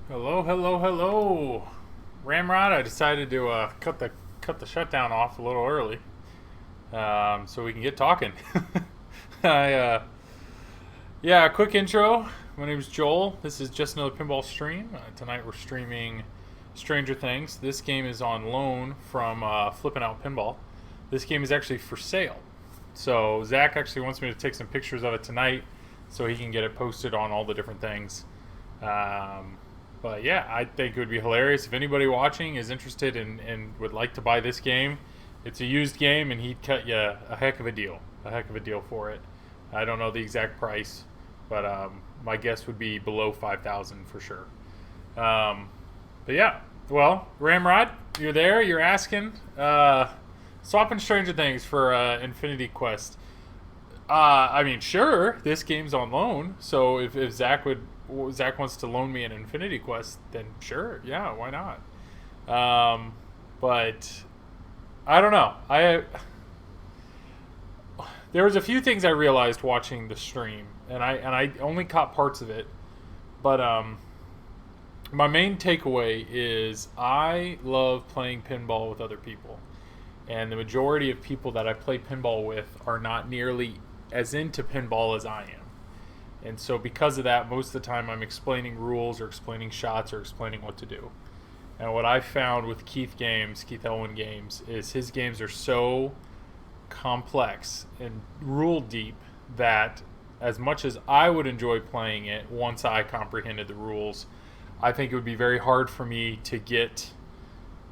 Hello, hello, hello. Ramrod, I decided to cut the shutdown off a little early, so we can get talking. I yeah, quick intro. My name is Joel. This is just another pinball stream. Tonight we're streaming Stranger Things. This game is on loan from Flippin' Out Pinball. This game is actually for sale. So Zach actually wants me to take some pictures of it tonight, so he can get it posted on all the different things. But yeah, I think it would be hilarious if anybody watching is interested and would like to buy this game. It's a used game, and he'd cut you a heck of a deal for it. I don't know the exact price, but my guess would be below 5,000 for sure. But yeah, well, Ramrod, you're there. You're asking, swapping Stranger Things for Infinity Quest. I mean, sure, this game's on loan, so if Zach wants to loan me an Infinity Quest, then sure, yeah, why not? But I don't know. There was a few things I realized watching the stream, and I only caught parts of it. But my main takeaway is I love playing pinball with other people, and the majority of people that I play pinball with are not nearly as into pinball as I am. And so because of that, most of the time I'm explaining rules or explaining shots or explaining what to do. And what I found with Keith Elwin games, is his games are so complex and rule deep that as much as I would enjoy playing it once I comprehended the rules, I think it would be very hard for me to get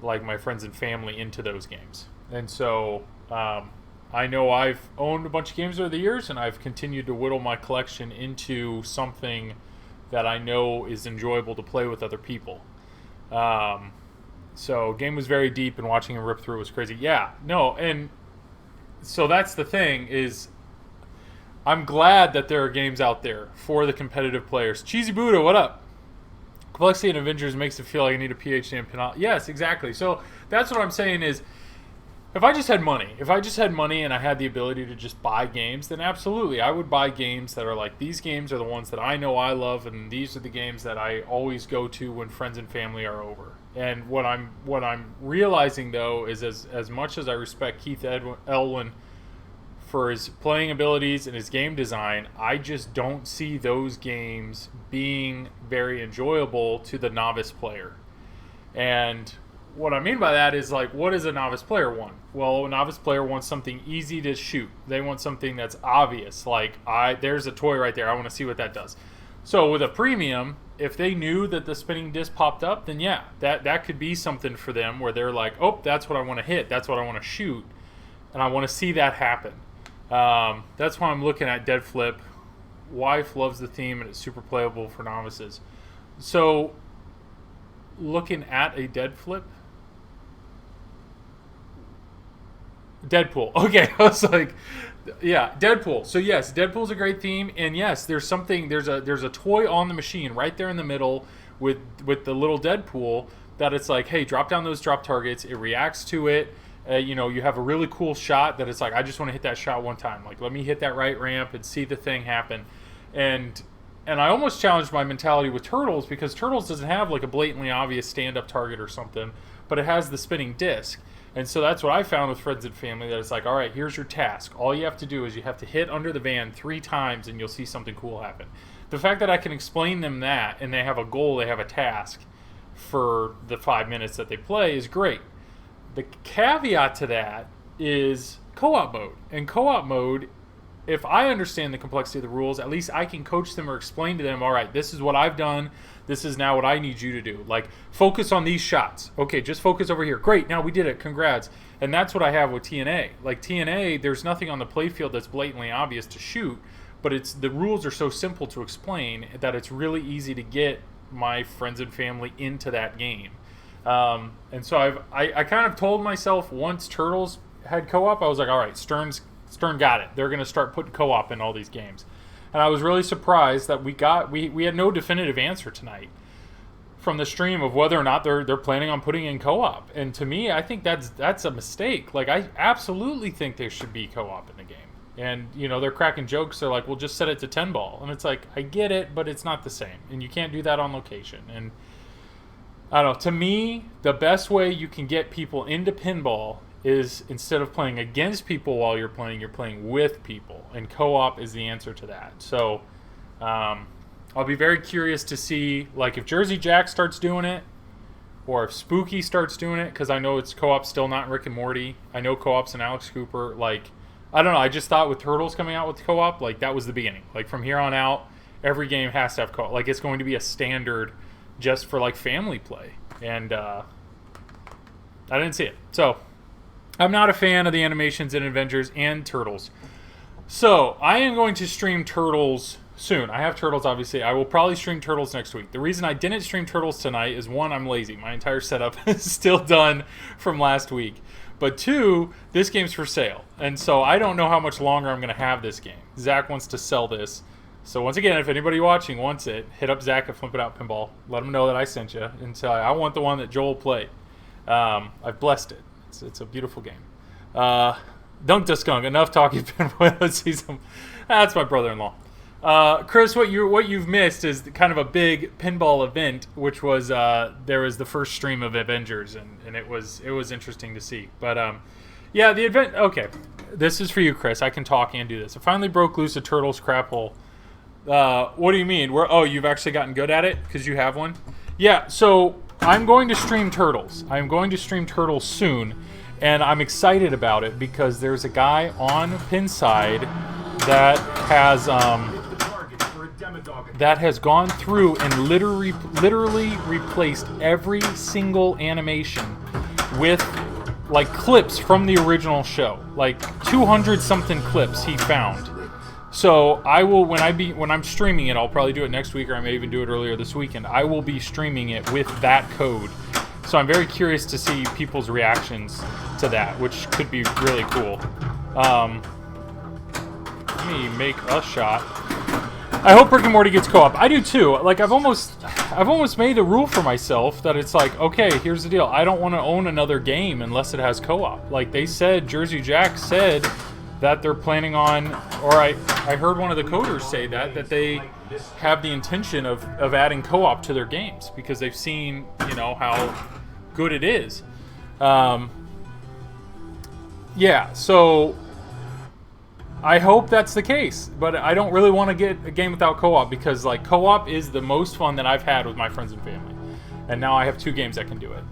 like my friends and family into those games. And so I know I've owned a bunch of games over the years, and I've continued to whittle my collection into something that I know is enjoyable to play with other people. So game was very deep, and watching him rip through it was crazy. Yeah, no, and so that's the thing is I'm glad that there are games out there for the competitive players. Cheesy Buddha, what up? Complexity in Avengers makes it feel like I need a PhD in pinball. Yes, exactly. So that's what I'm saying is, if I just had money and I had the ability to just buy games, then absolutely I would buy games that are like, these games are the ones that I know I love, and these are the games that I always go to when friends and family are over. And what I'm realizing though is as much as I respect Keith Elwin for his playing abilities and his game design, I just don't see those games being very enjoyable to the novice player. And what I mean by that is, like, what does a novice player want? Well, a novice player wants something easy to shoot. They want something that's obvious. Like, there's a toy right there. I want to see what that does. So with a premium, if they knew that the spinning disc popped up, then yeah, that could be something for them where they're like, oh, that's what I want to hit. That's what I want to shoot. And I want to see that happen. That's why I'm looking at Dead Flip. Wife loves the theme, and it's super playable for novices. So looking at a Dead Flip, Deadpool. Okay, I was like, yeah, Deadpool. So yes, Deadpool's a great theme, and yes, there's a toy on the machine right there in the middle with the little Deadpool that it's like, hey, drop down those drop targets. It reacts to it. You have a really cool shot that it's like, I just want to hit that shot one time. Like, let me hit that right ramp and see the thing happen. And I almost challenged my mentality with Turtles, because Turtles doesn't have like a blatantly obvious stand-up target or something, but it has the spinning disc. And so that's what I found with friends and family, that it's like, all right, here's your task. All you have to do is you have to hit under the van 3 times and you'll see something cool happen. The fact that I can explain them that, and they have a goal, they have a task for the 5 minutes that they play, is great. The caveat to that is co-op mode. And co-op mode, if I understand the complexity of the rules, at least I can coach them or explain to them, all right, this is what I've done. This is now what I need you to do. Like, focus on these shots. Okay, just focus over here. Great, now we did it. Congrats. And that's what I have with TNA. Like, TNA, there's nothing on the playfield that's blatantly obvious to shoot, but the rules are so simple to explain that it's really easy to get my friends and family into that game. And so I kind of told myself, once Turtles had co-op, I was like, all right, Stern got it. They're going to start putting co-op in all these games. And I was really surprised that we had no definitive answer tonight from the stream of whether or not they're planning on putting in co-op. And to me, I think that's a mistake. Like, I absolutely think there should be co-op in the game. And, you know, they're cracking jokes. They're like, we'll just set it to 10 ball. And it's like, I get it, but it's not the same. And you can't do that on location. And I don't know. To me, the best way you can get people into pinball is instead of playing against people while you're playing with people. And co-op is the answer to that. So I'll be very curious to see, like, if Jersey Jack starts doing it, or if Spooky starts doing it, because I know it's co-op still, not Rick and Morty. I know co-op's and Alex Cooper. Like, I don't know. I just thought with Turtles coming out with co-op, like, that was the beginning. Like, from here on out, every game has to have co-op. Like, it's going to be a standard just for, like, family play. And I didn't see it. So I'm not a fan of the animations in Avengers and Turtles. So I am going to stream Turtles soon. I have Turtles, obviously. I will probably stream Turtles next week. The reason I didn't stream Turtles tonight is, one, I'm lazy. My entire setup is still done from last week. But two, this game's for sale. And so I don't know how much longer I'm going to have this game. Zach wants to sell this. So once again, if anybody watching wants it, hit up Zach at Flip It Out Pinball. Let him know that I sent you. And tell I want the one that Joel played. I've blessed it. It's a beautiful game. Dunk to Skunk. Enough talking pinball. Let's see some. That's my brother-in-law. Chris, what you've missed is kind of a big pinball event, which was there was the first stream of Avengers, and it was interesting to see. But yeah, the event. Okay, this is for you, Chris. I can talk and do this. I finally broke loose a Turtles crap hole. What do you mean? You've actually gotten good at it because you have one? Yeah. So I'm going to stream Turtles. I'm going to stream Turtles soon, and I'm excited about it because there's a guy on Pinside that has gone through and literally replaced every single animation with, like, clips from the original show, like 200 something clips he found. So I will, when I'm streaming it, I'll probably do it next week, or I may even do it earlier this weekend. I will be streaming it with that code. So I'm very curious to see people's reactions to that, which could be really cool. Let me make a shot. I hope Rick and Morty gets co-op. I do too. Like, I've almost made a rule for myself that it's like, okay, here's the deal. I don't want to own another game unless it has co-op. Like they said, Jersey Jack said that they're planning on, or I heard one of the coders say that they have the intention of adding co-op to their games because they've seen, how good it is. Yeah, so I hope that's the case, but I don't really want to get a game without co-op because, like, co-op is the most fun that I've had with my friends and family. And now I have 2 games that can do it.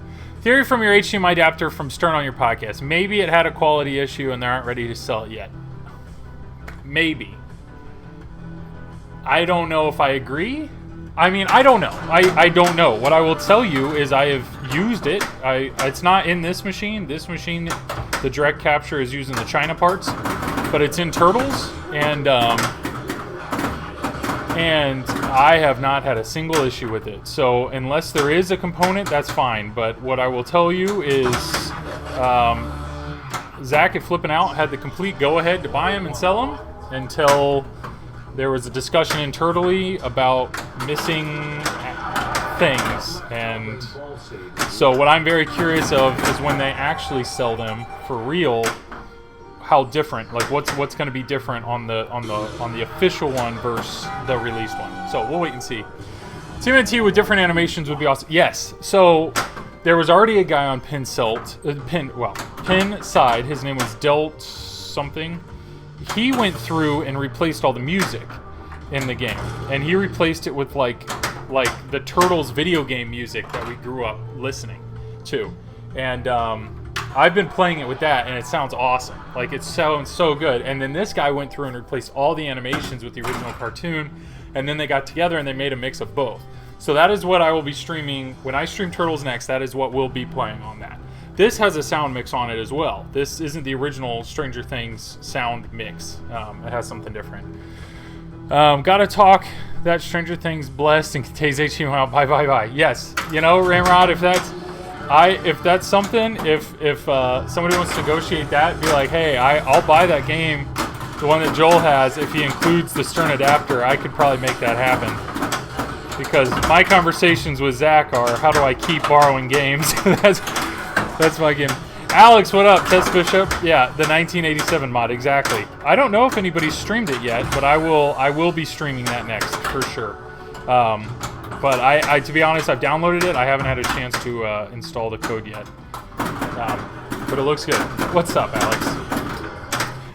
Theory from your HDMI adapter from Stern on your podcast. Maybe it had a quality issue and they aren't ready to sell it yet. Maybe. I don't know if I agree. I mean, I don't know. I don't know. What I will tell you is I have used it. It's not in this machine. This machine, the direct capture is using the China parts. But it's in Turtles, and I have not had a single issue with it. So unless there is a component, that's fine. But what I will tell you is Zach at Flippin' Out had the complete go-ahead to buy them and sell them until there was a discussion in Turtley about missing things. And so what I'm very curious of is when they actually sell them for real, how different, like what's going to be different on the official one versus the released one. So we'll wait and see. TMNT with different animations would be awesome. Yes. So there was already a guy on Pinside. His name was Delt something. He went through and replaced all the music in the game, and he replaced it with like the Turtles video game music that we grew up listening to, and I've been playing it with that, and it sounds awesome. Like, it sounds so good. And then this guy went through and replaced all the animations with the original cartoon, and then they got together and they made a mix of both. So that is what I will be streaming. When I stream Turtles next, that is what we'll be playing on that. This has a sound mix on it as well. This isn't the original Stranger Things sound mix. It has something different. Gotta talk that Stranger Things blessed and contains HTML. Bye. Yes, Ramrod, if that's something, if somebody wants to negotiate that, be like, hey, I'll buy that game, the one that Joel has, if he includes the Stern adapter. I could probably make that happen. Because my conversations with Zach are, how do I keep borrowing games? That's my game. Alex, what up? Test Bishop? Yeah, the 1987 mod, exactly. I don't know if anybody's streamed it yet, but I will be streaming that next, for sure. But I, to be honest, I've downloaded it. I haven't had a chance to install the code yet. But it looks good. What's up, Alex?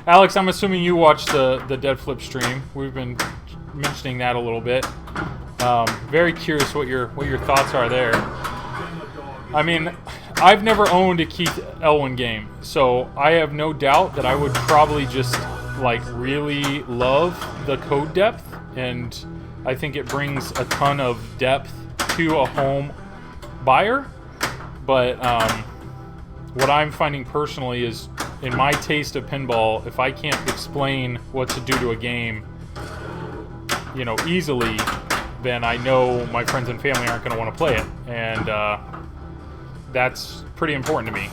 Alex, I'm assuming you watched the Dead Flip stream. We've been mentioning that a little bit. Very curious what your thoughts are there. I mean, I've never owned a Keith Elwin game, so I have no doubt that I would probably just like really love the code depth, and I think it brings a ton of depth to a home buyer. But what I'm finding personally is, in my taste of pinball, if I can't explain what to do to a game, you know, easily, then I know my friends and family aren't going to want to play it, and that's pretty important to me.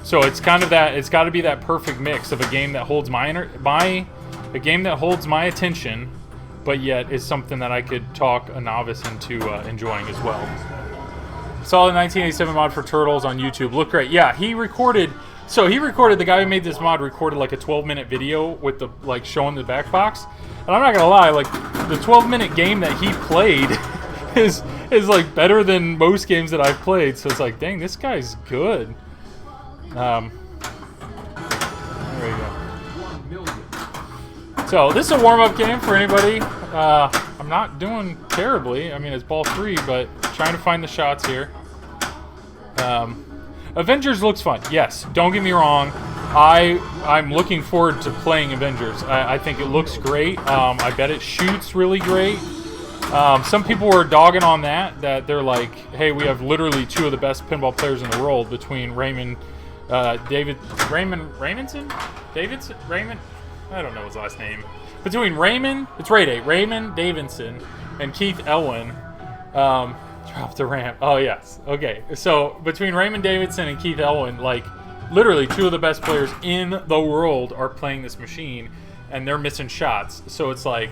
So it's kind of that. It's got to be that perfect mix of a game that holds a game that holds my attention, but yet is something that I could talk a novice into enjoying as well. Saw the 1987 mod for Turtles on YouTube. Looked great. Yeah, he recorded. So he recorded. The guy who made this mod recorded like a 12-minute video with the like showing the back box. And I'm not gonna lie, like the 12-minute game that he played is like better than most games that I've played. So it's like, dang, this guy's good. There we go. So this is a warm-up game for anybody. I'm not doing terribly. I mean, it's ball 3, but trying to find the shots here. Avengers looks fun. Yes, don't get me wrong. I'm looking forward to playing Avengers. I think it looks great. I bet it shoots really great. Some people were dogging on that they're like, hey, we have literally 2 of the best pinball players in the world between Raymond Davidson? I don't know his last name. Between Raymond Davidson and Keith Elwin. Drop the ramp. Oh, yes. Okay. So, between Raymond Davidson and Keith Elwin, like, literally 2 of the best players in the world are playing this machine, and they're missing shots. So, it's like,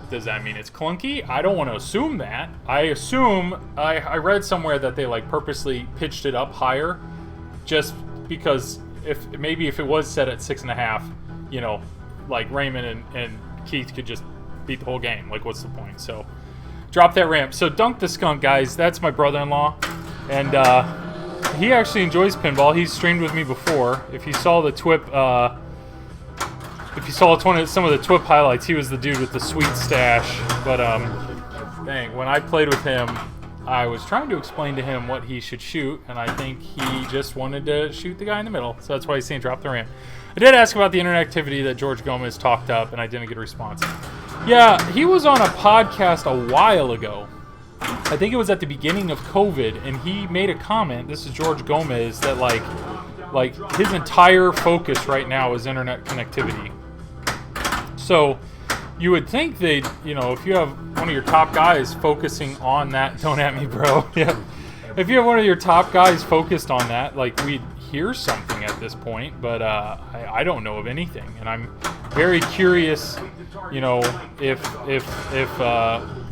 does that mean it's clunky? I don't want to assume that. I assume, I read somewhere that they, like, purposely pitched it up higher, just because if it was set at 6.5, you know, like, Raymond and Keith could just beat the whole game. Like, what's the point? So, drop that ramp. So Dunk the Skunk, guys, that's my brother-in-law, and he actually enjoys pinball. He's streamed with me before. If you saw the TWIP, some of the TWIP highlights, he was the dude with the sweet stash. But dang, when I played with him, I was trying to explain to him what he should shoot, and I think he just wanted to shoot the guy in the middle. So that's why he's saying drop the ramp. I did ask about the internet activity that George Gomez talked up, and I didn't get a response. Yeah, he was on a podcast a while ago. I think it was at the beginning of COVID, and he made a comment, this is George Gomez, that like his entire focus right now is internet connectivity. So you would think they'd, you know, if you have one of your top guys focusing on that, don't at me, bro. Yeah. If you have one of your top guys focused on that, like, we'd hear something at this point, but I don't know of anything, and I'm very curious, you know, if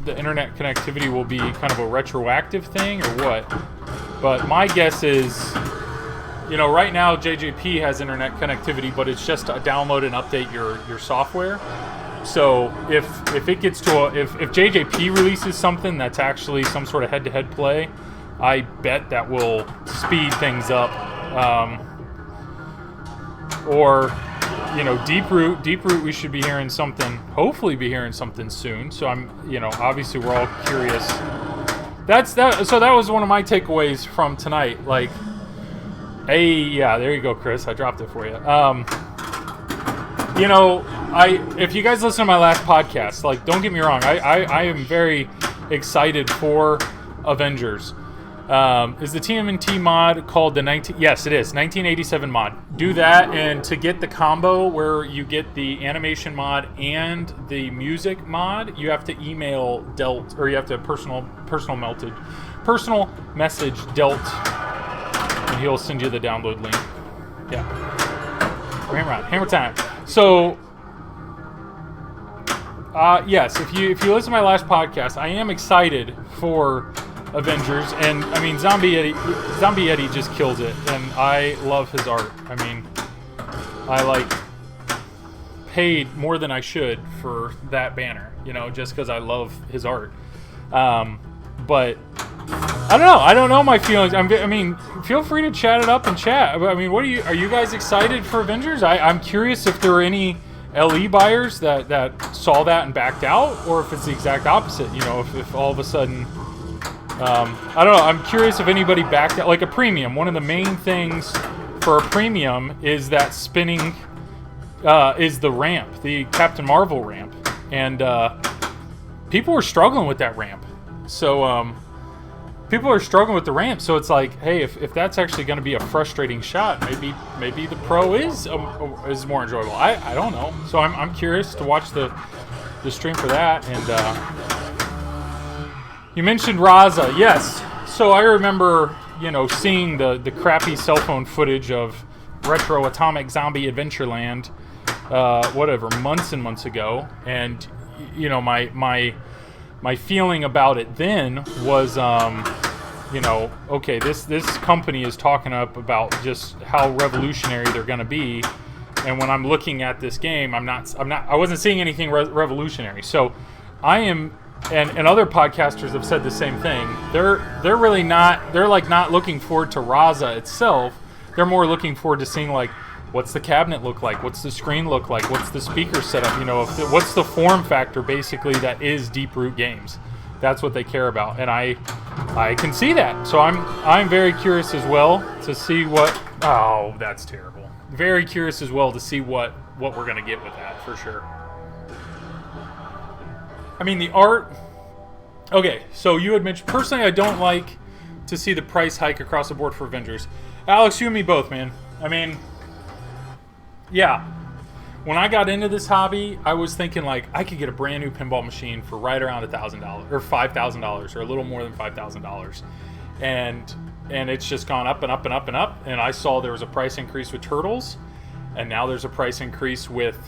the internet connectivity will be kind of a retroactive thing or what. But my guess is, you know, right now JJP has internet connectivity, but it's just to download and update your software. So if it gets to if JJP releases something that's actually some sort of head-to-head play, I bet that will speed things up. Or, you know, Deep Root, we should be hearing something, hopefully be hearing something soon. So I'm, you know, obviously we're all curious. So that was one of my takeaways from tonight. Like, yeah, there you go, Chris. I dropped it for you. You know, if you guys listen to my last podcast, like, don't get me wrong, I am very excited for Avengers. Is the TMNT mod called the Yes, it is 1987 mod. Do that, and to get the combo where you get the animation mod and the music mod, you have to email Delt, or you have to personal message Delt, and he'll send you the download link. Yeah. Hammer time. So, yes, if you listen to my last podcast, I am excited for Avengers, and I mean, Zombie Eddie just kills it, and I love his art. I mean, I like paid more than I should for that banner, you know, just because I love his art. But I don't know. I don't know my feelings. I mean, feel free to chat it up and chat. I mean, are you guys excited for Avengers? I'm curious if there were any LE buyers that saw that and backed out, or if it's the exact opposite. You know, if all of a sudden, I don't know. I'm curious if anybody backed out. Like a premium, one of the main things for a premium is that spinning, is the ramp, the Captain Marvel ramp, and people were struggling with that ramp. So people are struggling with the ramp. So it's like, hey, if that's actually going to be a frustrating shot, maybe the Pro is more enjoyable. I don't know. So I'm curious to watch the stream for that. And you mentioned Raza, yes. So I remember, seeing the crappy cell phone footage of Retro Atomic Zombie Adventureland, months and months ago, and my feeling about it then was, okay, this company is talking up about just how revolutionary they're going to be, and when I'm looking at this game, I wasn't seeing anything revolutionary. So I am, and other podcasters have said the same thing. They're really not. They're like not looking forward to Raza itself. They're more looking forward to seeing like, what's the cabinet look like? What's the screen look like? What's the speaker setup? What's the form factor basically that is Deep Root Games? That's what they care about, and I can see that. So I'm very curious as well to see what. Oh, that's terrible. Very curious as well to see what we're gonna get with that for sure. I mean, the art. Okay, so you had mentioned personally, I don't like to see the price hike across the board for Avengers. Alex, you and me both, man. I mean, yeah. When I got into this hobby, I was thinking like I could get a brand new pinball machine for right around $1,000 or $5,000 or a little more than $5,000, and it's just gone up and up and up and up. And I saw there was a price increase with Turtles, and now there's a price increase with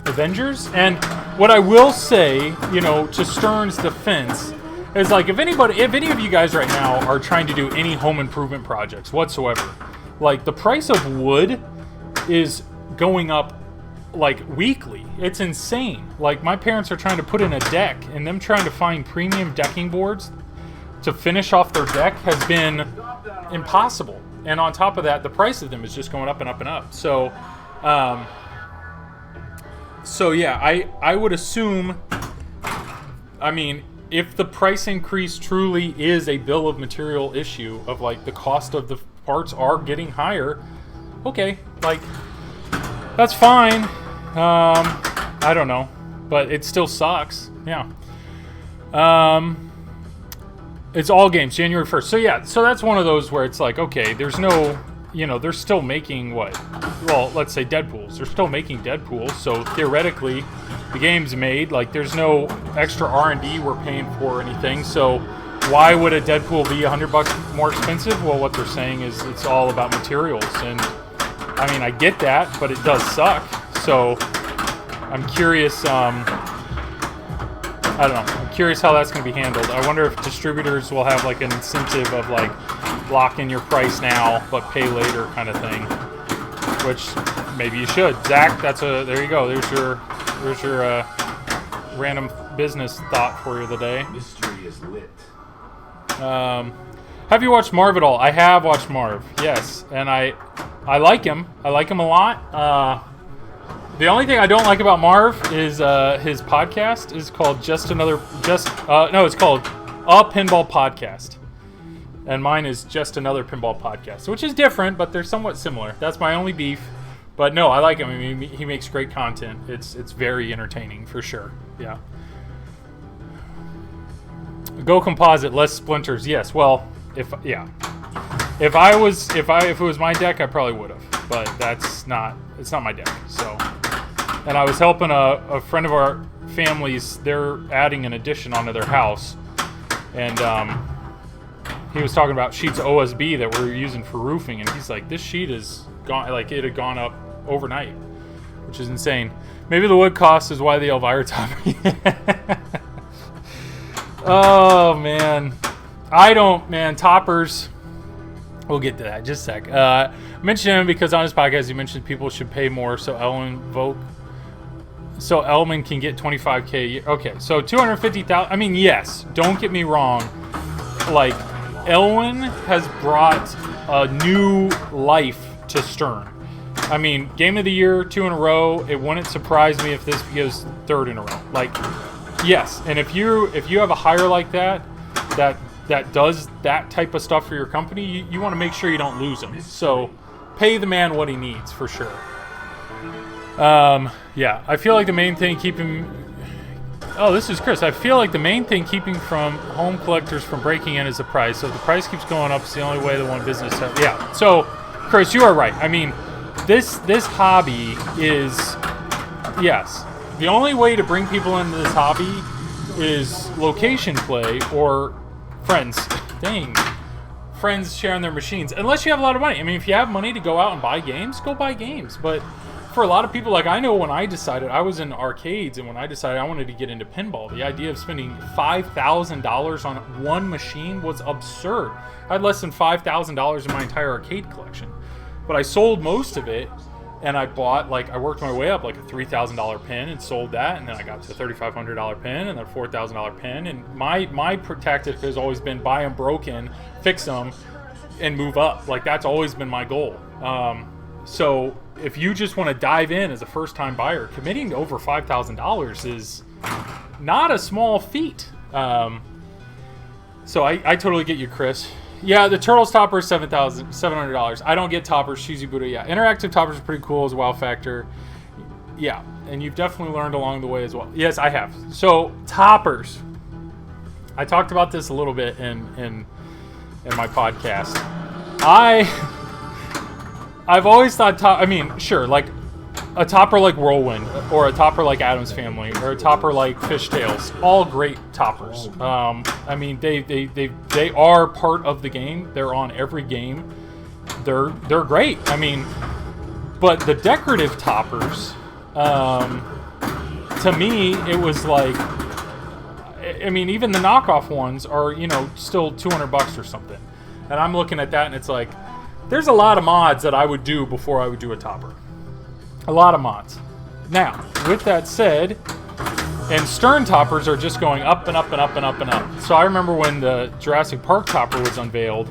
Avengers. And what I will say, to Stern's defense, is like if any of you guys right now are trying to do any home improvement projects whatsoever, like the price of wood is going up like weekly. It's insane. Like my parents are trying to put in a deck, and them trying to find premium decking boards to finish off their deck has been impossible. And on top of that, the price of them is just going up and up and up. So yeah, I would assume, I mean, if the price increase truly is a bill of material issue of like the cost of the parts are getting higher, okay, like that's fine. I don't know, but it still sucks. Yeah. It's all games, January 1st. So yeah, so that's one of those where it's like, okay, there's no, they're still making let's say Deadpools. They're still making Deadpools, so theoretically, the game's made. Like, there's no extra R&D we're paying for or anything. So why would a Deadpool be $100 more expensive? Well, what they're saying is it's all about materials, and I mean, I get that, but it does suck. So I'm curious. I don't know. I'm curious how that's going to be handled. I wonder if distributors will have like an incentive of like lock in your price now but pay later kind of thing, which maybe you should. Zach, there you go. There's your random business thought for you of the day. Mystery is lit. Have you watched Marv at all? I have watched Marv, yes, and I like him. I like him a lot. The only thing I don't like about Marv is his podcast is called it's called A Pinball Podcast. And mine is Just Another Pinball Podcast, which is different, but they're somewhat similar. That's my only beef. But no, I like him. I mean, he makes great content. It's very entertaining for sure. Yeah. Go composite, less splinters. Yes. Well, if it was my deck, I probably would have. But it's not my deck. So. And I was helping a friend of our family's. They're adding an addition onto their house, and he was talking about sheets of OSB that we're using for roofing, and he's like, "This sheet is gone. Like it had gone up overnight, which is insane. Maybe the wood cost is why the Elvira top." Oh man, toppers. We'll get to that in just a sec. Mention him because on his podcast he mentioned people should pay more. So Ellen Vogt. so Elman can get 25K a year. Okay, so 250,000. I mean, yes, don't get me wrong. Like, Elwin has brought a new life to Stern. I mean, game of the year, 2 in a row. It wouldn't surprise me if this goes 3rd in a row. Like, yes, and if you have a hire like that does that type of stuff for your company, you want to make sure you don't lose him. So, pay the man what he needs for sure. Yeah, I feel like the main thing keeping... Oh, this is Chris. I feel like the main thing keeping from home collectors from breaking in is the price. So if the price keeps going up, it's the only way the one business... Yeah, so, Chris, you are right. I mean, this hobby is... Yes, the only way to bring people into this hobby is location play or friends. Dang. Friends sharing their machines. Unless you have a lot of money. I mean, if you have money to go out and buy games, go buy games. But... for a lot of people, like I know when I decided, I was in arcades, and when I decided I wanted to get into pinball, the idea of spending $5,000 on one machine was absurd. I had less than $5,000 in my entire arcade collection. But I sold most of it, and I bought, like, I worked my way up, like a $3,000 pin and sold that, and then I got to a $3,500 pin and then a $4,000 pin. And my tactic has always been buy them broken, fix them, and move up. Like, that's always been my goal. So if you just want to dive in as a first-time buyer, committing to over $5,000 is not a small feat. So I totally get you, Chris. Yeah, the Turtles topper is $7,700. I don't get toppers, Cheesy Buddha. Yeah, interactive toppers are pretty cool as a wow factor. Yeah, and you've definitely learned along the way as well. Yes, I have. So toppers. I talked about this a little bit in my podcast. I've always thought I mean, sure, like a topper like Whirlwind, or a topper like Addams Family, or a topper like Fishtails, all great toppers. I mean, they are part of the game. They're on every game. They're great. I mean, but the decorative toppers, to me, it was like, I mean, even the knockoff ones are, you know, still $200 or something. And I'm looking at that, and it's like, there's a lot of mods that I would do before I would do a topper. A lot of mods. Now, with that said, and Stern toppers are just going up and up and up and up and up. So I remember when the Jurassic Park topper was unveiled,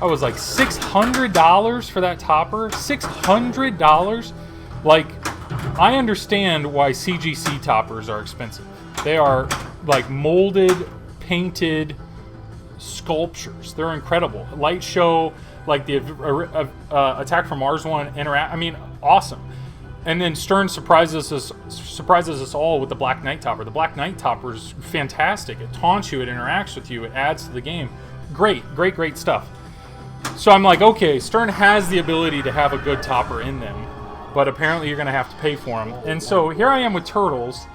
I was like, $600 for that topper? $600? Like, I understand why CGC toppers are expensive. They are like molded, painted sculptures. They're incredible. Light show, like the Attack from Mars one, I mean, awesome. And then Stern surprises us all with the Black Knight topper. The Black Knight topper is fantastic. It taunts you, it interacts with you, it adds to the game. Great stuff. So I'm like, okay, Stern has the ability to have a good topper in them, but apparently you're going to have to pay for them. And so here I am with Turtles,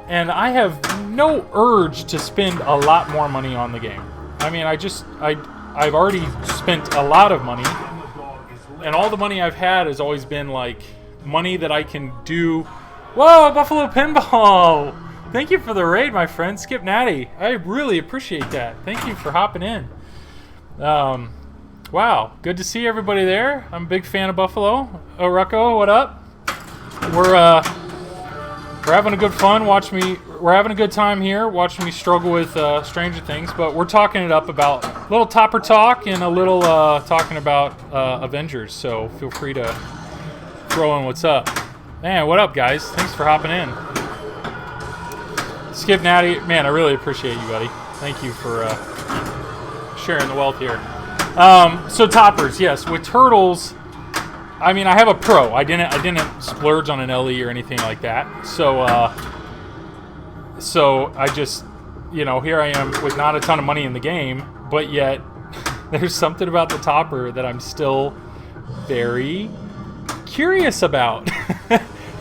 and I have no urge to spend a lot more money on the game. I mean, I've already spent a lot of money, and all the money I've had has always been like money that I can do. Whoa, Buffalo Pinball! Thank you for the raid, my friend. Skip Natty. I really appreciate that. Thank you for hopping in. Wow, good to see everybody there. I'm a big fan of Buffalo. Oh, Rucko, what up? We're having a good fun. We're having a good time here watching me struggle with Stranger Things, but we're talking it up about a little topper talk and a little talking about Avengers, so feel free to throw in what's up. Man, what up, guys? Thanks for hopping in. Skip Natty, man, I really appreciate you, buddy. Thank you for sharing the wealth here. So toppers, yes. With Turtles, I mean, I have a Pro. I didn't splurge on an LE or anything like that. So I just, you know, here I am with not a ton of money in the game, but yet there's something about the topper that I'm still very curious about.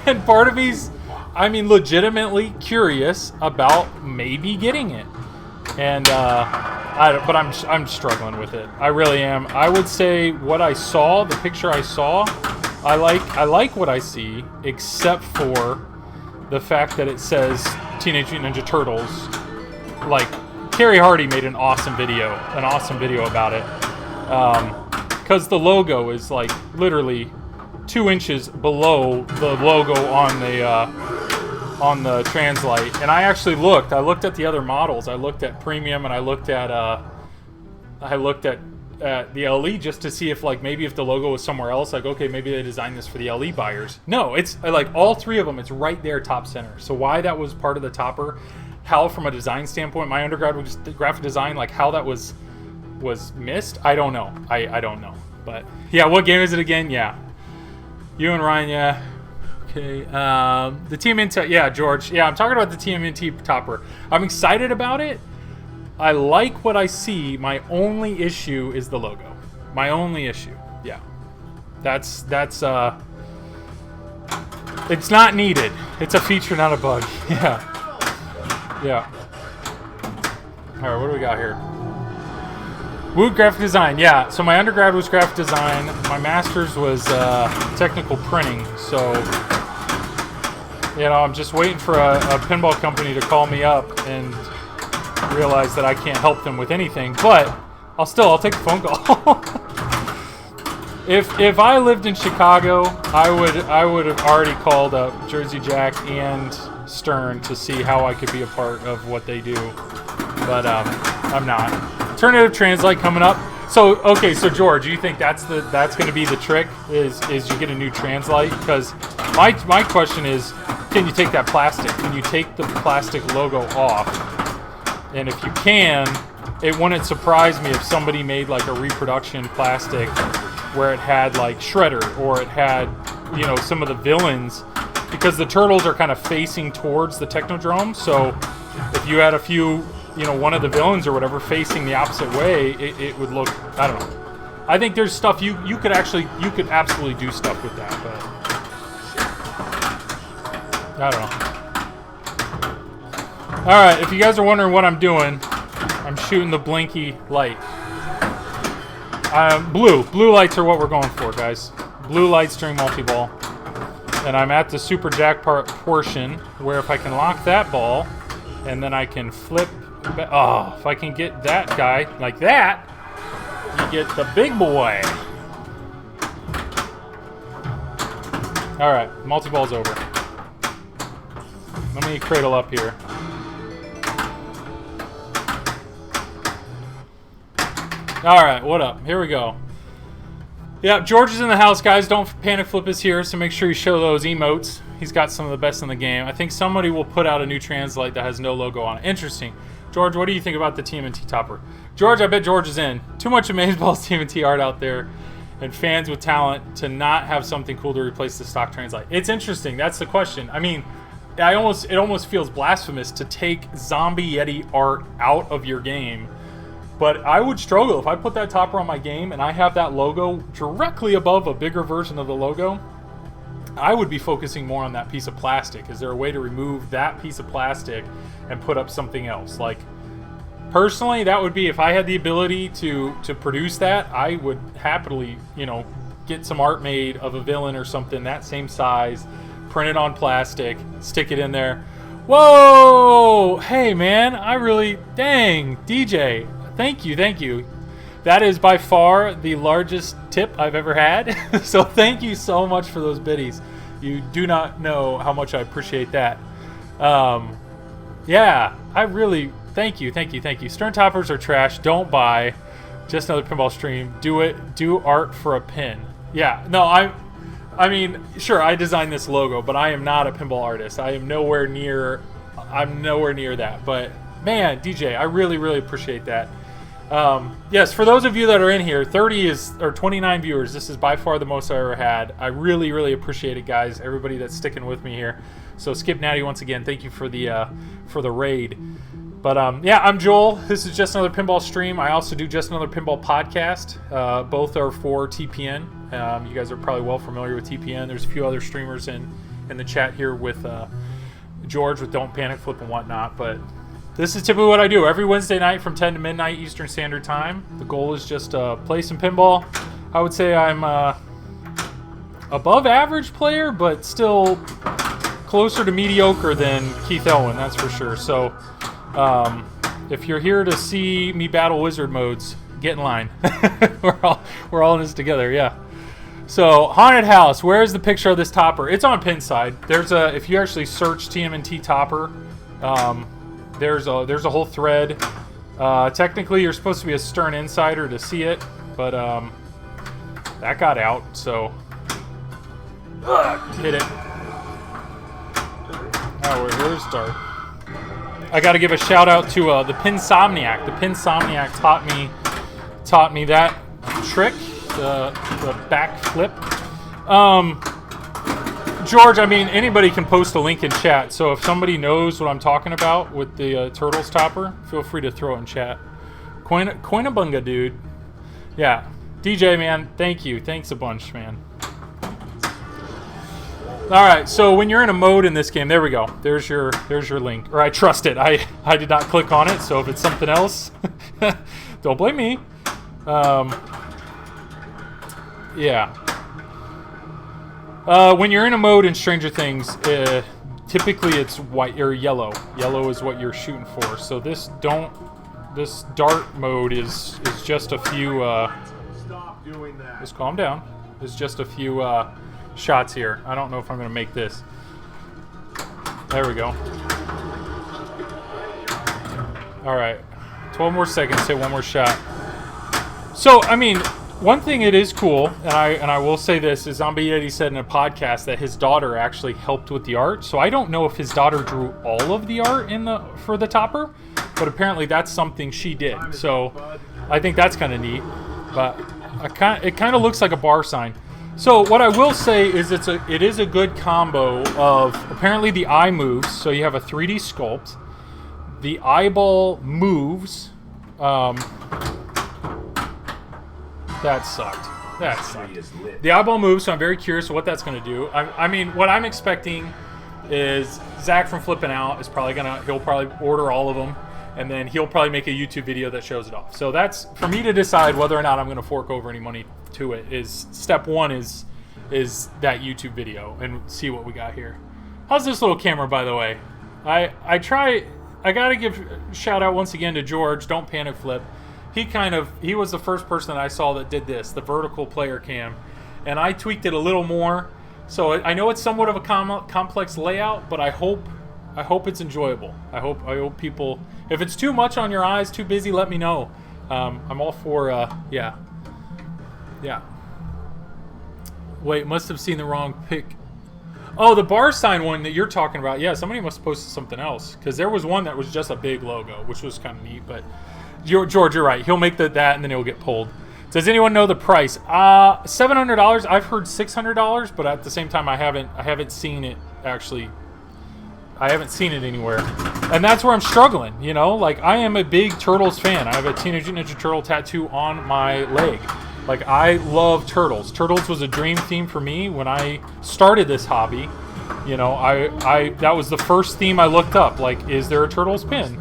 And part of me's, I mean, legitimately curious about maybe getting it. And but I'm struggling with it. I really am. I would say what I saw, the picture I saw, I like what I see, except for the fact that it says Teenage Mutant Ninja Turtles. Like, Carrie Hardy made an awesome video about it. Because the logo is like literally 2 inches below the logo on the on the Translite, and I actually looked. I looked at the other models. I looked at Premium, and I looked at the LE just to see if, like, maybe if the logo was somewhere else. Like, okay, maybe they designed this for the LE buyers. No, it's like all three of them. It's right there, top center. So why that was part of the topper, how from a design standpoint, my undergrad was graphic design, like how that was missed, I don't know. I don't know. But yeah, what game is it again? Yeah, you and Ryan. Yeah. Okay, the TMNT, yeah, George. Yeah, I'm talking about the TMNT topper. I'm excited about it. I like what I see. My only issue is the logo. My only issue. Yeah. That's it's not needed. It's a feature, not a bug. Yeah. Yeah. All right, what do we got here? Wood graphic design. Yeah, so my undergrad was graphic design. My master's was technical printing. So, you know, I'm just waiting for a pinball company to call me up and realize that I can't help them with anything. But I'll take a phone call. If I lived in Chicago, I would have already called up Jersey Jack and Stern to see how I could be a part of what they do. But I'm not. Alternative Translite coming up. So okay, so George, you think that's going to be the trick? Is you get a new Translite? Because my question is, can you take that plastic? Can you take the plastic logo off? And if you can, it wouldn't surprise me if somebody made like a reproduction plastic where it had like Shredder, or it had, you know, some of the villains, because the turtles are kind of facing towards the Technodrome. So if you had a few, you know, one of the villains or whatever facing the opposite way, it would look, I don't know. I think there's stuff you could absolutely do stuff with that, but I don't know. All right, if you guys are wondering what I'm doing, I'm shooting the blinky light. Blue lights are what we're going for, guys. Blue lights during multi-ball. And I'm at the super jackpot portion where if I can lock that ball and then I can flip. Oh, if I can get that guy like that, you get the big boy. All right, multi-ball's over. Let me cradle up here. All right, what up? Here we go. Yeah, George is in the house, guys. Don't panic. Flip is here, so make sure you show those emotes. He's got some of the best in the game. I think somebody will put out a new Translite that has no logo on it. Interesting. George, what do you think about the TMNT topper? George, I bet George is in. Too much Amazeball's TMNT art out there, and fans with talent to not have something cool to replace the stock Translite. It's interesting. That's the question. I mean, it almost feels blasphemous to take Zombie Yeti art out of your game. But I would struggle if I put that topper on my game and I have that logo directly above a bigger version of the logo. I would be focusing more on that piece of plastic. Is there a way to remove that piece of plastic and put up something else? Like, personally, that would be, if I had the ability to produce that, I would happily, you know, get some art made of a villain or something that same size, print it on plastic, stick it in there. Whoa! Hey, man, dang, DJ. Thank you. That is by far the largest tip I've ever had. So thank you so much for those biddies. You do not know how much I appreciate that. Yeah, I really, thank you. Stern toppers are trash. Don't buy. Just another pinball stream. Do it. Do art for a pin. Yeah, no, I mean, sure, I designed this logo, but I am not a pinball artist. I'm nowhere near that. But man, DJ, I really appreciate that. Yes, for those of you that are in here, 29 viewers. This is by far the most I ever had. I really appreciate it, guys. Everybody that's sticking with me here. So Skip Natty, once again, thank you for the raid. But yeah, I'm Joel. This is Just Another Pinball stream. I also do Just Another Pinball podcast. Both are for TPN. You guys are probably well familiar with TPN. There's a few other streamers in the chat here with George with Don't Panic, Flip, and whatnot. But this is typically what I do every Wednesday night from 10 to midnight Eastern Standard Time. The goal is just play some pinball. I would say I'm above average player, but still closer to mediocre than Keith Elwin, that's for sure. So if you're here to see me battle wizard modes, get in line. We're all in this together, yeah. So, haunted house. Where's the picture of this topper? It's on Pinside. There's a, if you actually search TMNT topper, there's a whole thread. Technically, you're supposed to be a Stern insider to see it, but that got out. So, hit it. Oh, where's start? I got to give a shout out to the Pinsomniac. The Pinsomniac taught me that trick. The back flip. George, I mean, anybody can post a link in chat, so if somebody knows what I'm talking about with the Turtles topper, feel free to throw it in chat. Coinabunga, dude. Yeah. DJ, man, thank you. Thanks a bunch, man. Alright, so when you're in a mode in this game, there we go. There's your link. Or I trust it. I did not click on it, so if it's something else, don't blame me. Yeah. When you're in a mode in Stranger Things, typically it's white or yellow. Yellow is what you're shooting for. So this dart mode is just a few. Stop doing that. Just calm down. It's just a few shots here. I don't know if I'm gonna make this. There we go. All right, 12 more seconds. Hit one more shot. So I mean. One thing it is cool, and I will say this, is Zombie Yeti said in a podcast that his daughter actually helped with the art. So I don't know if his daughter drew all of the art for the topper, but apparently that's something she did. So I think that's kind of neat. But it kind of looks like a bar sign. So what I will say is it is a good combo of apparently the eye moves. So you have a 3D sculpt, the eyeball moves. That sucked. The eyeball moves, so I'm very curious what that's going to do. I mean, what I'm expecting is Zach from Flippin' Out is he'll probably order all of them, and then he'll probably make a YouTube video that shows it off. So that's, for me to decide whether or not I'm going to fork over any money to it, is step one is that YouTube video, and see what we got here. How's this little camera, by the way? I got to give a shout out once again to George, Don't Panic Flip. He was the first person that I saw that did this, the vertical player cam, and I tweaked it a little more. So I know it's somewhat of a complex layout, but I hope it's enjoyable. I hope people, if it's too much on your eyes, too busy, let me know. I'm all for yeah. Wait, must have seen the wrong pic. Oh, the bar sign one that you're talking about. Yeah, somebody must have posted something else, because there was one that was just a big logo, which was kind of neat, but. George, you're right. He'll make that, and then he'll get pulled. Does anyone know the price? $700. I've heard $600, but at the same time, I haven't seen it actually. I haven't seen it anywhere, and that's where I'm struggling. You know, like I am a big Turtles fan. I have a Teenage Mutant Ninja Turtle tattoo on my leg. Like I love Turtles. Turtles was a dream theme for me when I started this hobby. You know, that was the first theme I looked up. Like, is there a Turtles pin?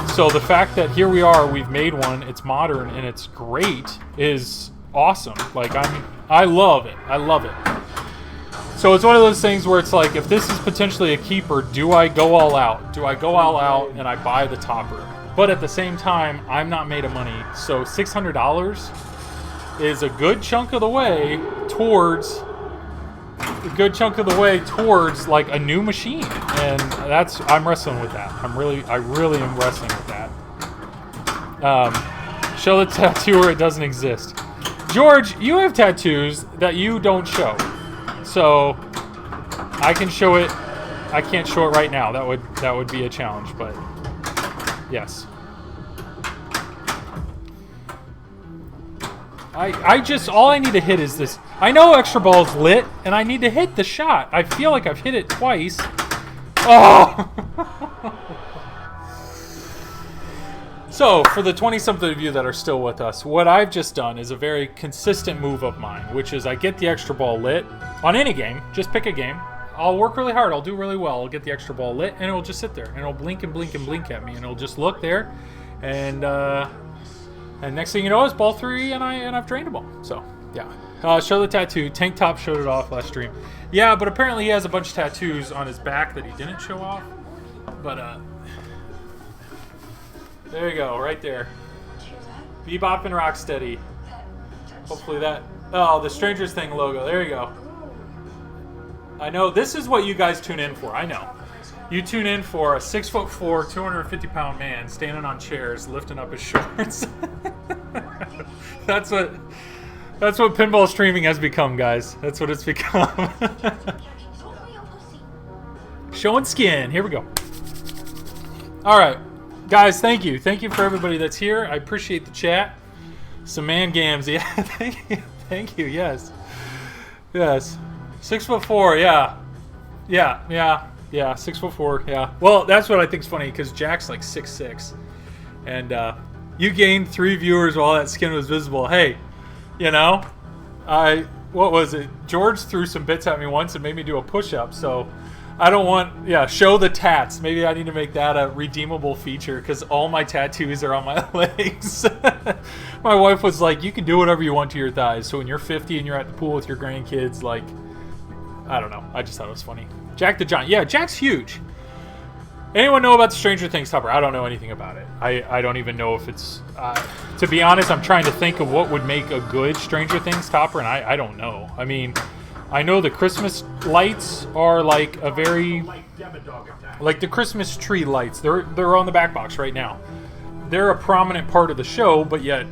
So the fact that here we are, we've made one, it's modern and it's great, is awesome. Like I love it. I love it. So it's one of those things where it's like, if this is potentially a keeper, do I go all out? Do I go all out and I buy the topper? But at the same time, I'm not made of money. So $600 is a good chunk of the way towards like a new machine, and I'm wrestling with that. I really am wrestling with that. Show the tattoo where it doesn't exist. George, you have tattoos that you don't show, so I can show it. I can't show it right now. That would be a challenge, but yes. All I need to hit is this. I know extra ball's lit, and I need to hit the shot. I feel like I've hit it twice. Oh! So, for the 20-something of you that are still with us, what I've just done is a very consistent move of mine, which is I get the extra ball lit on any game. Just pick a game. I'll work really hard. I'll do really well. I'll get the extra ball lit, and it'll just sit there. And it'll blink and blink and blink at me, and it'll just look there. And next thing you know, it's ball 3, and I've drained a ball. So, yeah. Show the tattoo. Tank Top showed it off last stream. Yeah, but apparently he has a bunch of tattoos on his back that he didn't show off. But, there you go, right there. Bebop and Rocksteady. Hopefully that Oh, the Stranger Things logo. There you go. I know this is what you guys tune in for. I know. You tune in for a 6'4", 250-pound man standing on chairs, lifting up his shorts. That's what pinball streaming has become, guys. That's what it's become. Showing skin. Here we go. All right, guys. Thank you. Thank you for everybody that's here. I appreciate the chat. Some man gams. Yeah. Thank you. Thank you. Yes. Yes. 6'4". Yeah. Yeah. Yeah. Yeah. 6'4". Yeah. Well, that's what I think is funny because Jack's like 6'6", and you gained 3 viewers while that skin was visible. Hey, you know, what was it? George threw some bits at me once and made me do a push-up. So I don't want. Yeah. Show the tats. Maybe I need to make that a redeemable feature because all my tattoos are on my legs. My wife was like, "You can do whatever you want to your thighs." So when you're 50 and you're at the pool with your grandkids, like. I don't know. I just thought it was funny. Jack the Giant. Yeah, Jack's huge. Anyone know about the Stranger Things topper? I don't know anything about it. I don't even know if it's... to be honest, I'm trying to think of what would make a good Stranger Things topper, and I don't know. I mean, I know the Christmas lights are like a very... Like the Christmas tree lights. They're on the back box right now. They're a prominent part of the show, but yet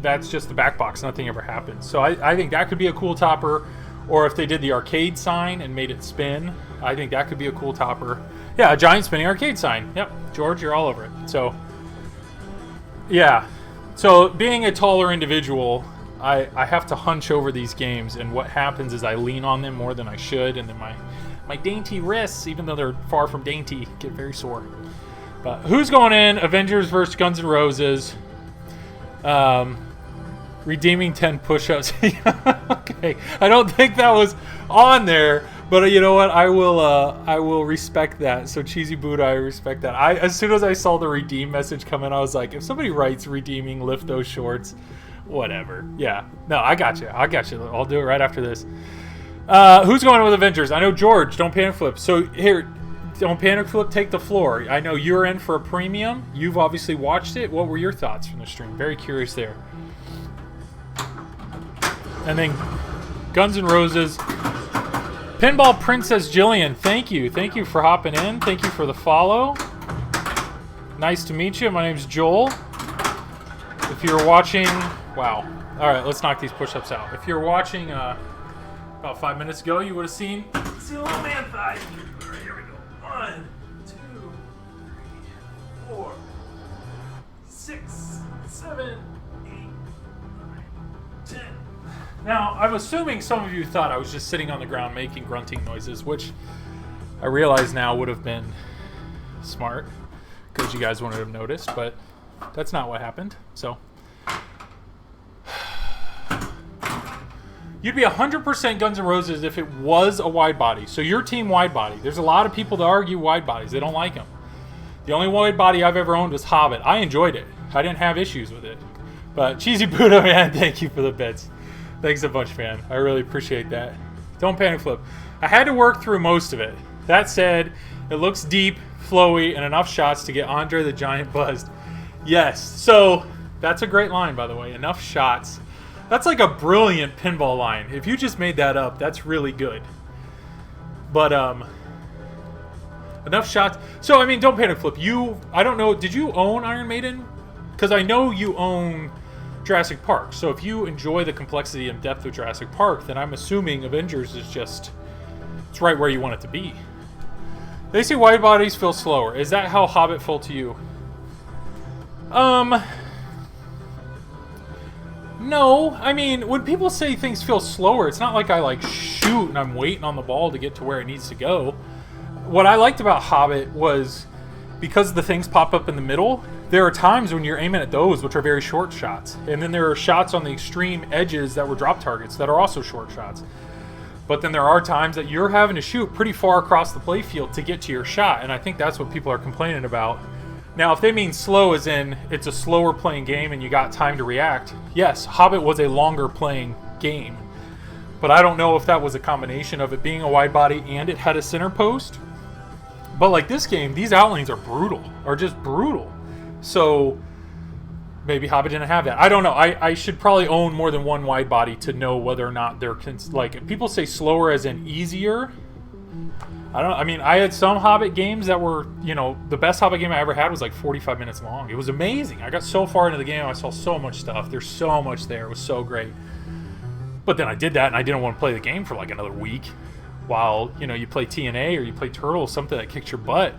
that's just the back box. Nothing ever happens. So I think that could be a cool topper. Or if they did the arcade sign and made it spin, I think that could be a cool topper. Yeah, a giant spinning arcade sign. Yep, George, you're all over it. So, yeah. So, being a taller individual, I have to hunch over these games, and what happens is I lean on them more than I should, and then my dainty wrists, even though they're far from dainty, get very sore. But who's going in? Avengers versus Guns N' Roses. Redeeming 10 push-ups. Okay, I don't think that was on there, but you know what? I will respect that. So Cheesy Buddha, I respect that. As soon as I saw the redeem message come in, I was like, if somebody writes redeeming, lift those shorts, whatever. Yeah, no, I got you. I'll do it right after this. Who's going with Avengers? I know George. Don't panic flip. So here, don't panic flip. Take the floor. I know you're in for a premium. You've obviously watched it. What were your thoughts from the stream? Very curious there. And then Guns N' Roses. Pinball Princess Jillian, thank you. Thank you for hopping in. Thank you for the follow. Nice to meet you. My name's Joel. If you're watching... Wow. All right, let's knock these push-ups out. If you're watching about 5 minutes ago, you would have seen the little man thighs. All right, here we go. 1, 2, 3, 4, 6, 7, 8, 9, 10. Now, I'm assuming some of you thought I was just sitting on the ground making grunting noises, which I realize now would have been smart because you guys wouldn't have noticed, but that's not what happened. So, you'd be 100% Guns N' Roses if it was a wide body. So, your team wide body. There's a lot of people that argue wide bodies. They don't like them. The only wide body I've ever owned was Hobbit. I enjoyed it. I didn't have issues with it. But Cheesy Buddha, man, thank you for the bits. Thanks a bunch, man. I really appreciate that. Don't panic flip. I had to work through most of it. That said, it looks deep, flowy, and enough shots to get Andre the Giant buzzed. Yes. So, that's a great line, by the way. Enough shots. That's like a brilliant pinball line. If you just made that up, that's really good. But, enough shots. So, I mean, don't panic flip. I don't know, did you own Iron Maiden? Because I know you own Jurassic Park. So if you enjoy the complexity and depth of Jurassic Park, then I'm assuming Avengers is just, it's right where you want it to be. They say wide bodies feel slower. Is that how Hobbit felt to you? No. I mean, when people say things feel slower, it's not like I like shoot and I'm waiting on the ball to get to where it needs to go. What I liked about Hobbit was because the things pop up in the middle, there are times when you're aiming at those, which are very short shots. And then there are shots on the extreme edges that were drop targets that are also short shots. But then there are times that you're having to shoot pretty far across the playfield to get to your shot. And I think that's what people are complaining about. Now, if they mean slow as in it's a slower playing game and you got time to react, yes, Hobbit was a longer playing game. But I don't know if that was a combination of it being a wide body and it had a center post. But like this game, these outlanes are brutal, are just brutal. So Maybe Hobbit didn't have that. I don't know. I should probably own more than one wide body to know whether or not they're like, people say slower as in easier. I don't know. I mean, I had some Hobbit games that were, you know, the best Hobbit game I ever had was like 45 minutes long. It was amazing. I got so far into the game. I saw so much stuff. There's so much there. It was so great. But then I did that and I didn't want to play the game for like another week while, you know, you play TNA or you play Turtles, something that kicks your butt.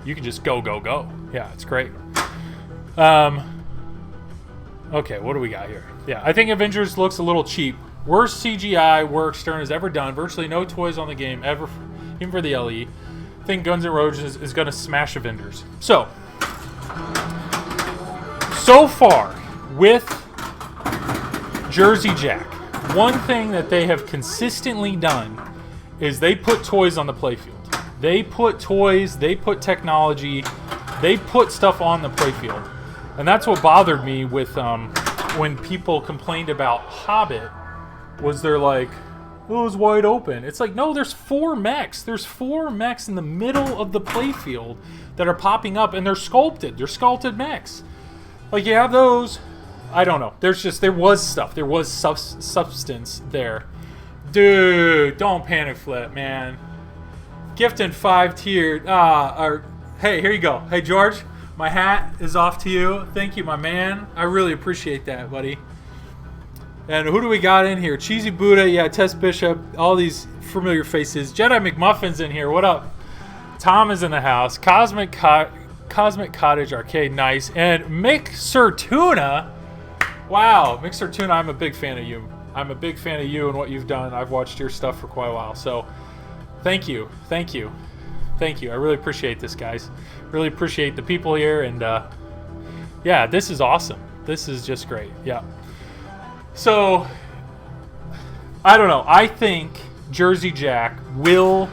You can just go, go, go. Yeah, it's great. Okay, what do we got here? Yeah, I think Avengers looks a little cheap. Worst CGI work Stern has ever done. Virtually no toys on the game ever, even for the LE. I think Guns N' Roses is going to smash Avengers. So far with Jersey Jack, one thing that they have consistently done is they put toys on the playfield. They put toys, they put technology, they put stuff on the playfield. And that's what bothered me with when people complained about Hobbit, was they're like, oh, it was wide open. It's like, no, there's 4 mechs. There's 4 mechs in the middle of the playfield that are popping up, and they're sculpted. They're sculpted mechs. Like, you have those. I don't know. There was stuff. There was substance there. Dude, don't panic flip, man. Gifting 5-tiered. Hey, here you go. Hey, George. My hat is off to you. Thank you, my man. I really appreciate that, buddy. And who do we got in here? Cheesy Buddha, yeah, Tess Bishop, all these familiar faces. Jedi McMuffin's in here. What up? Tom is in the house. Cosmic Cottage Arcade, nice. And Mick Sertuna. Wow, Mick Sertuna, I'm a big fan of you. I'm a big fan of you and what you've done. I've watched your stuff for quite a while. So thank you. Thank you. Thank you. I really appreciate this, guys. Really appreciate the people here, and yeah, this is awesome. This is just great. Yeah. So I don't know. I think Jersey Jack will.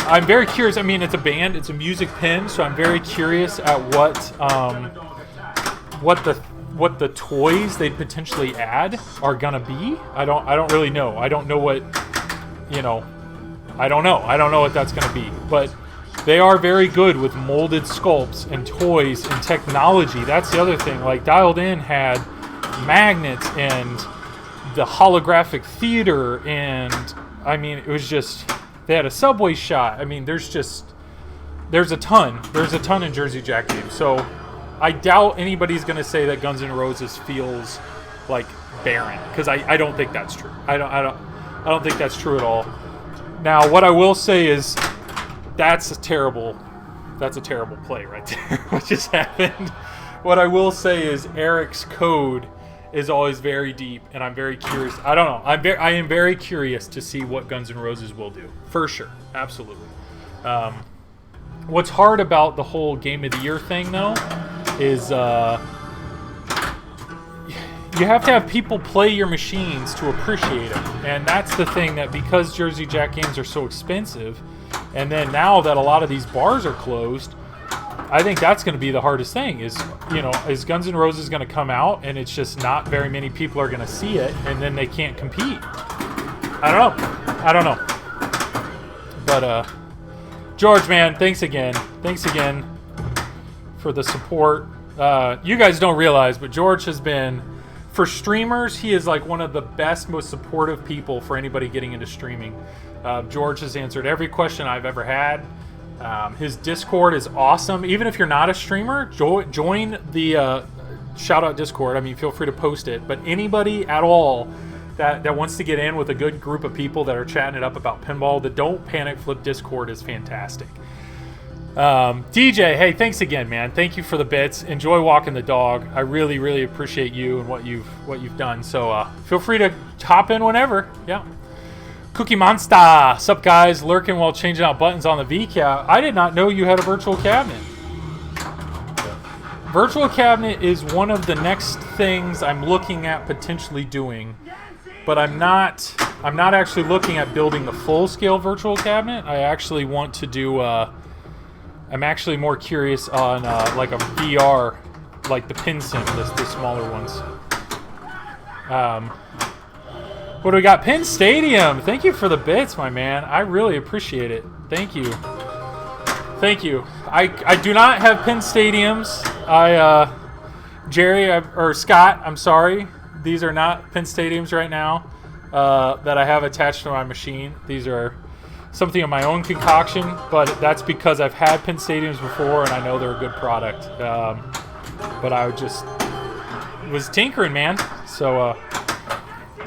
I'm very curious. I mean, it's a band. It's a music pin, so I'm very curious at what the toys they'd potentially add are gonna be. I don't really know. I don't know what, you know. I don't know. I don't know what that's going to be. But they are very good with molded sculpts and toys and technology. That's the other thing. Like, Dialed In had magnets and the holographic theater. And, I mean, it was just... They had a subway shot. I mean, there's a ton. There's a ton in Jersey Jack games. So, I doubt anybody's going to say that Guns N' Roses feels, like, barren. Because I don't think that's true. I don't think that's true at all. Now, what I will say is that's a terrible play right there, what just happened. What I will say is Eric's code is always very deep, and I'm very curious. I don't know. I am very curious to see what Guns N' Roses will do. For sure. Absolutely. What's hard about the whole Game of the Year thing, though, is you have to have people play your machines to appreciate them. And that's the thing, that because Jersey Jack games are so expensive, and then now that a lot of these bars are closed, I think that's going to be the hardest thing is, you know, is Guns N' Roses going to come out and it's just not very many people are going to see it, and then they can't compete. I don't know. But, George, man, thanks again. Thanks again for the support. You guys don't realize, but George has been... For streamers, he is like one of the best, most supportive people for anybody getting into streaming. George has answered every question I've ever had. His Discord is awesome. Even if you're not a streamer, join the shout out Discord. I mean, feel free to post it. But anybody at all that wants to get in with a good group of people that are chatting it up about pinball, the Don't Panic Flip Discord is fantastic. DJ, hey, thanks again, man. Thank you for the bits. Enjoy walking the dog. I really, really appreciate you and what you've done. So feel free to hop in whenever. Yeah. Cookie Monster, sup guys? Lurking while changing out buttons on the VCAP. I did not know you had a virtual cabinet. Virtual cabinet is one of the next things I'm looking at potentially doing, but I'm not actually looking at building the full scale virtual cabinet. I actually want to do. I'm actually more curious on like a VR, like the Pin Sim, the smaller ones. What do we got? Pin Stadium. Thank you for the bits, my man. I really appreciate it. Thank you. Thank you. I do not have Pin Stadiums. Jerry or Scott, I'm sorry. These are not pin stadiums right now that I have attached to my machine. These are something of my own concoction, but that's because I've had pin stadiums before and I know they're a good product. But I just was tinkering, man. So,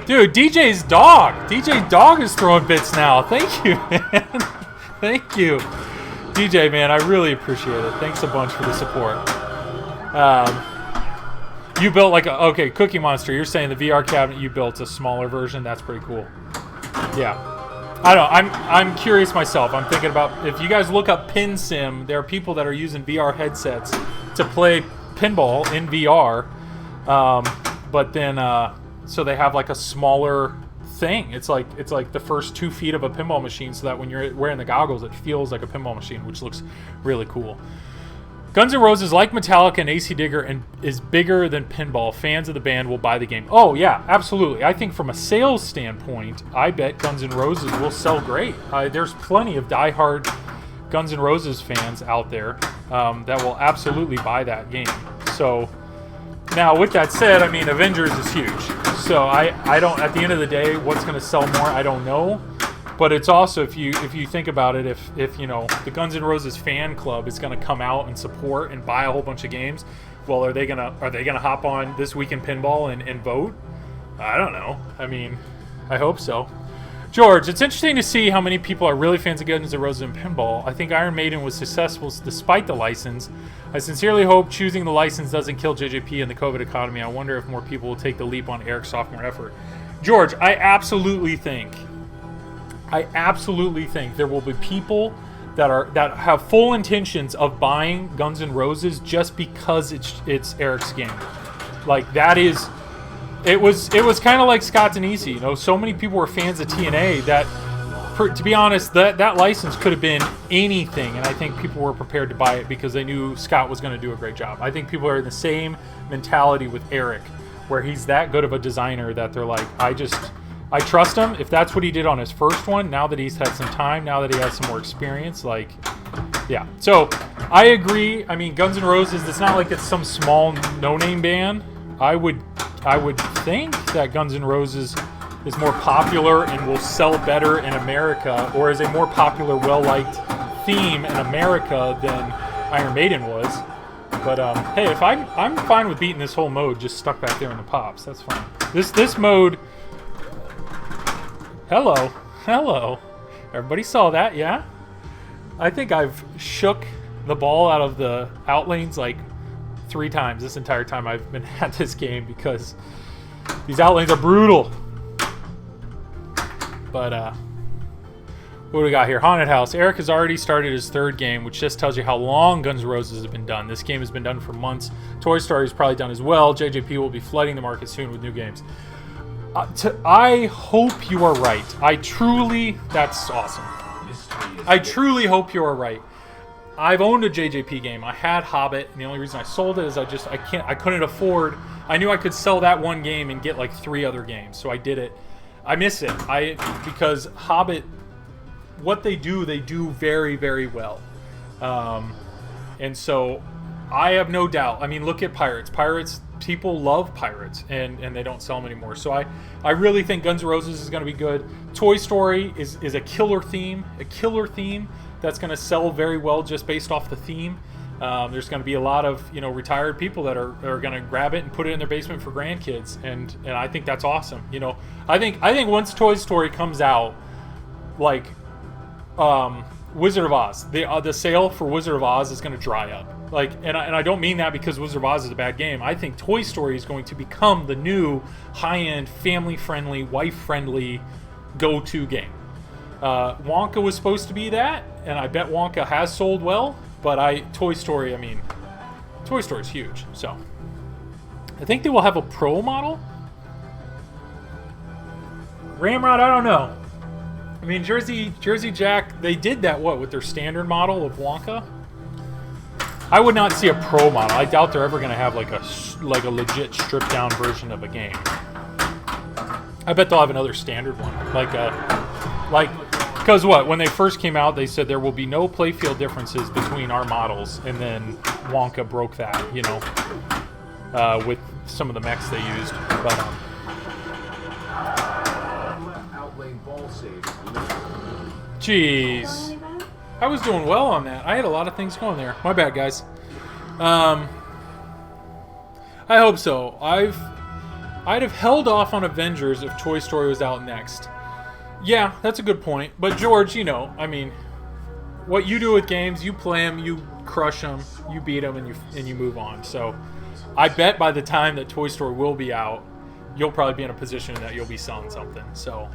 dude, DJ Dog is throwing bits now. Thank you, man. Thank you. DJ, man, I really appreciate it. Thanks a bunch for the support. You built okay, Cookie Monster, you're saying the VR cabinet you built a smaller version. That's pretty cool. Yeah. I don't know. I'm curious myself. I'm thinking about, if you guys look up Pin Sim, there are people that are using VR headsets to play pinball in VR. But then so they have like a smaller thing. It's like the first 2 feet of a pinball machine, so that when you're wearing the goggles, it feels like a pinball machine, which looks really cool. Guns N' Roses, like Metallica and AC Digger, and is bigger than pinball. Fans of the band will buy the game. Oh yeah, absolutely. I think from a sales standpoint, I bet Guns N' Roses will sell great. There's plenty of diehard Guns N' Roses fans out there that will absolutely buy that game. So now, with that said, I mean, Avengers is huge. So I don't. At the end of the day, what's going to sell more, I don't know. But it's also, if you think about it, if you know, the Guns N' Roses fan club is going to come out and support and buy a whole bunch of games, well, are they gonna hop on This Week in Pinball and vote? I don't know. I mean, I hope so. George, it's interesting to see how many people are really fans of Guns N' Roses and pinball. I think Iron Maiden was successful despite the license. I sincerely hope choosing the license doesn't kill JJP in the COVID economy. I wonder if more people will take the leap on Eric's sophomore effort. George, I absolutely think there will be people that have full intentions of buying Guns N' Roses just because it's Eric's game. Like, that is, it was kind of like Scott Denisi. You know, so many people were fans of TNA that, to be honest, that license could have been anything, and I think people were prepared to buy it because they knew Scott was going to do a great job. I think people are in the same mentality with Eric, where he's that good of a designer that they're like, I trust him. If that's what he did on his first one, now that he's had some time, now that he has some more experience, like, yeah. So I agree. I mean, Guns N' Roses, it's not like it's some small no-name band. I would think that Guns N' Roses is more popular and will sell better in America, or is a more popular, well-liked theme in America than Iron Maiden was. But hey, if I'm fine with beating this whole mode just stuck back there in the pops. That's fine. This mode. Hello. Everybody saw that, yeah? I think I've shook the ball out of the outlanes like 3 times this entire time I've been at this game, because these outlanes are brutal. But what do we got here? Haunted House. Eric has already started his 3rd game, which just tells you how long Guns N' Roses has been done. This game has been done for months. Toy Story is probably done as well. JJP will be flooding the market soon with new games. I hope you are right. That's awesome. I truly hope you are right. I've owned a JJP game. I had Hobbit, and the only reason I sold it is I couldn't afford. I knew I could sell that one game and get like 3 other games, so I did it. I miss it. Because Hobbit, what they do very, very well. And so I have no doubt. I mean, look at Pirates. People love Pirates, and they don't sell them anymore. So I really think Guns N' Roses is going to be good. Toy Story is a killer theme that's going to sell very well just based off the theme. There's going to be a lot of retired people that are going to grab it and put it in their basement for grandkids, and I think that's awesome. I think once Toy Story comes out, like Wizard of Oz, the sale for Wizard of Oz is going to dry up. Like, and I don't mean that because Wizard of Oz is a bad game. I think Toy Story is going to become the new high-end, family-friendly, wife-friendly go-to game. Wonka was supposed to be that, and I bet Wonka has sold well. But Toy Story is huge. So I think they will have a Pro model. Ramrod, I don't know. I mean, Jersey Jack, they did that with their standard model of Wonka. I would not see a Pro model. I doubt they're ever going to have like a legit stripped down version of a game. I bet they'll have another standard one, because when they first came out, they said there will be no playfield differences between our models, and then Wonka broke that, with some of the mechs they used. But jeez, I was doing well on that. I had a lot of things going there. My bad, guys. I hope so. I'd have held off on Avengers if Toy Story was out next. Yeah, that's a good point. But George, you know, I mean, what you do with games, you play them, you crush them, you beat them, and you move on. So, I bet by the time that Toy Story will be out, you'll probably be in a position that you'll be selling something. So,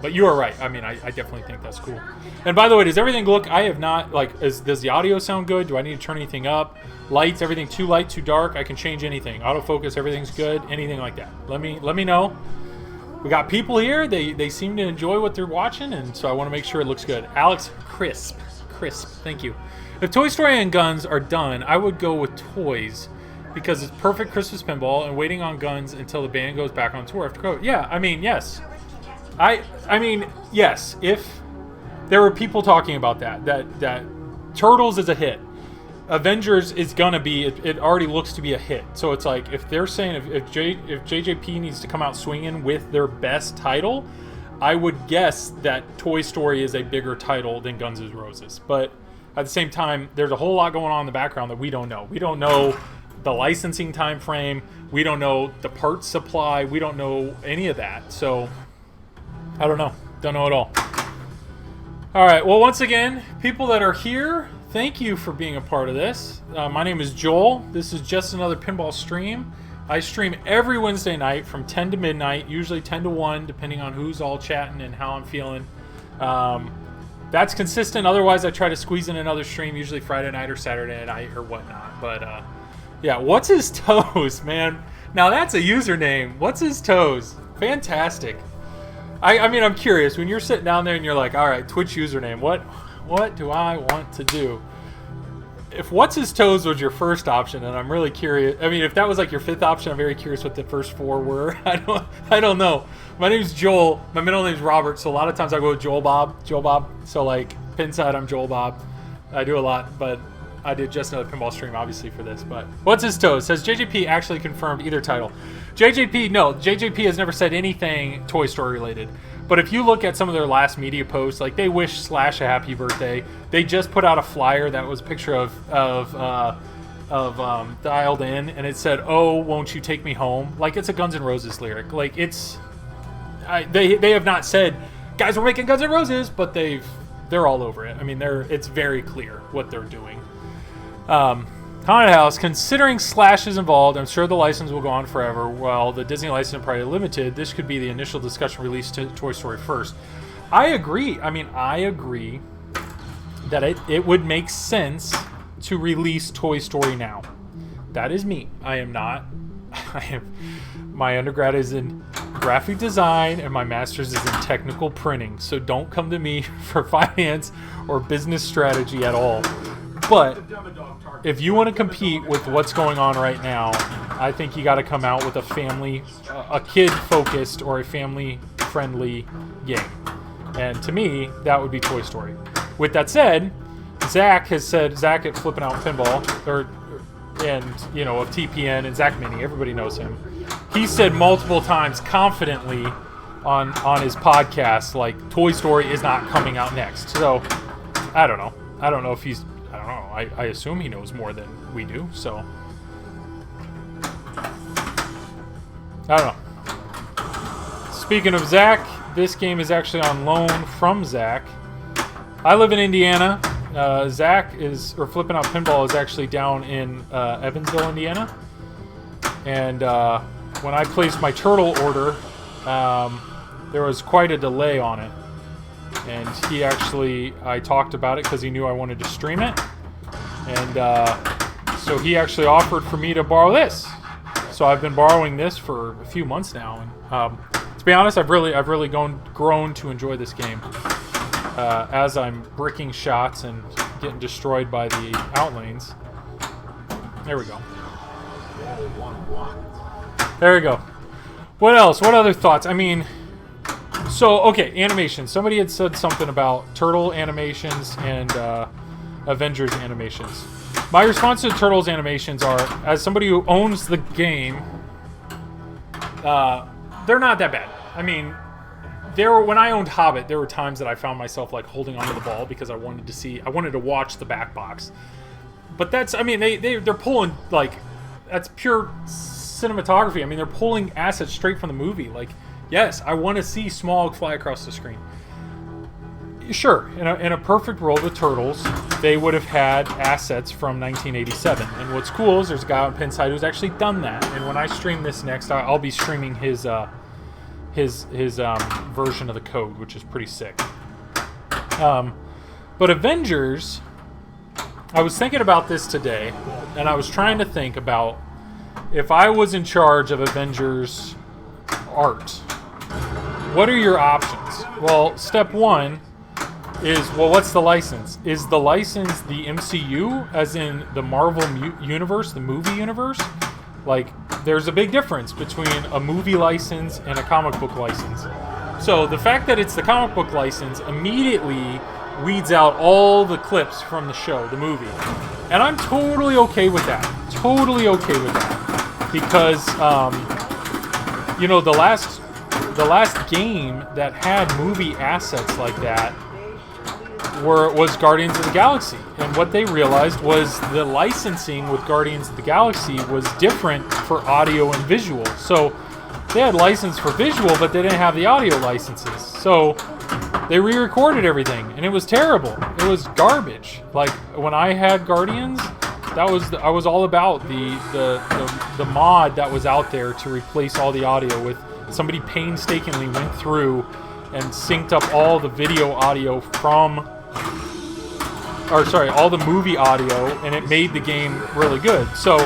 but you are right. I mean, I definitely think that's cool. And by the way, does everything look? I have not does the audio sound good? Do I need to turn anything up? Lights, everything too light, too dark? I can change anything. Autofocus, everything's good. Anything like that. Let me know. We got people here. They seem to enjoy what they're watching, and so I want to make sure it looks good. Alex, crisp. Thank you. If Toy Story and Guns are done, I would go with Toys because it's perfect Christmas pinball and waiting on Guns until the band goes back on tour after COVID. Yeah, I mean, yes. I mean, yes. If there were people talking about that Turtles is a hit. Avengers is gonna be. It already looks to be a hit. So it's like if they're saying if JJP needs to come out swinging with their best title, I would guess that Toy Story is a bigger title than Guns N' Roses. But at the same time, there's a whole lot going on in the background that we don't know. We don't know the licensing time frame. We don't know the parts supply. We don't know any of that. So I don't know. Don't know at all. All right. Well, once again, people that are here, thank you for being a part of this. My name is Joel. This is just another pinball stream. I stream every Wednesday night from 10 to midnight, usually 10 to 1, depending on who's all chatting and how I'm feeling. That's consistent. Otherwise, I try to squeeze in another stream, usually Friday night or Saturday night or whatnot. But yeah, What's His Toes, man? Now that's a username. What's His Toes? Fantastic. I mean, I'm curious. When you're sitting down there and you're like, all right, Twitch username, what do I want to do? If What's His Toes was your first option, and I'm really curious. I mean, if that was like your fifth option, I'm very curious what the first four were. I don't know. My name's Joel. My middle name's Robert, so a lot of times I go with Joel Bob. So like Pinside, I'm Joel Bob. I do a lot, but I did just another pinball stream, obviously, for this. But What's His Toes? Has JJP actually confirmed either title? No. JJP has never said anything Toy Story related. But if you look at some of their last media posts, like they wish Slash a happy birthday. They just put out a flyer that was a picture of Dialed In, and it said, "Oh, won't you take me home?" Like it's a Guns N' Roses lyric. Like they have not said, "Guys, we're making Guns N' Roses," but they're all over it. I mean, it's very clear what they're doing. Haunted House, considering Slash is involved, I'm sure the license will go on forever. While the Disney license is probably limited, this could be the initial discussion release to Toy Story first. I agree. I mean, I agree that it would make sense to release Toy Story now. That is me. My undergrad is in graphic design and my master's is in technical printing. So don't come to me for finance or business strategy at all. But if you want to compete with what's going on right now, I think you got to come out with a kid-focused or a family-friendly game. And to me, that would be Toy Story. With that said, Zach at Flippin' Out Pinball, of TPN and Zach Mini, everybody knows him. He said multiple times confidently on his podcast, like, Toy Story is not coming out next. So, I don't know. I don't know if he's... I don't know. I assume he knows more than we do, so... I don't know. Speaking of Zach, this game is actually on loan from Zach. I live in Indiana. Flippin' Out Pinball is actually down in Evansville, Indiana. And when I placed my turtle order, there was quite a delay on it. And I talked about it because he knew I wanted to stream it. And so he actually offered for me to borrow this. So I've been borrowing this for a few months now. And to be honest, I've really grown to enjoy this game. As I'm bricking shots and getting destroyed by the outlanes. There we go. There we go. What else? What other thoughts? I mean... So, okay, animation. Somebody had said something about turtle animations and Avengers animations. My response to Turtles animations are, as somebody who owns the game, they're not that bad. I mean, when I owned Hobbit, there were times that I found myself like holding onto the ball because I wanted to watch the back box. But that's, I mean, they're pulling, like, that's pure cinematography. I mean, they're pulling assets straight from the movie. Like, yes, I want to see Smaug fly across the screen. Sure, in a perfect world with Turtles, they would have had assets from 1987. And what's cool is there's a guy on Pinside who's actually done that. And when I stream this next, I'll be streaming his version of the code, which is pretty sick. But Avengers, I was thinking about this today, and I was trying to think about if I was in charge of Avengers art, what are your options? Well, step one is, well, what's the license? Is the license the MCU, as in the Marvel universe, the movie universe? Like, there's a big difference between a movie license and a comic book license. So the fact that it's the comic book license immediately weeds out all the clips from the show, the movie. And I'm totally okay with that. Totally okay with that. Because, the last game that had movie assets like that was Guardians of the Galaxy. And what they realized was the licensing with Guardians of the Galaxy was different for audio and visual. So they had license for visual, but they didn't have the audio licenses. So they re-recorded everything, and it was terrible. It was garbage. Like, when I had Guardians, I was all about the mod that was out there to replace all the audio with. Somebody painstakingly went through and synced up all the video audio all the movie audio, and it made the game really good. So,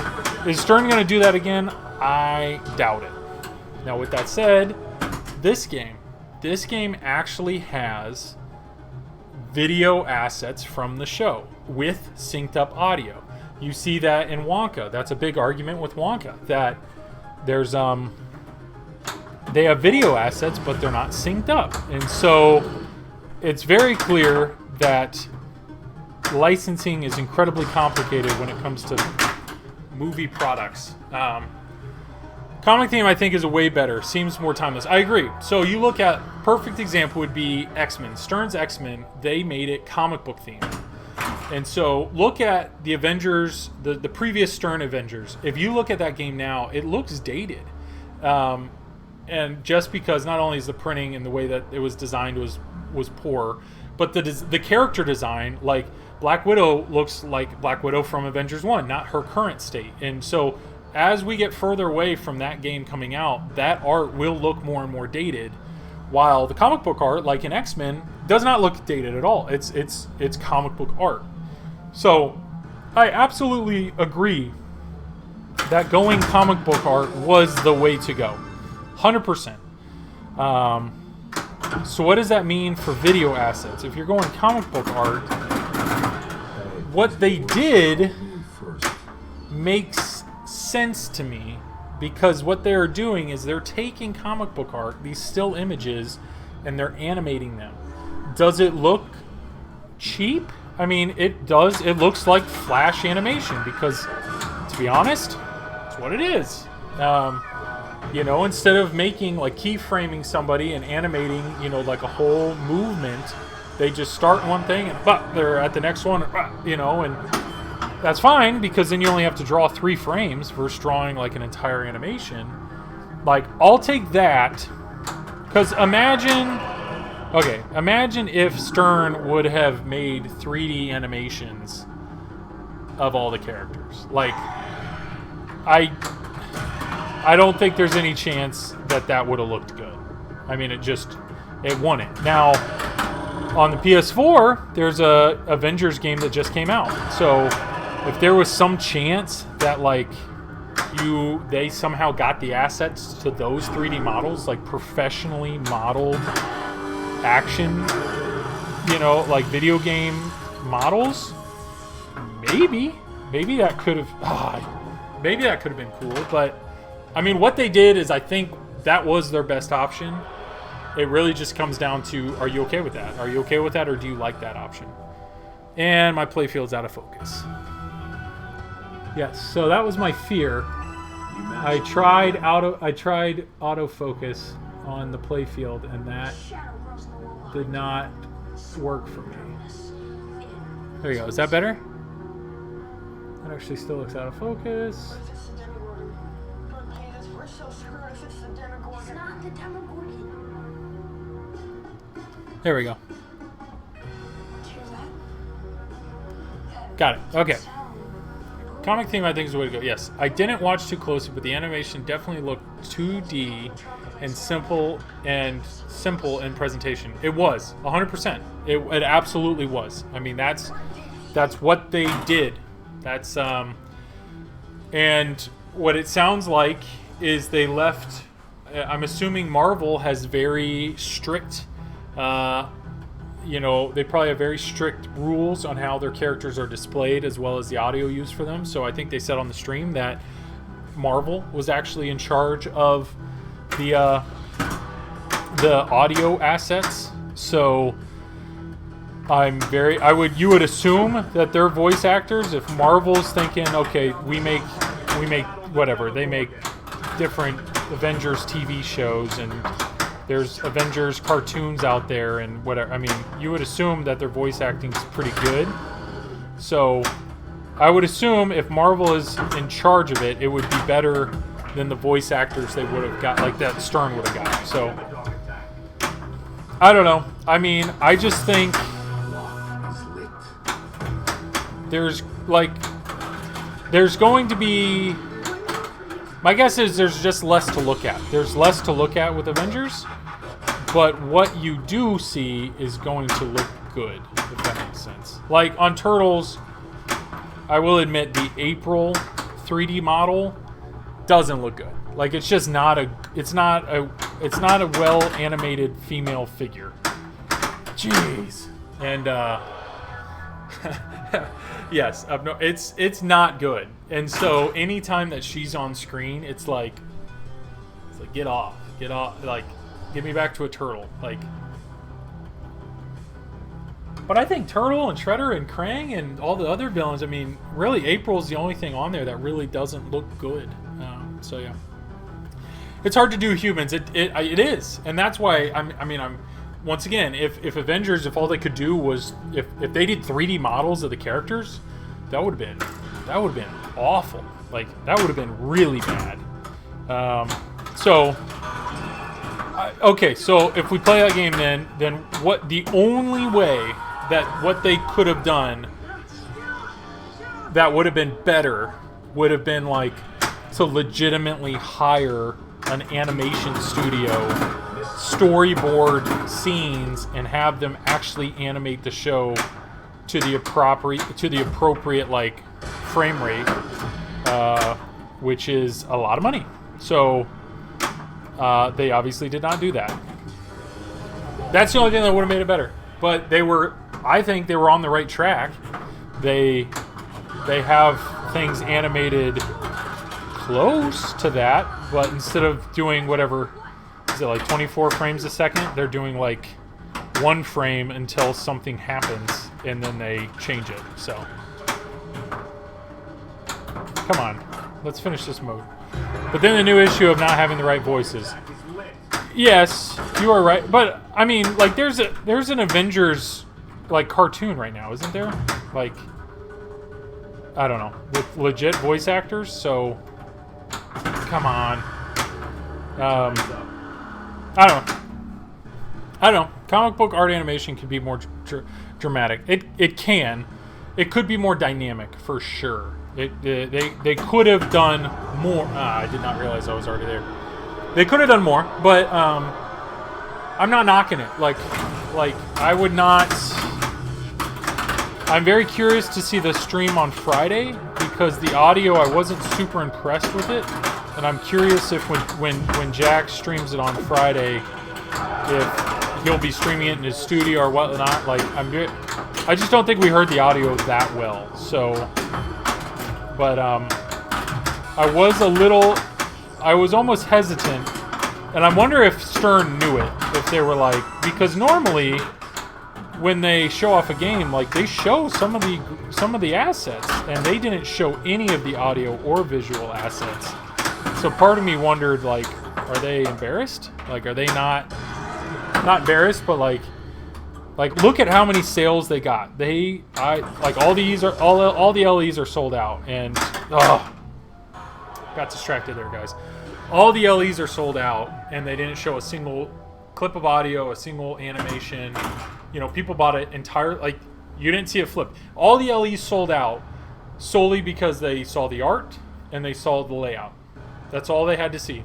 is Stern going to do that again? I doubt it. Now, with that said, this game actually has video assets from the show with synced up audio. You see that in Wonka. That's a big argument with Wonka, that there's they have video assets, but they're not synced up. And so it's very clear that licensing is incredibly complicated when it comes to movie products. Comic theme, I think, is a way better. Seems more timeless. I agree. So you look at, perfect example would be X-Men. Stern's X-Men, they made it comic book themed. And so look at the Avengers, the previous Stern Avengers. If you look at that game now, it looks dated. And just because not only is the printing and the way that it was designed was poor, but the character design, like Black Widow looks like Black Widow from Avengers 1, not her current state. And so as we get further away from that game coming out, that art will look more and more dated, while the comic book art, like in X-Men, does not look dated at all. It's comic book art. So I absolutely agree that going comic book art was the way to go. 100%. So what does that mean for video assets? If you're going comic book art, what they did makes sense to me, because what they're doing is they're taking comic book art, these still images, and they're animating them. Does it look cheap? I mean, it does. It looks like Flash animation, because, to be honest, it's what it is. Instead of making, like, keyframing somebody and animating, like a whole movement, they just start one thing and they're at the next one, and that's fine, because then you only have to draw 3 frames versus drawing like an entire animation. Like, I'll take that, because imagine if Stern would have made 3D animations of all the characters. Like, I don't think there's any chance that would have looked good. I mean, it wouldn't. Now, on the PS4, there's a Avengers game that just came out. So, if there was some chance that, like, they somehow got the assets to those 3D models, like professionally modeled action, like video game models, maybe that could have been cool. But I mean, what they did is, I think that was their best option. It really just comes down to, are you okay with that? Are you okay with that, or do you like that option? And my playfield's out of focus. Yes, so that was my fear. I tried autofocus on the playfield, and that did not work for me. There you go. Is that better? It actually still looks out of focus. There we go. Got it. Okay. Comic theme, I think, is the way to go. Yes, I didn't watch too closely, but the animation definitely looked 2D and simple in presentation. It was 100%. It absolutely was. I mean, that's what they did. That's and what it sounds like is they left. I'm assuming Marvel has very strict. They probably have very strict rules on how their characters are displayed, as well as the audio used for them. So I think they said on the stream that Marvel was actually in charge of the audio assets. So you would assume that they're voice actors. If Marvel's thinking, okay, we make whatever, they make different Avengers TV shows, and there's Avengers cartoons out there and whatever. I mean, you would assume that their voice acting's pretty good. So I would assume if Marvel is in charge of it, it would be better than the voice actors they would have got, like that Stern would have got. So I don't know. I mean, I just think there's going to be, my guess is there's just less to look at. There's less to look at with Avengers, but what you do see is going to look good, if that makes sense. Like on Turtles, I will admit the April 3D model doesn't look good. Like it's just not a well animated female figure. Jeez. And yes, it's not good. And so anytime that she's on screen, it's like get off, like get me back to a turtle, like. But I think Turtle and Shredder and Krang and all the other villains, I mean, really April's the only thing on there that really doesn't look good. So yeah, it's hard to do humans. It is, and that's why I'm once again, if Avengers, if all they could do was if they did 3D models of the characters, that would have been awful. Like that would have been really bad. Okay, so if we play that game, then what the only way that what they could have done that would have been better would have been like to legitimately hire an animation studio, storyboard scenes, and have them actually animate the show to the appropriate like frame rate, which is a lot of money. So they obviously did not do that. That's the only thing that would have made it better. But I think they were on the right track. They have things animated close to that, but instead of doing whatever, is it like 24 frames a second, they're doing like 1 frame until something happens, and then they change it. So, come on, let's finish this mode. But then the new issue of not having the right voices. Yes, you are right. But I mean, like, there's an Avengers like cartoon right now, isn't there? Like, I don't know, with legit voice actors. So, come on. I don't know. Comic book art animation could be more dramatic. It can. It could be more dynamic for sure. They could have done more. I did not realize I was already there. They could have done more, but I'm not knocking it. Like I would not. I'm very curious to see the stream on Friday because the audio, I wasn't super impressed with it, and I'm curious if when Jack streams it on Friday, if he'll be streaming it in his studio or whatnot. Like I just don't think we heard the audio that well. So, but I was almost hesitant, and I wonder if Stern knew it. If they were like, because normally when they show off a game, like they show some of the assets, and they didn't show any of the audio or visual assets. So part of me wondered, like, are they embarrassed? Like, are they not embarrassed, but like look at how many sales they got. All the LEs are sold out, and got distracted there, guys. All the LEs are sold out, and they didn't show a single clip of audio, a single animation. You know, people bought it entire, like, you didn't see it flip. All the LEs sold out solely because they saw the art and they saw the layout. That's all they had to see.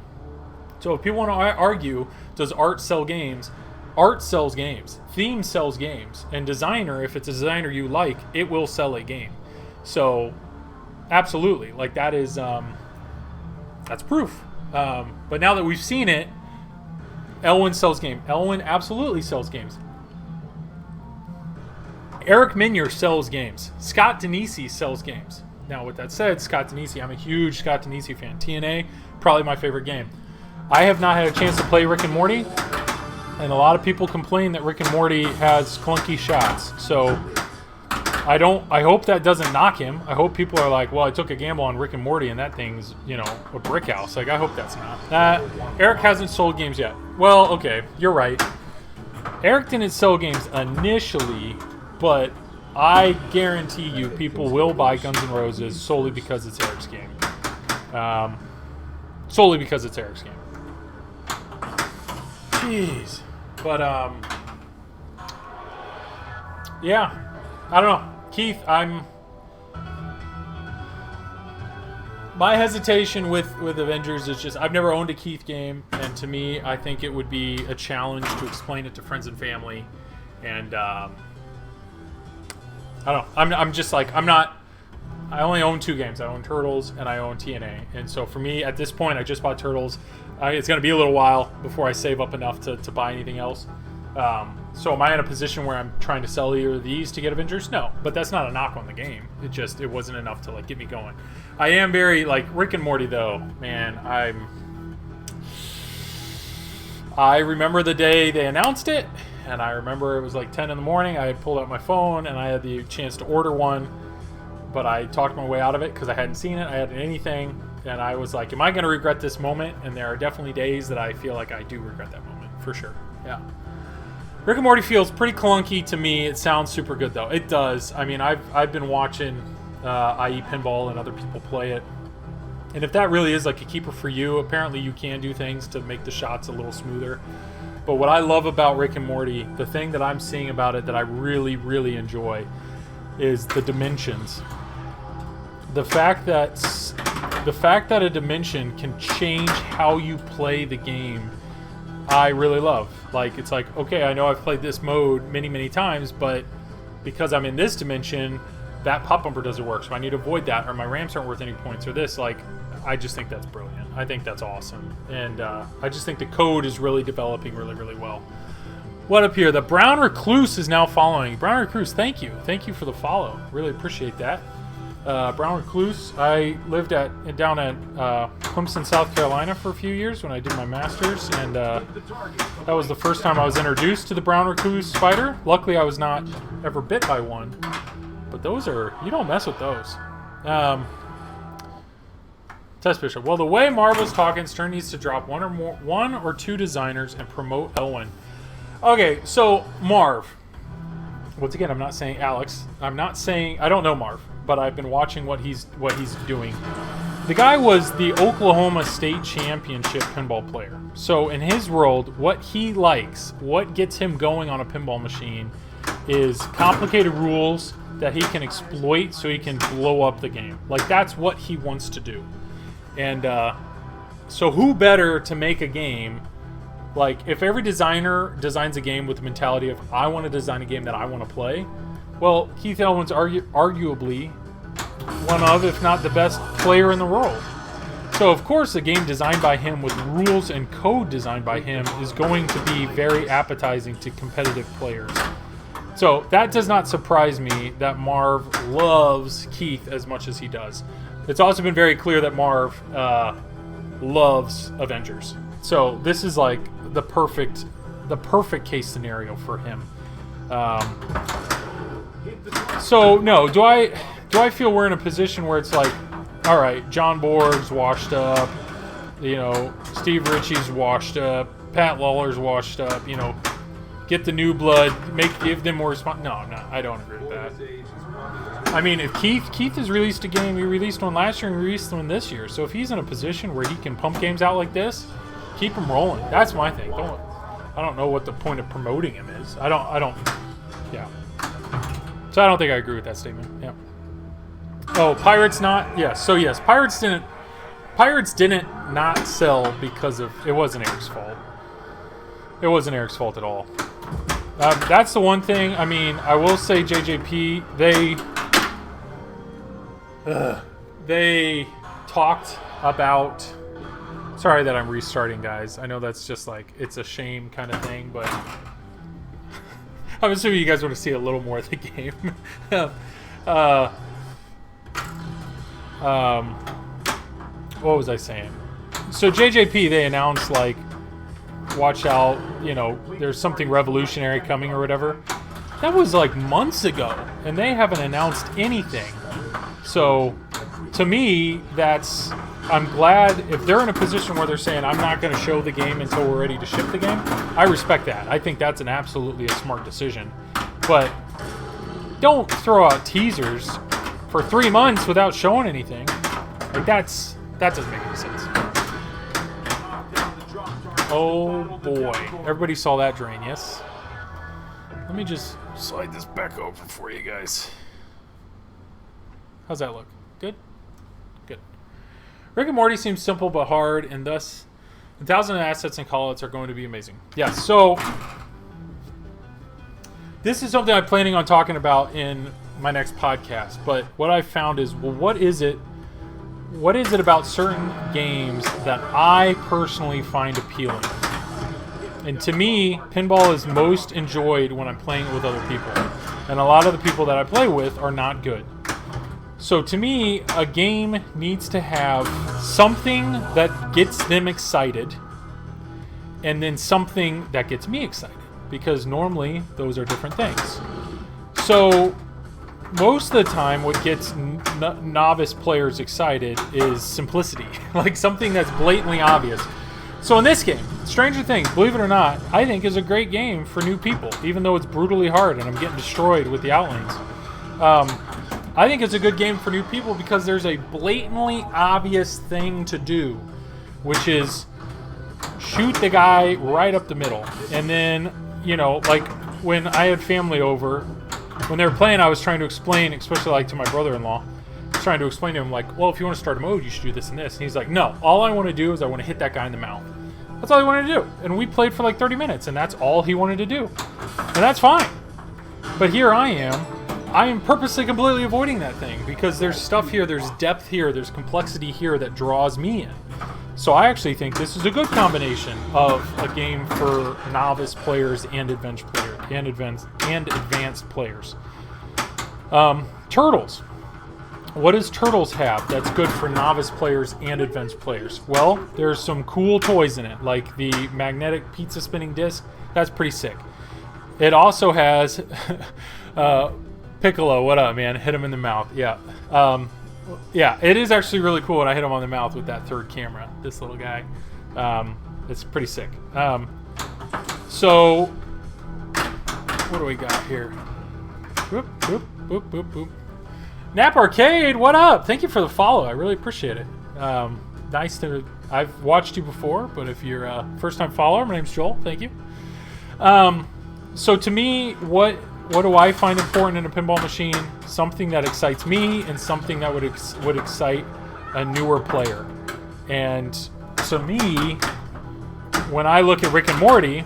So if people want to argue, does art sell games? Art sells games. Theme sells games. And designer, if it's a designer you like, it will sell a game. So, absolutely. Like, that is, that's proof. But now that we've seen it, Elwin sells games. Elwin absolutely sells games. Eric Minier sells games. Scott Denisi sells games. Now, with that said, Scott Denisi, I'm a huge Scott Denisi fan. TNA, probably my favorite game. I have not had a chance to play Rick and Morty, and a lot of people complain that Rick and Morty has clunky shots. So I hope that doesn't knock him. I hope people are like, well, I took a gamble on Rick and Morty, and that thing's, a brick house. Like, I hope that's not. Eric hasn't sold games yet. Well, okay, you're right. Eric didn't sell games initially, but I guarantee you people will buy Guns N' Roses solely because it's Eric's game. Solely because it's Eric's game. Jeez. But, yeah. I don't know. Keith, my hesitation with Avengers is just, I've never owned a Keith game, and to me, I think it would be a challenge to explain it to friends and family, and, I don't know. I'm just like, I only own 2 games. I own Turtles and I own TNA. And so for me, at this point, I just bought Turtles. It's going to be a little while before I save up enough to buy anything else. So am I in a position where I'm trying to sell either of these to get Avengers? No, but that's not a knock on the game. It wasn't enough to like get me going. I am very like Rick and Morty though, man. I remember the day they announced it, and I remember it was like 10 in the morning. I had pulled out my phone and I had the chance to order one, but I talked my way out of it because I hadn't seen it. I hadn't anything, and I was like, am I going to regret this moment? And there are definitely days that I feel like I do regret that moment, for sure. Yeah. Rick and Morty feels pretty clunky to me. It sounds super good, though. It does. I mean, I've been watching Out Pinball and other people play it. And if that really is like a keeper for you, apparently you can do things to make the shots a little smoother. But what I love about Rick and Morty, the thing that I'm seeing about it that I really, really enjoy is the dimensions. The fact that a dimension can change how you play the game, I really love. Like, it's like, okay, I know I've played this mode many, many times, but because I'm in this dimension, that pop bumper doesn't work, so I need to avoid that, or my ramps aren't worth any points, or this. Like, I just think that's brilliant. I think that's awesome. And I just think the code is really developing really, really well. What up here? The Brown Recluse is now following. Brown Recluse, thank you. Thank you for the follow. Really appreciate that. Brown Recluse, I lived down at Clemson, South Carolina for a few years when I did my master's, and that was the first time I was introduced to the Brown Recluse spider. Luckily, I was not ever bit by one, but those are, you don't mess with those. Test Bishop. Well, the way Marvel's talking, Stern needs to drop one or two designers and promote Elwin. Okay, so Marv. Once again, I'm not saying Alex. I'm not saying I don't know Marv, but I've been watching what he's doing. The guy was the Oklahoma State Championship pinball player. So in his world, what he likes, what gets him going on a pinball machine, is complicated rules that he can exploit so he can blow up the game. Like, that's what he wants to do. And so who better to make a game? Like, if every designer designs a game with the mentality of, I want to design a game that I want to play, well, Keith Elwin's arguably one of, if not the best player in the world. So, of course, a game designed by him with rules and code designed by him is going to be very appetizing to competitive players. So, that does not surprise me that Marv loves Keith as much as he does. It's also been very clear that Marv loves Avengers. So, this is like the perfect case scenario for him. So no, do I feel we're in a position where it's like, all right, John Borg's washed up, Steve Ritchie's washed up, Pat Lawler's washed up, get the new blood, give them more response. No, I don't agree with that. I mean, if Keith has released a game, he released one last year and released one this year. So if he's in a position where he can pump games out like this, keep him rolling. That's my thing. I don't know what the point of promoting him is. Yeah. So I don't think I agree with that statement. Yeah. Oh, Pirates not? Yes. So yes, Pirates didn't not sell because of, it wasn't Eric's fault. It wasn't Eric's fault at all. That's the one thing. I mean, I will say JJP, they talked about, sorry that I'm restarting, guys. I know that's just like, it's a shame kind of thing, but I'm assuming you guys want to see a little more of the game. What was I saying? So JJP, they announced like, watch out, there's something revolutionary coming or whatever. That was like months ago, and they haven't announced anything. So to me, I'm glad if they're in a position where they're saying, I'm not going to show the game until we're ready to ship the game. I respect that. I think that's absolutely a smart decision. But don't throw out teasers for 3 months without showing anything. Like that doesn't make any sense. Oh boy. Everybody saw that drain, yes? Let me just slide this back over for you guys. How's that look? Good? Good. Rick and Morty seems simple but hard, and thus 1,000 assets and callouts are going to be amazing. Yeah, so this is something I'm planning on talking about in my next podcast, but what I found is, well, what is it about certain games that I personally find appealing? And to me, pinball is most enjoyed when I'm playing it with other people. And a lot of the people that I play with are not good. So to me, a game needs to have something that gets them excited, and then something that gets me excited. Because normally, those are different things. So most of the time, what gets novice players excited is simplicity. Like something that's blatantly obvious. So in this game, Stranger Things, believe it or not, I think is a great game for new people, even though it's brutally hard and I'm getting destroyed with the outlanes. I think it's a good game for new people because there's a blatantly obvious thing to do, which is shoot the guy right up the middle. And then, like when I had family over, when they were playing, I was trying to explain, especially like to my brother-in-law, I was trying to explain to him like, well, if you want to start a mode, you should do this and this. And he's like, no, all I want to do is I want to hit that guy in the mouth. That's all he wanted to do. And we played for like 30 minutes, and that's all he wanted to do. And that's fine. But here I am purposely completely avoiding that thing because there's stuff here, there's depth here, there's complexity here that draws me in. So I actually think this is a good combination of a game for novice players and advanced players. Turtles. What does Turtles have that's good for novice players and advanced players? Well, there's some cool toys in it, like the magnetic pizza spinning disc. That's pretty sick. It also has Piccolo. What up, man? Hit him in the mouth. Yeah. Yeah, it is actually really cool when I hit him on the mouth with that third camera. This little guy. It's pretty sick. So, what do we got here? Boop, boop, boop, boop, boop. Nap Arcade, what up? Thank you for the follow. I really appreciate it. Nice to... I've watched you before, but if you're a first-time follower, my name's Joel. Thank you. So to me, what do I find important in a pinball machine? Something that excites me and something that would excite a newer player. And to me, when I look at Rick and Morty,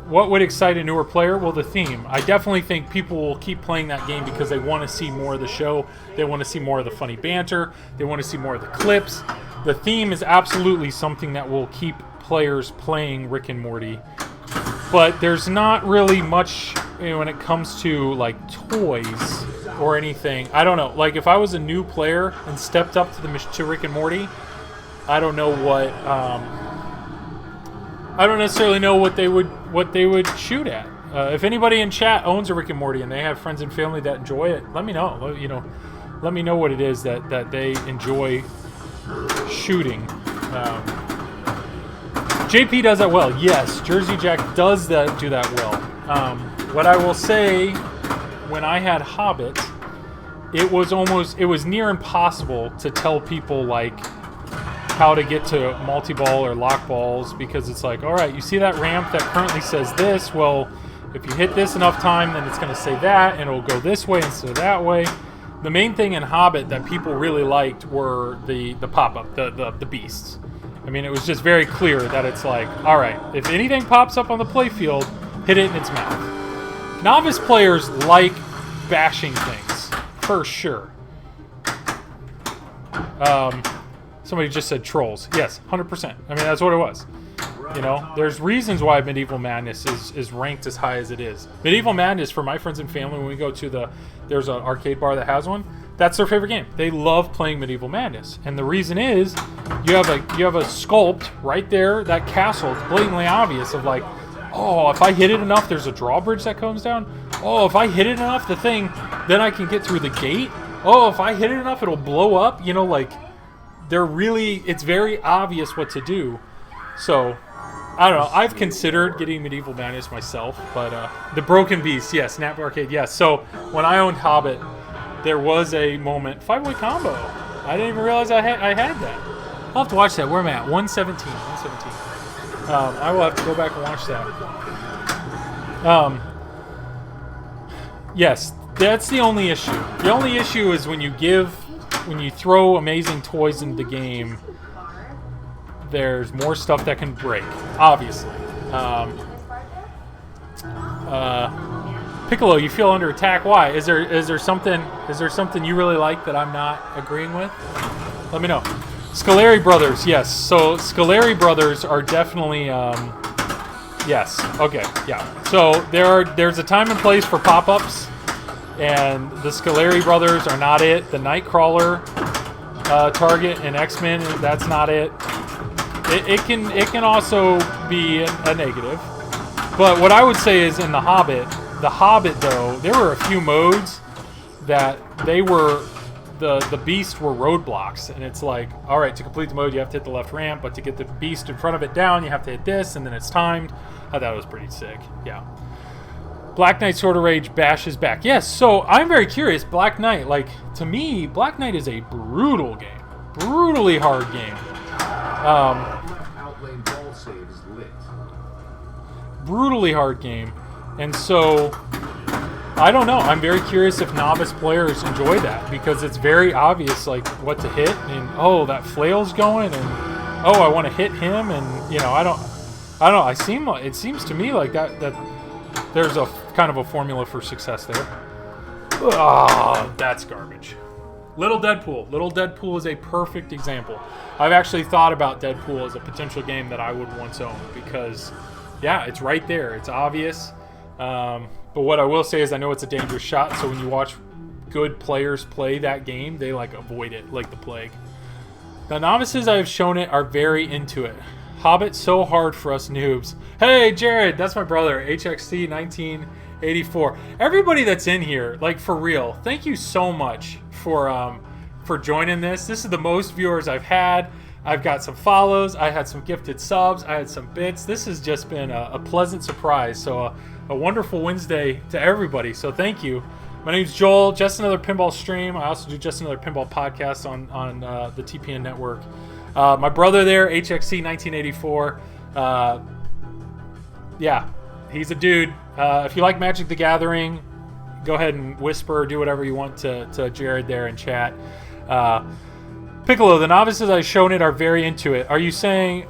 what would excite a newer player? Well, the theme. I definitely think people will keep playing that game because they want to see more of the show. They want to see more of the funny banter. They want to see more of the clips. The theme is absolutely something that will keep players playing Rick and Morty. But there's not really much when it comes to like toys or anything. I don't know. Like if I was a new player and stepped up to Rick and Morty, I don't know what I don't necessarily know what they would shoot at. If anybody in chat owns a Rick and Morty and they have friends and family that enjoy it, let me know. Let me know what it is that they enjoy shooting. JP does that well. Yes, Jersey Jack does do that well. What I will say, when I had Hobbit, it was near impossible to tell people like how to get to multi-ball or lock balls, because it's like, all right, you see that ramp that currently says this? Well, if you hit this enough time, then it's going to say that, and it'll go this way instead of that way. The main thing in Hobbit that people really liked were the pop-up, the beasts. I mean, it was just very clear that it's like, all right, if anything pops up on the playfield, hit it in its mouth. Novice players like bashing things, for sure. Somebody just said trolls. Yes, 100%. I mean, that's what it was. There's reasons why Medieval Madness is ranked as high as it is. Medieval Madness, for my friends and family, when we go to there's an arcade bar that has one, that's their favorite game. They love playing Medieval Madness. And the reason is, you have a sculpt right there, that castle, it's blatantly obvious of like, oh, if I hit it enough, there's a drawbridge that comes down. Oh, if I hit it enough, then I can get through the gate. Oh, if I hit it enough, it'll blow up. It's very obvious what to do. So, I don't know. I've considered getting Medieval Madness myself, but the Broken Beast, yes, Snap Arcade, yes. So, when I owned Hobbit, there was a moment, 5-way combo. I didn't even realize I had that. I'll have to watch that. Where am I at? 117. I will have to go back and watch that. Yes, that's the only issue. The only issue is when you throw amazing toys into the game, there's more stuff that can break, obviously. Piccolo, you feel under attack. Why? Is there something you really like that I'm not agreeing with? Let me know. Scolari Brothers, yes. So Scolari Brothers are definitely yes. Okay, yeah. So there's a time and place for pop-ups, and the Scolari Brothers are not it. The Nightcrawler target in X-Men, that's not it. It can also be a negative. But what I would say is in the Hobbit though, there were a few modes that the beast were roadblocks, and it's like, all right, to complete the mode you have to hit the left ramp, but to get the beast in front of it down you have to hit this, and then it's timed. I thought it was pretty sick. Yeah. Black Knight Sword of Rage bashes back. Yes, so I'm very curious. Black Knight, like, to me, Black Knight is a brutal game. Brutally hard game. Outlane ball save is lit. Brutally hard game. And so, I don't know. I'm very curious if novice players enjoy that, because it's very obvious, like, what to hit, and oh, that flail's going, and oh, I want to hit him, and I don't know. It seems to me like that there's a kind of a formula for success there. Oh, that's garbage. Little Deadpool. Little Deadpool is a perfect example. I've actually thought about Deadpool as a potential game that I would once own, because, yeah, it's right there. It's obvious. But what I will say is I know it's a dangerous shot, so when you watch good players play that game, they like avoid it like the plague. The novices I have shown it are very into it. Hobbit so hard for us noobs. Hey, Jared, that's my brother, HXC 1984. Everybody that's in here, like, for real, thank you so much for joining this. This is the most viewers I've had. I've got some follows. I had some gifted subs. I had some bits. This has just been a pleasant surprise. So a wonderful Wednesday to everybody. So thank you. My name's Joel. Just Another Pinball Stream. I also do Just Another Pinball podcast on the TPN network. My brother there, HXC 1984. Yeah, he's a dude. If you like Magic the Gathering, go ahead and whisper or do whatever you want to Jared there in chat. Piccolo, the novices I've shown it are very into it. Are you saying...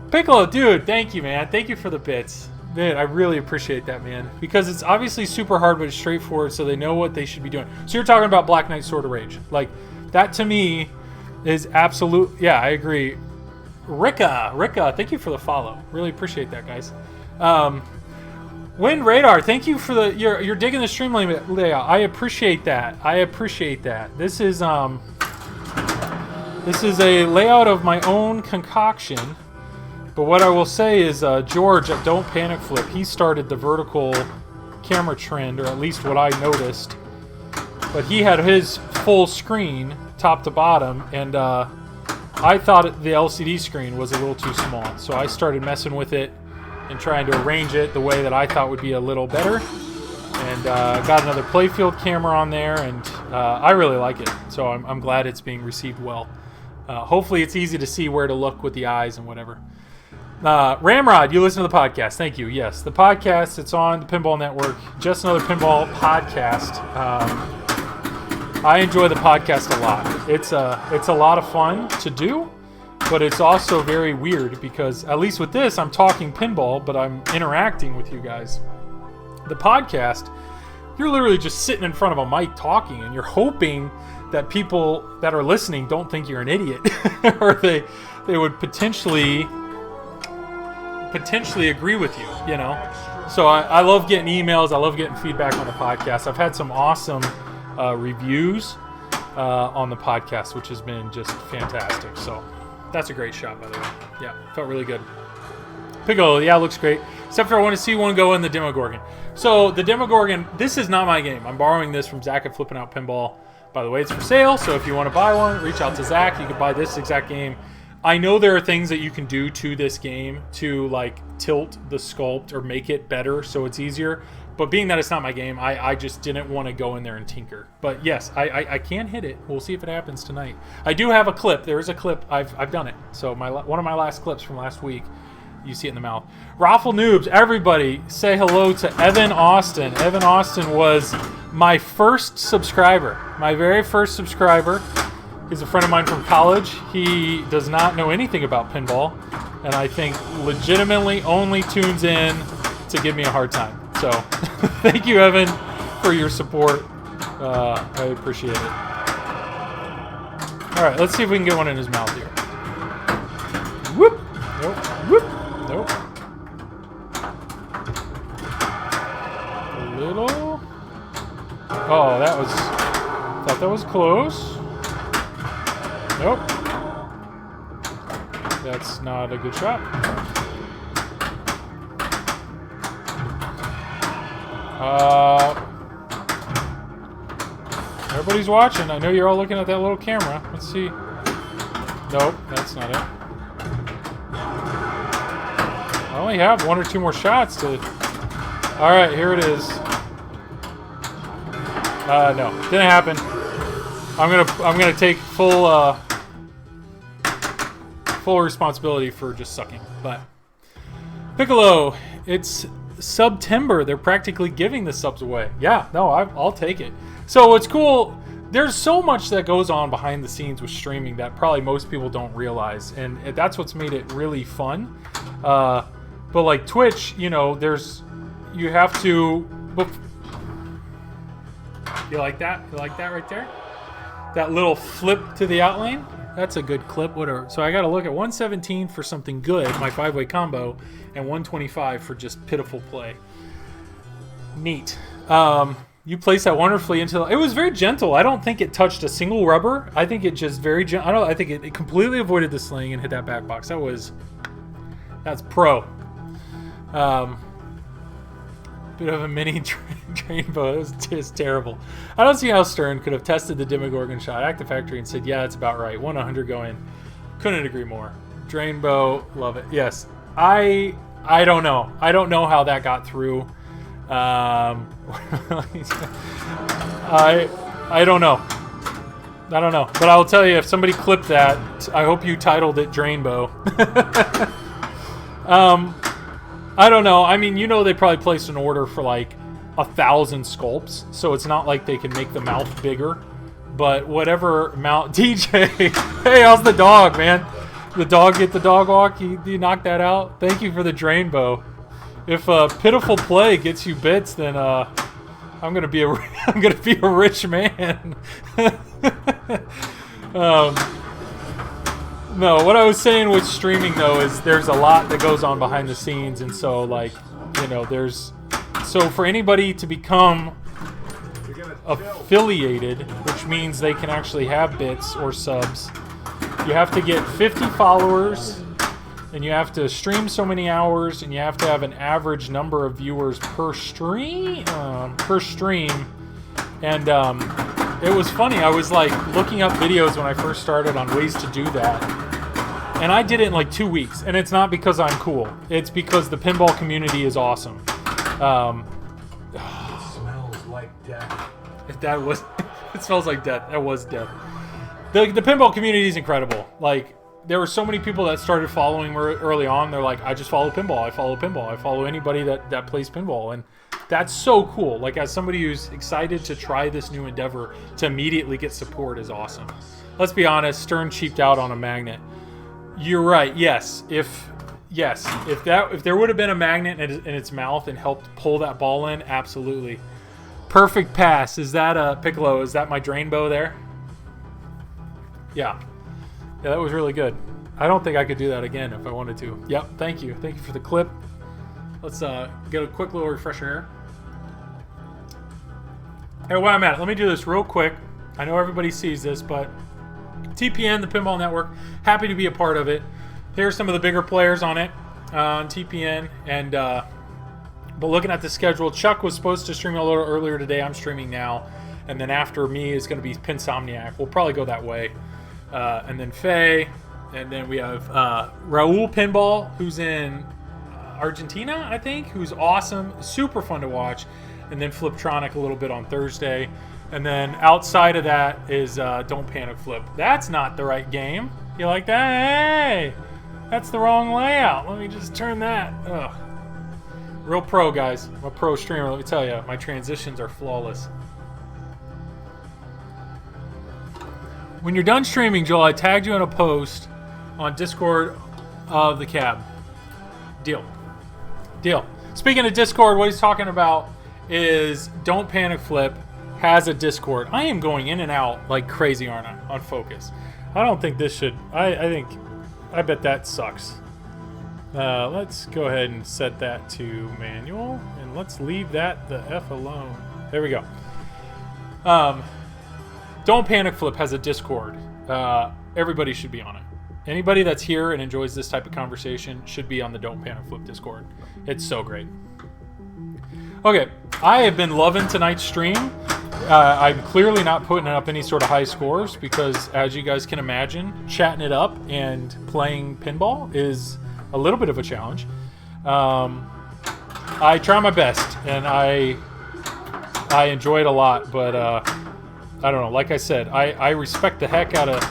Piccolo, dude, thank you, man. Thank you for the bits. Man, I really appreciate that, man. Because it's obviously super hard, but it's straightforward, so they know what they should be doing. So you're talking about Black Knight Sword of Rage. Like, that to me is absolute... Yeah, I agree. Rika, thank you for the follow. Really appreciate that, guys. Wind Radar, thank you for the... You're digging the stream layout. I appreciate that. This is a layout of my own concoction. But what I will say is George at Don't Panic Flip, he started the vertical camera trend, or at least what I noticed. But he had his full screen, top to bottom, and I thought the LCD screen was a little too small. So I started messing with it and trying to arrange it the way that I thought would be a little better. And got another playfield camera on there, and I really like it. So I'm glad it's being received well. Hopefully it's easy to see where to look with the eyes and whatever. Ramrod, you listen to the podcast. Thank you. Yes, the podcast, it's on the Pinball Network. Just Another Pinball Podcast. I enjoy the podcast a lot. It's a lot of fun to do, but it's also very weird because, at least with this, I'm talking pinball, but I'm interacting with you guys. The podcast, you're literally just sitting in front of a mic talking, and you're hoping that people that are listening don't think you're an idiot, or they would potentially agree with you, you know? So I love getting emails. I love getting feedback on the podcast. I've had some awesome reviews on the podcast, which has been just fantastic. So that's a great shot, by the way. Yeah, felt really good. Piccolo, yeah, looks great. Except for I want to see one go in the Demogorgon. So the Demogorgon, this is not my game. I'm borrowing this from Zach at Flipping Out Pinball. By the way, it's for sale, so if you want to buy one, reach out to Zach. You can buy this exact game. I know there are things that you can do to this game to like tilt the sculpt or make it better so it's easier. But being that it's not my game, I just didn't want to go in there and tinker. But yes, I can hit it. We'll see if it happens tonight. I do have a clip. There is a clip. I've done it. So one of my last clips from last week. You see it in the mouth. Raffle Noobs, everybody say hello to Evan Austin. Evan Austin was my first subscriber. My very first subscriber. He's a friend of mine from college. He does not know anything about pinball, and I think legitimately only tunes in to give me a hard time. So thank you, Evan, for your support. I appreciate it. All right, let's see if we can get one in his mouth here. Whoop. Nope. Whoop. Nope. A little. Oh, thought that was close. Nope. That's not a good shot. Everybody's watching. I know you're all looking at that little camera. Let's see. Nope, that's not it. I only have one or two more shots to... Alright, here it is. No, didn't happen. I'm gonna take full responsibility for just sucking. But Piccolo, it's September. They're practically giving the subs away. Yeah, no, I'll take it. So it's cool. There's so much that goes on behind the scenes with streaming that probably most people don't realize, and that's what's made it really fun. But like Twitch, you know, you have to. You like that? You like that right there? That little flip to the outlane? That's a good clip. Whatever. So I got to look at 117 for something good, my 5-way combo, and 125 for just pitiful play. Neat. You placed that wonderfully into it was very gentle. I don't think it touched a single rubber. I think it just very gentle. I think it completely avoided the sling and hit that back box. That's pro. Bit of a mini drain bow. It was just terrible. I don't see how Stern could have tested the Demogorgon shot at the factory and said, yeah, that's about right. 100 going. Couldn't agree more. Drain bow, love it. Yes. I don't know. I don't know how that got through. I don't know. I don't know. But I'll tell you, if somebody clipped that, I hope you titled it Drain Bow. I don't know. I mean, you know, they probably placed an order for like 1,000 sculpts, so it's not like they can make the mouth bigger. But whatever amount, DJ, hey, how's the dog, man? The dog get the dog walk? You knock that out? Thank you for the drain bow. If pitiful play gets you bits, then I'm gonna be a rich man. No, what I was saying with streaming though is there's a lot that goes on behind the scenes, and so like, you know, so for anybody to become affiliated, which means they can actually have bits or subs, you have to get 50 followers and you have to stream so many hours, and you have to have an average number of viewers per stream. And it was funny. I was like looking up videos when I first started on ways to do that, and I did it in like 2 weeks. And it's not because I'm cool. It's because the pinball community is awesome. It smells like death. That was. It smells like death. That was death. The pinball community is incredible. Like, there were so many people that started following early on. They're like, I just follow pinball. I follow pinball. I follow anybody that plays pinball. And that's so cool. Like, as somebody who's excited to try this new endeavor, to immediately get support is awesome. Let's be honest, Stern cheaped out on a magnet. You're right. Yes. If there would have been a magnet in its mouth and helped pull that ball in, absolutely. Perfect pass. Is that Piccolo? Is that my drain bow there? Yeah. Yeah, that was really good. I don't think I could do that again if I wanted to. Yep, thank you. Thank you for the clip. Let's get a quick little refresher here. Hey, where I'm at, let me do this real quick. I know everybody sees this, but TPN, the Pinball Network, happy to be a part of it. Here's some of the bigger players on it, on TPN, and but looking at the schedule, Chuck was supposed to stream a little earlier today. I'm streaming now, and then after me is going to be Pinsomniac. We'll probably go that way. And then Faye, and then we have Raul Pinball, who's in Argentina, I think, who's awesome, super fun to watch, and then Fliptronic a little bit on Thursday. And then outside of that is Don't Panic Flip. That's not the right game. You like that? Hey, that's the wrong layout. Let me just turn that. Ugh. Real pro, guys. I'm a pro streamer, let me tell you. My transitions are flawless. When you're done streaming, Joel, I tagged you in a post on Discord of the cab. Deal. Speaking of Discord, what he's talking about is Don't Panic Flip has a Discord. I am going in and out like crazy, aren't I, on Focus? I don't think this should... I bet that sucks. Let's go ahead and set that to manual, and let's leave that the F alone. There we go. Don't Panic Flip has a Discord. Everybody should be on it. Anybody that's here and enjoys this type of conversation should be on the Don't Panic Flip Discord. It's so great. Okay, I have been loving tonight's stream. I'm clearly not putting up any sort of high scores because, as you guys can imagine, chatting it up and playing pinball is a little bit of a challenge. I try my best, and I enjoy it a lot, but I don't know. Like I said, I respect the heck out of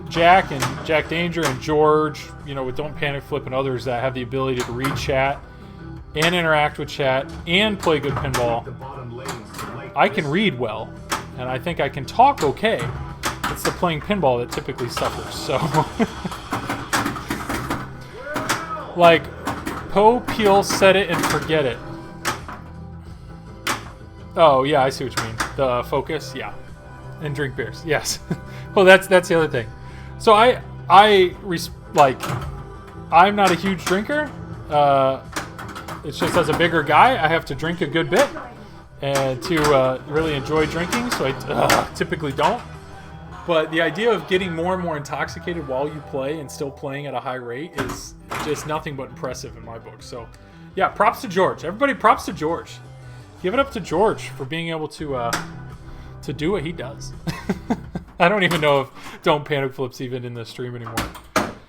Jack and Jack Danger and George, you know, with Don't Panic Flip and others that have the ability to read chat and interact with chat and play good pinball. I can read well, and I think I can talk okay. It's the playing pinball that typically suffers, so... Like, Poe Peel, set it and forget it. Oh, yeah, I see what you mean. The Focus, yeah. And drink beers, yes. Well, that's the other thing. So I'm not a huge drinker. It's just as a bigger guy, I have to drink a good bit and to really enjoy drinking, so I typically don't. But the idea of getting more and more intoxicated while you play and still playing at a high rate is just nothing but impressive in my book. So, yeah, props to George. Everybody, props to George. Give it up to George for being able to do what he does. I don't even know if Don't Panic Flip's even in the stream anymore.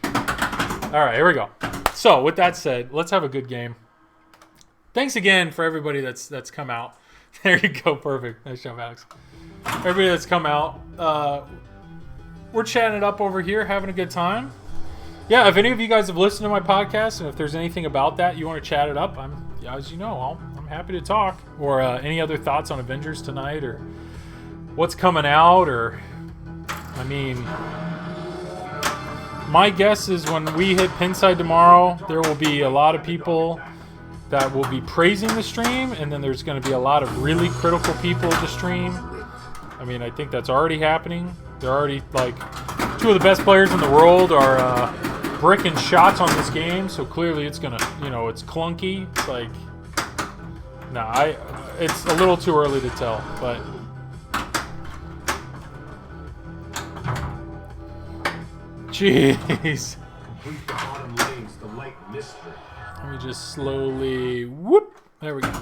All right, here we go. So, with that said, let's have a good game. Thanks again for everybody that's come out. There you go, perfect. Nice job, Alex. Everybody that's come out. We're chatting it up over here, having a good time. Yeah, if any of you guys have listened to my podcast, and if there's anything about that you want to chat it up, as you know, I'm happy to talk. Or any other thoughts on Avengers tonight, or what's coming out, or I mean, my guess is when we hit Pinside tomorrow, there will be a lot of people that will be praising the stream, and then there's going to be a lot of really critical people at the stream. I mean, I think that's already happening. They're already, like, two of the best players in the world are bricking shots on this game, so clearly it's going to, you know, it's clunky. It's like, nah, it's a little too early to tell, but... Jeez. Complete the bottom lanes to just slowly, whoop. There we go.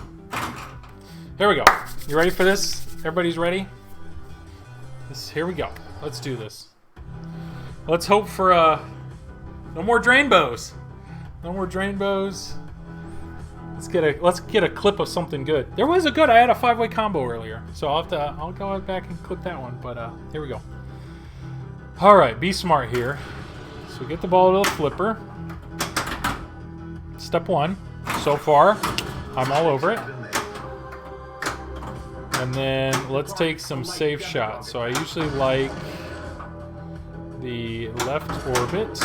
Here we go. You ready for this? Everybody's ready? Here we go. Let's do this. Let's hope for no more drain bows. No more drain bows. Let's get a clip of something good. There was a good. I had a 5-way combo earlier, so I'll go back and clip that one. But here we go. All right, be smart here. So get the ball to the flipper. Step 1. So far, I'm all over it. And then let's take some safe shots. So I usually like the left orbit.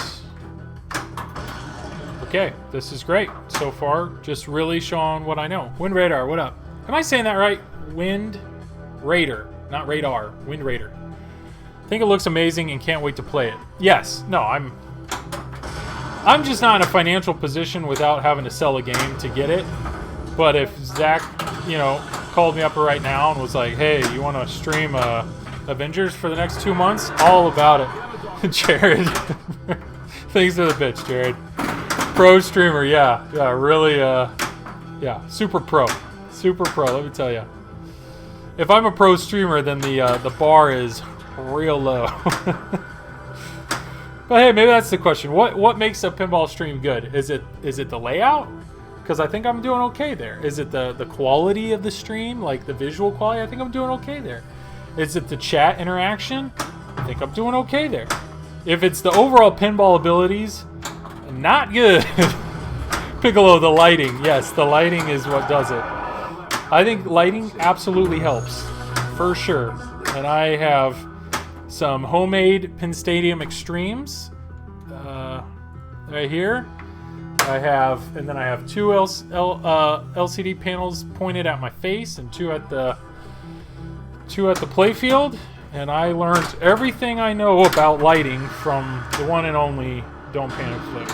Okay, this is great so far. Just really showing what I know. Wind Radar, what up? Am I saying that right? Wind Raider, not radar. Wind Raider. I think it looks amazing and can't wait to play it. Yes. No, I'm just not in a financial position without having to sell a game to get it. But if Zach, called me up right now and was like, hey, you want to stream Avengers for the next 2 months? All about it. Jared. Thanks for the bitch, Jared. Pro streamer, yeah, really, yeah, super pro, let me tell you. If I'm a pro streamer, then the bar is real low. But hey, maybe that's the question. What makes a pinball stream good? Is it the layout? Because I think I'm doing okay there. Is it the quality of the stream, like the visual quality? I think I'm doing okay there. Is it the chat interaction? I think I'm doing okay there. If it's the overall pinball abilities, not good. Piccolo, the lighting. Yes, the lighting is what does it. I think lighting absolutely helps, for sure. And I have some homemade Pin Stadium Extremes right here. And then I have 2 LCD panels pointed at my face and 2 at the playfield. And I learned everything I know about lighting from the one and only Don't Panic Flip.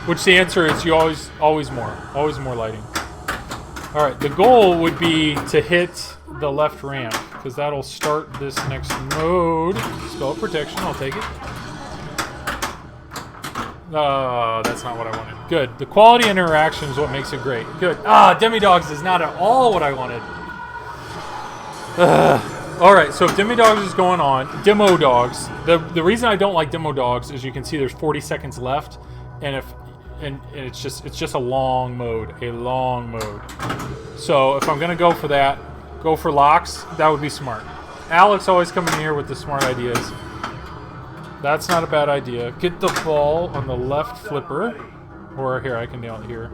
Which the answer is you always more lighting. All right, the goal would be to hit the left ramp because that'll start this next mode. Spell protection, I'll take it. That's not what I wanted. Good. The quality interaction is what makes it great. Good. Demi-Dogs is not at all what I wanted. Alright, so if Demi-Dogs is going on, Demo Dogs. The reason I don't like Demo Dogs is you can see there's 40 seconds left, and it's just a long mode. So if I'm gonna go for that, go for locks, that would be smart. Alex always coming in here with the smart ideas. That's not a bad idea. Get the ball on the left flipper. Or here, I can nail it here.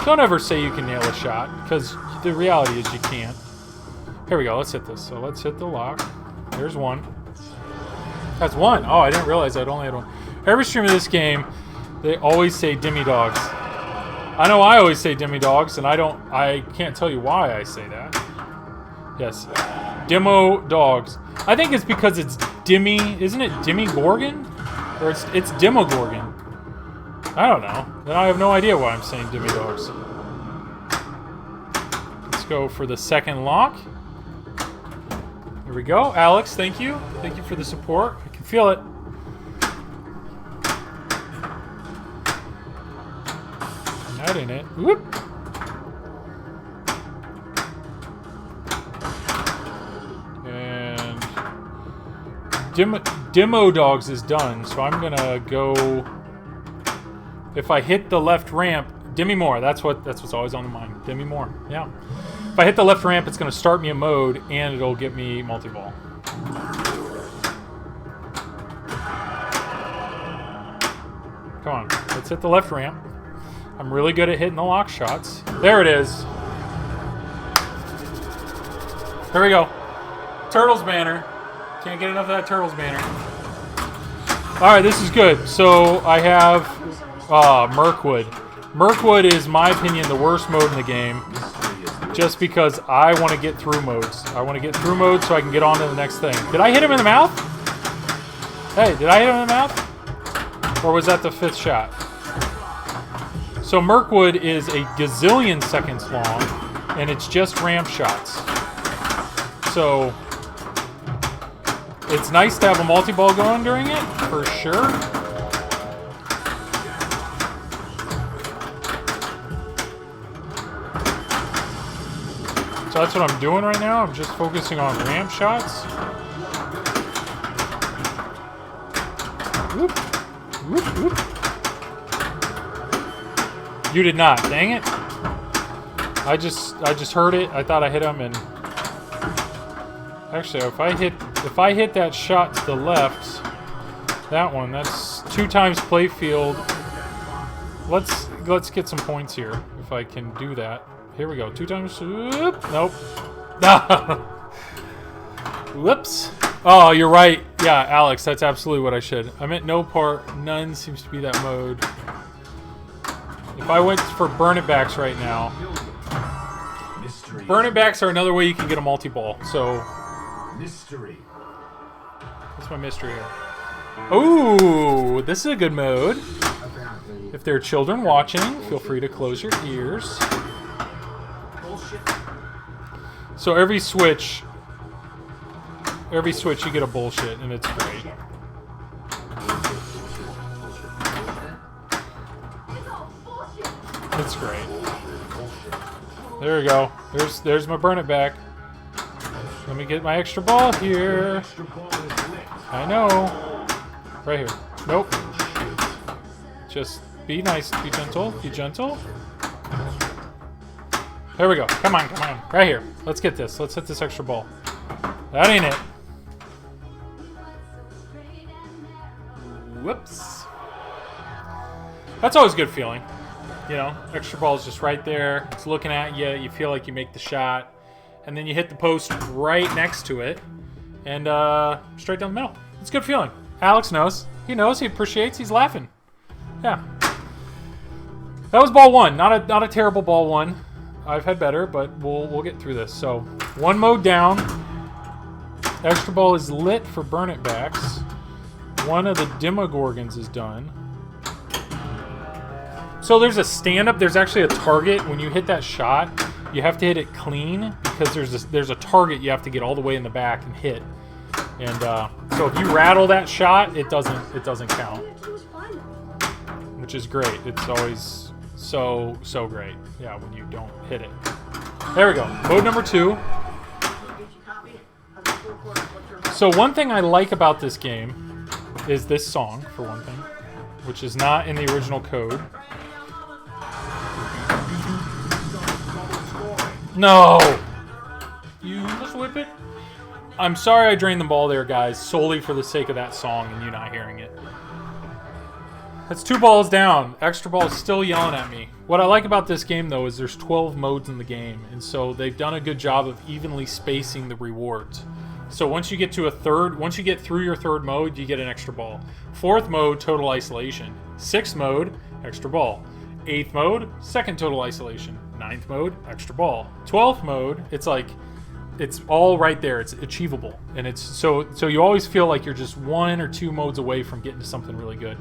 Don't ever say you can nail a shot, because the reality is you can't. Here we go, let's hit this. So let's hit the lock. There's one. That's one. Oh, I didn't realize I'd only had one. Every stream of this game, they always say Demi-Dogs. I know I always say Demi-Dogs, and I can't tell you why I say that. Yes. Demo Dogs. I think it's because it's isn't it Demi-Gorgon? Or it's Demogorgon. I don't know. Then I have no idea why I'm saying Demi-Dogs. Let's go for the second lock. Here we go. Alex, thank you. Thank you for the support. I can feel it. That in it. Whoop. And Demo Dogs is done, so I'm gonna go. If I hit the left ramp, Demi Moore. That's what's always on the mind. Demi Moore. Yeah. If I hit the left ramp, it's gonna start me a mode, and it'll get me multi-ball. Come on, let's hit the left ramp. I'm really good at hitting the lock shots. There it is. Here we go. Turtles banner. Can't get enough of that Turtles banner. Alright, this is good. So I have Mirkwood. Mirkwood is, in my opinion, the worst mode in the game. Just because I want to get through modes. I want to get through modes so I can get on to the next thing. Did I hit him in the mouth? Hey, did I hit him in the mouth? Or was that the 5th shot? So Mirkwood is a gazillion seconds long, and it's just ramp shots. So it's nice to have a multi-ball going during it, for sure. So that's what I'm doing right now. I'm just focusing on ramp shots. Whoop. Whoop, whoop. You did not. Dang it. I just heard it. I thought I hit him, and actually, if I hit that shot to the left, that one, that's 2 times playfield. Let's get some points here if I can do that. Here we go. 2 times. Whoop. Nope. Whoops. Oh, you're right. Yeah, Alex, that's absolutely what I should. I meant no part. None seems to be that mode. If I went for burn it backs right now, burn it backs are another way you can get a multi-ball. So, mystery. What's my mystery here? Ooh, this is a good mode. If there are children watching, feel free to close your ears. So every switch you get a bullshit, and it's great. It's great. There we go. There's my burn it back. Let me get my extra ball here. I know. Right here. Nope. Just be nice. Be gentle. Be gentle. There we go. Come on, come on. Right here. Let's get this. Let's hit this extra ball. That ain't it. Whoops. That's always a good feeling. You know, extra ball is just right there. It's looking at you. You feel like you make the shot. And then you hit the post right next to it. And straight down the middle. It's a good feeling. Alex knows. He knows. He appreciates. He's laughing. Yeah. That was ball 1. Not a terrible ball 1. I've had better, but we'll get through this. So, 1 mode down. Extra ball is lit for burn it backs. One of the Demogorgons is done. So there's a stand-up. There's actually a target. When you hit that shot, you have to hit it clean because there's a target you have to get all the way in the back and hit. And so if you rattle that shot, it doesn't count, which is great. It's always so great. Yeah, when you don't hit it. There we go. Mode number 2. So one thing I like about this game is this song, for one thing, which is not in the original code. No! You just whip it? I'm sorry I drained the ball there, guys, solely for the sake of that song and you not hearing it. That's 2 balls down. Extra ball is still yelling at me. What I like about this game, though, is there's 12 modes in the game, and so they've done a good job of evenly spacing the rewards. So once you get to once you get through your 3rd mode, you get an extra ball. 4th mode, total isolation. 6th mode, extra ball. 8th mode, 2nd total isolation. 9th mode, extra ball. 12th mode, it's like, it's all right there. It's achievable. And it's so you always feel like you're just 1 or 2 modes away from getting to something really good.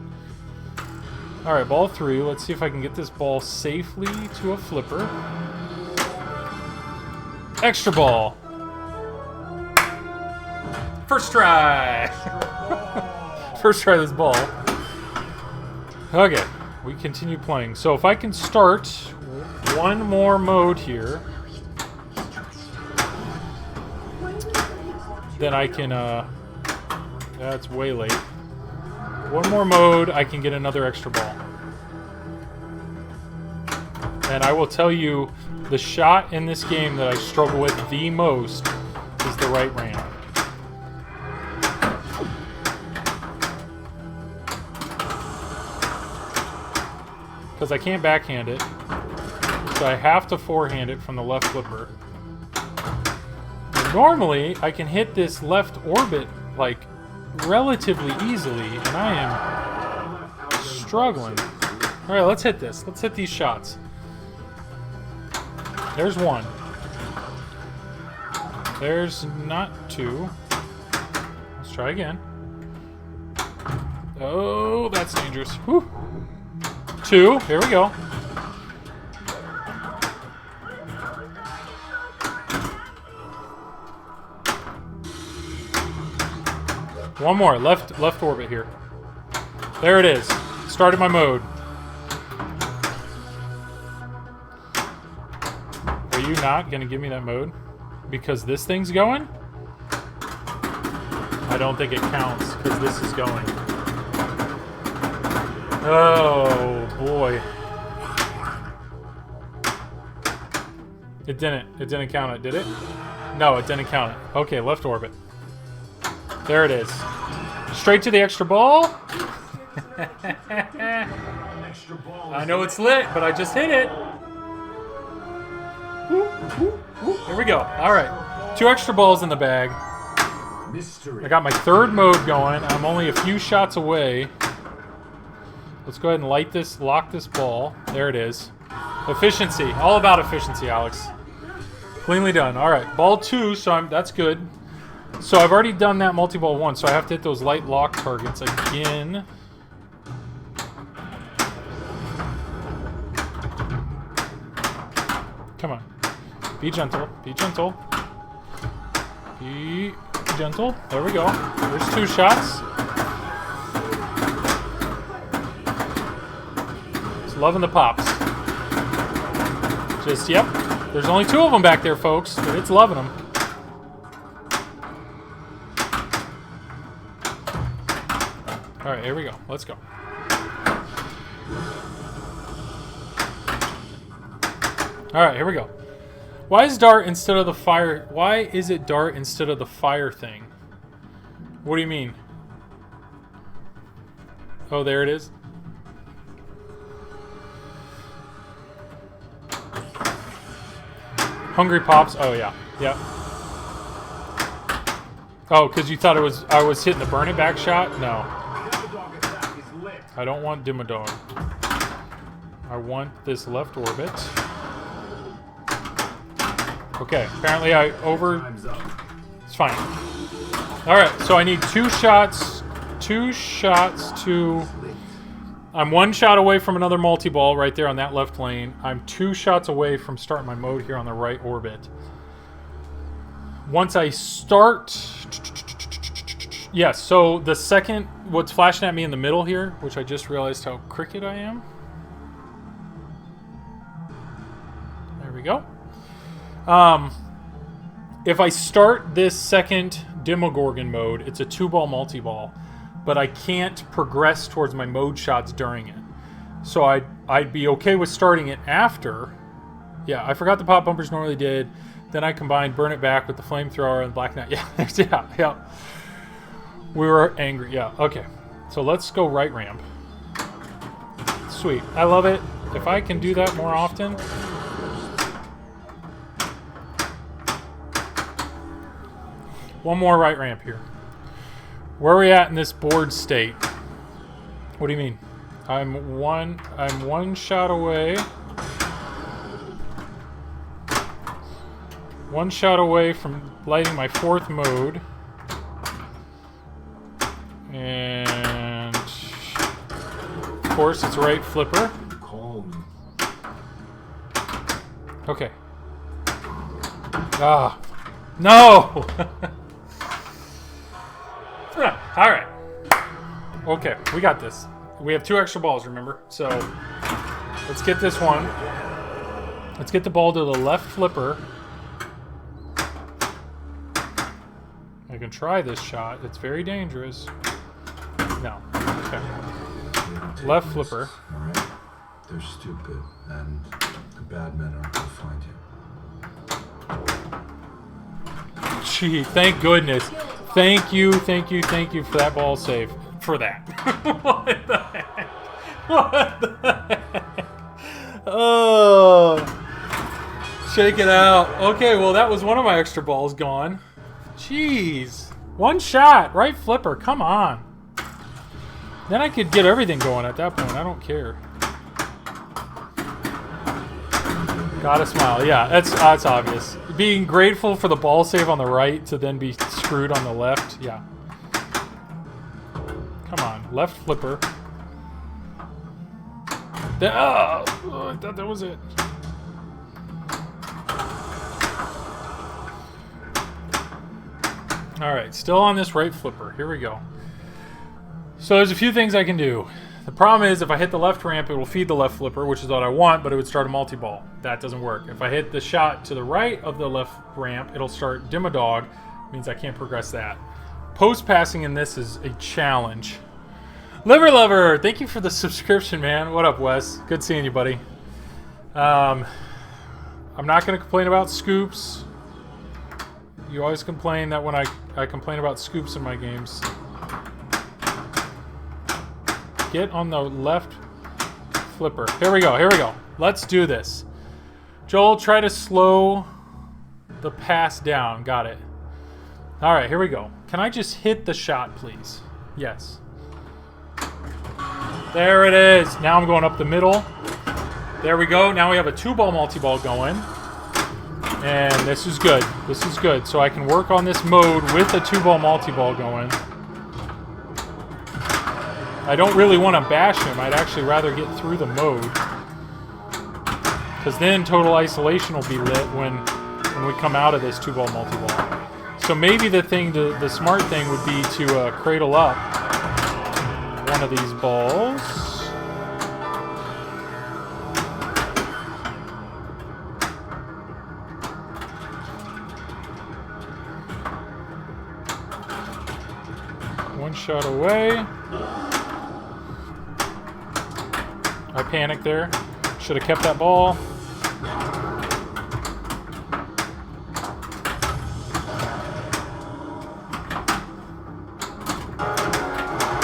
All right, ball 3. Let's see if I can get this ball safely to a flipper. Extra ball. First try. First try this ball. Okay, we continue playing. So if I can start 1 more mode here, then I can, that's way late. 1 more mode, I can get another extra ball. And I will tell you, the shot in this game that I struggle with the most is the right ramp. Because I can't backhand it, so I have to forehand it from the left flipper. And normally, I can hit this left orbit, like, relatively easily, and I am struggling. Alright, let's hit this. Let's hit these shots. There's 1. There's not 2. Let's try again. Oh, that's dangerous. Whew. 2. Here we go. One more. Left orbit here. There it is. Started my mode. Are you not going to give me that mode? Because this thing's going? I don't think it counts because this is going. Oh, boy. It didn't. It didn't count it, did it? No, it didn't count it. Okay, left orbit. There it is. Straight to the extra ball. I know it's lit, but I just hit it. Here we go. All right. 2 extra balls in the bag. I got my 3rd mode going. I'm only a few shots away. Let's go ahead and light this, lock this ball. There it is. Efficiency. All about efficiency, Alex. Cleanly done. All right. Ball 2, so that's good. So I've already done that multi-ball 1, so I have to hit those light lock targets again. Come on. Be gentle. Be gentle. Be gentle. There we go. There's 2 shots. Just loving the pops. Just, yep. There's only 2 of them back there, folks, but it's loving them. All right, here we go. Let's go. All right, here we go. Why is dart instead of the fire? Why is it dart instead of the fire thing? What do you mean? Oh, there it is. Hungry Pops. Oh yeah, yeah. Oh, because you thought I was hitting the burn it back shot? No. I don't want Dimmadog. I want this left orbit. Okay, apparently it's fine. Alright, so I need 2 shots. 2 shots to... I'm 1 shot away from another multi-ball right there on that left lane. I'm 2 shots away from starting my mode here on the right orbit. Once I start... Yes, so the second... What's flashing at me in the middle here, which I just realized how crooked I am. There we go. If I start this second Demogorgon mode, it's a 2-ball multi-ball, but I can't progress towards my mode shots during it. So I'd be okay with starting it after. Yeah, I forgot the pop bumpers normally did. Then I combined Burn It Back with the flamethrower and Black Knight. Yeah, yeah. We were angry. Yeah, okay. So let's go right ramp. Sweet. I love it. If I can do that more often. One more right ramp here. Where are we at in this board state? What do you mean? I'm one shot away. 1 shot away from lighting my 4th mode. And of course it's right flipper. Okay. Ah. No! Alright. Okay, we got this. We have 2 extra balls, remember? So, let's get this one. Let's get the ball to the left flipper. I can try this shot. It's very dangerous. No. Okay. Left flipper. Alright? They're stupid, and the bad men aren't going to find you. Gee, thank goodness. Thank you for that ball save. For that. What the heck? What the heck? Oh. Shake it out. Okay, well, that was one of my extra balls gone. Jeez. 1 shot. Right flipper. Come on. Then I could get everything going at that point. I don't care. Gotta smile. Yeah, that's obvious. Being grateful for the ball save on the right to then be screwed on the left. Yeah. Come on. Left flipper. I thought that was it. Alright, still on this right flipper. Here we go. So there's a few things I can do. The problem is if I hit the left ramp, it will feed the left flipper, which is what I want, but it would start a multi-ball. That doesn't work. If I hit the shot to the right of the left ramp, it'll start dim-a-dog. Means I can't progress that. Post-passing in this is a challenge. Liver Lover, thank you for the subscription, man. What up, Wes? Good seeing you, buddy. I'm not going to complain about scoops. You always complain that when I complain about scoops in my games. Get on the left flipper. Here we go. Here we go. Let's do this. Joel, try to slow the pass down. Got it. All right, here we go. Can I just hit the shot, please? Yes. There it is. Now I'm going up the middle. There we go. Now we have a 2-ball multi-ball going. And this is good. This is good. So I can work on this mode with a 2-ball multi-ball going. I don't really want to bash him. I'd actually rather get through the mode. Because then total isolation will be lit when we come out of this 2-ball multi-ball. So maybe the smart thing would be to cradle up one of these balls. One shot away. I panicked there. Should have kept that ball.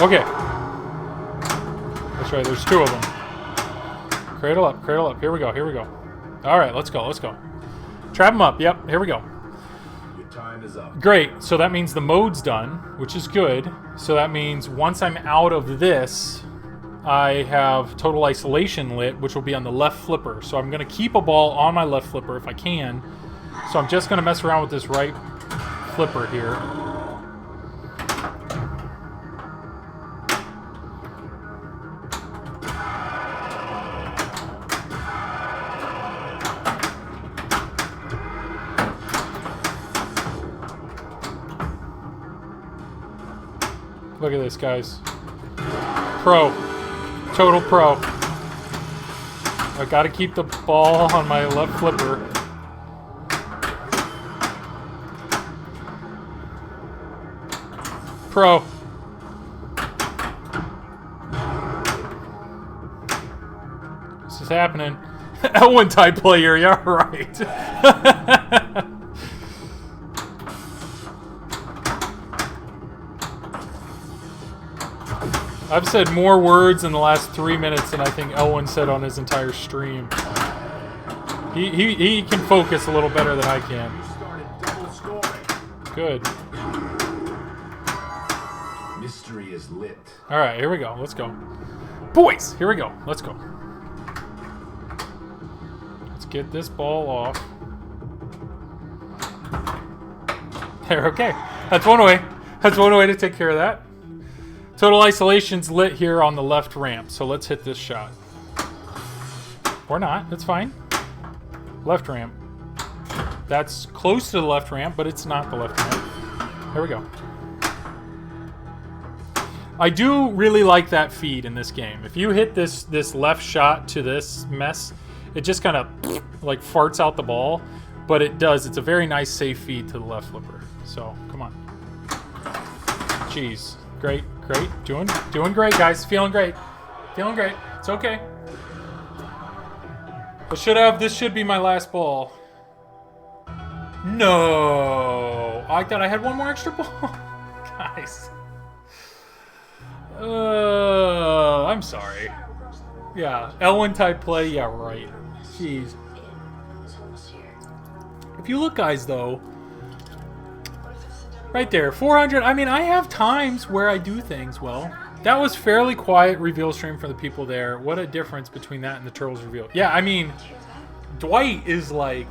Okay. That's right, there's 2 of them. Cradle up, cradle up. Here we go, here we go. All right, let's go, let's go. Trap them up, yep, here we go. Your time is up. Great, so that means the mode's done, which is good. So that means once I'm out of this, I have total isolation lit, which will be on the left flipper. So I'm going to keep a ball on my left flipper if I can. So I'm just going to mess around with this right flipper here. Look at this, guys. Pro. Total pro. I gotta keep the ball on my left flipper. Pro. This is happening. L1 type player, yeah, right. I've said more words in the last 3 minutes than I think Elwin said on his entire stream. He can focus a little better than I can. Good. Mystery is lit. All right, here we go. Let's go. Boys, here we go. Let's go. Let's get this ball off. There, okay. That's one way. That's one way to take care of that. Total isolation's lit here on the left ramp, so let's hit this shot. Or not, that's fine. Left ramp. That's close to the left ramp, but it's not the left ramp. Here we go. I do really like that feed in this game. If you hit this left shot to this mess, it just kind of like farts out the ball, but it does. It's a very nice safe feed to the left flipper. So, come on. Jeez. Great, great. Doing great, guys. Feeling great. Feeling great. It's okay. This should be my last ball. No. I thought I had one more extra ball. Guys. I'm sorry. Yeah, L1 type play. Yeah, right. Jeez. If you look, guys, though, right there, 400. I mean, I have times where I do things well. That was fairly quiet reveal stream for the people there. What a difference between that and the Turtles reveal. Yeah, I mean, Dwight is like,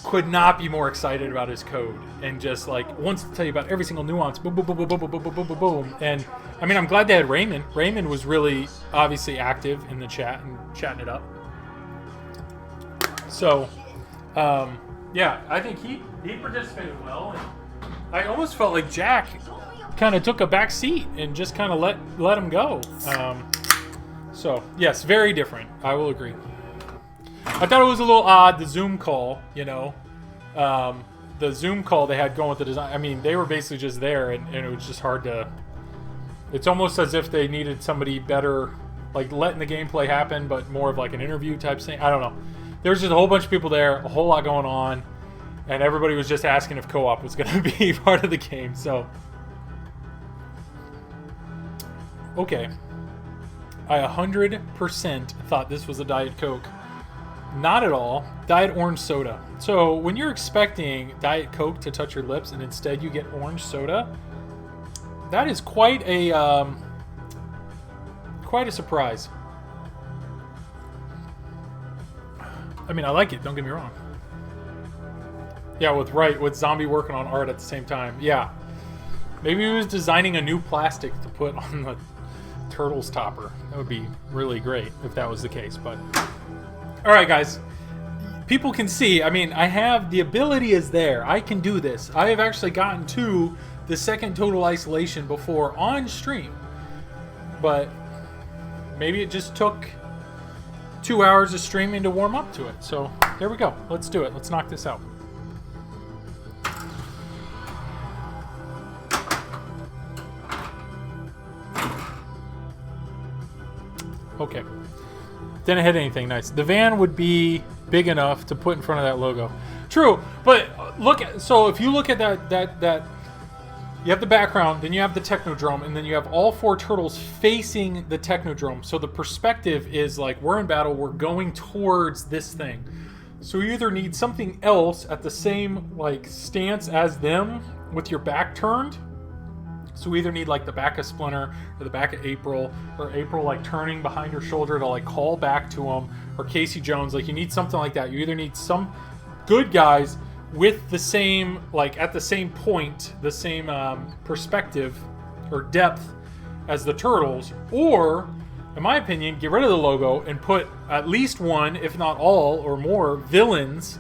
could not be more excited about his code and just like wants to tell you about every single nuance. Boom, boom, boom, boom, boom, boom, boom, boom, boom, boom. And I mean, I'm glad they had Raymond. Raymond was really obviously active in the chat and chatting it up. So, yeah, I think he participated well. And I almost felt like Jack kind of took a back seat and just kind of let him go. So, yes, very different. I will agree. I thought it was a little odd, the Zoom call, you know. The Zoom call they had going with the design. I mean, they were basically just there, and it was just hard to... It's almost as if they needed somebody better, like letting the gameplay happen, but more of like an interview type thing. I don't know. There was just a whole bunch of people there, a whole lot going on, and everybody was just asking if co-op was going to be part of the game, so... Okay. I 100% thought this was a Diet Coke. Not at all. Diet orange soda. So when you're expecting Diet Coke to touch your lips and instead you get orange soda, that is quite a surprise. I mean, I like it, don't get me wrong. Yeah, with Zombie working on art at the same time. Yeah. Maybe he was designing a new plastic to put on the Turtles topper. That would be really great if that was the case, but... Alright, guys. People can see, I mean, I have... The ability is there. I can do this. I have actually gotten to the second Total Isolation before on stream. But maybe it just took 2 hours of streaming to warm up to it. So, here we go. Let's do it. Let's knock this out. Okay. Didn't hit anything nice. The van would be big enough to put in front of that logo. True, but look at, so if you look at that you have the background, then you have the Technodrome, and then you have all four turtles facing the Technodrome. So the perspective is like we're in battle, we're going towards this thing. So you either need something else at the same like stance as them with your back turned. So we either need like the back of Splinter or the back of April, or April like turning behind her shoulder to like call back to him, or Casey Jones. Like you need something like that. You either need some good guys with the same, like at the same point, the same perspective or depth as the Turtles, or in my opinion, get rid of the logo and put at least one, if not all or more, villains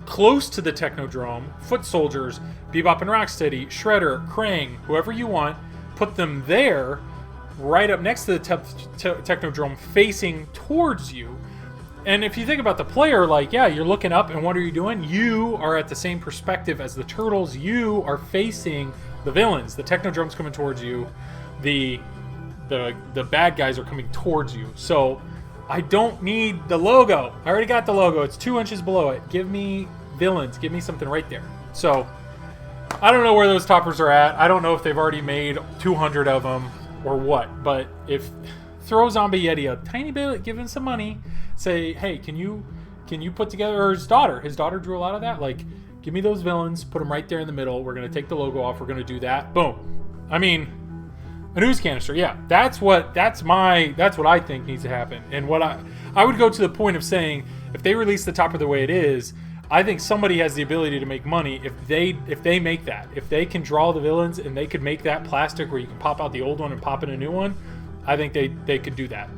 close to the Technodrome, foot soldiers, Bebop and Rocksteady, Shredder, Krang, whoever you want, put them there, right up next to the Technodrome, facing towards you. And if you think about the player, like, yeah, you're looking up, and what are you doing? You are at the same perspective as the Turtles. You are facing the villains. The Technodrome's coming towards you. The bad guys are coming towards you. So I don't need the logo. I already got the logo. It's 2 inches below it. Give me villains. Give me something right there. So I don't know where those toppers are at. I don't know if they've already made 200 of them or what. But if throw Zombie Yeti a tiny bit, give him some money. Say, hey, can you put together, or his daughter drew a lot of that. Like, give me those villains. Put them right there in the middle. We're gonna take the logo off. We're gonna do that. Boom. I mean, a news canister, yeah. That's what I think needs to happen. And what I would go to the point of saying, if they release the topper the way it is, I think somebody has the ability to make money if they make that. If they can draw the villains and they could make that plastic where you can pop out the old one and pop in a new one, I think they could do that.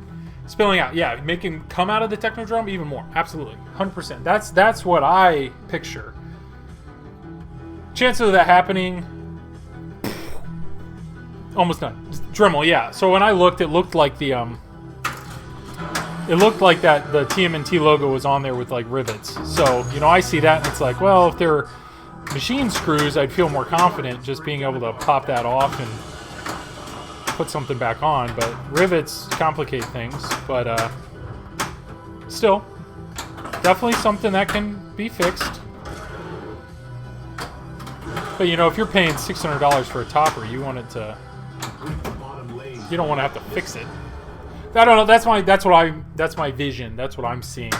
Spilling out, yeah, make him come out of the Technodrome even more. Absolutely. 100%. That's what I picture. Chances of that happening, almost none. Dremel, yeah. So when I looked, it looked like the TMNT logo was on there with like rivets. So, you know, I see that and it's like, well, if they're machine screws, I'd feel more confident just being able to pop that off and put something back on. But rivets complicate things. But still, definitely something that can be fixed. But you know, if you're paying $600 for a topper, you want it to. You don't want to have to fix it. I don't know. That's my vision. That's what I'm seeing.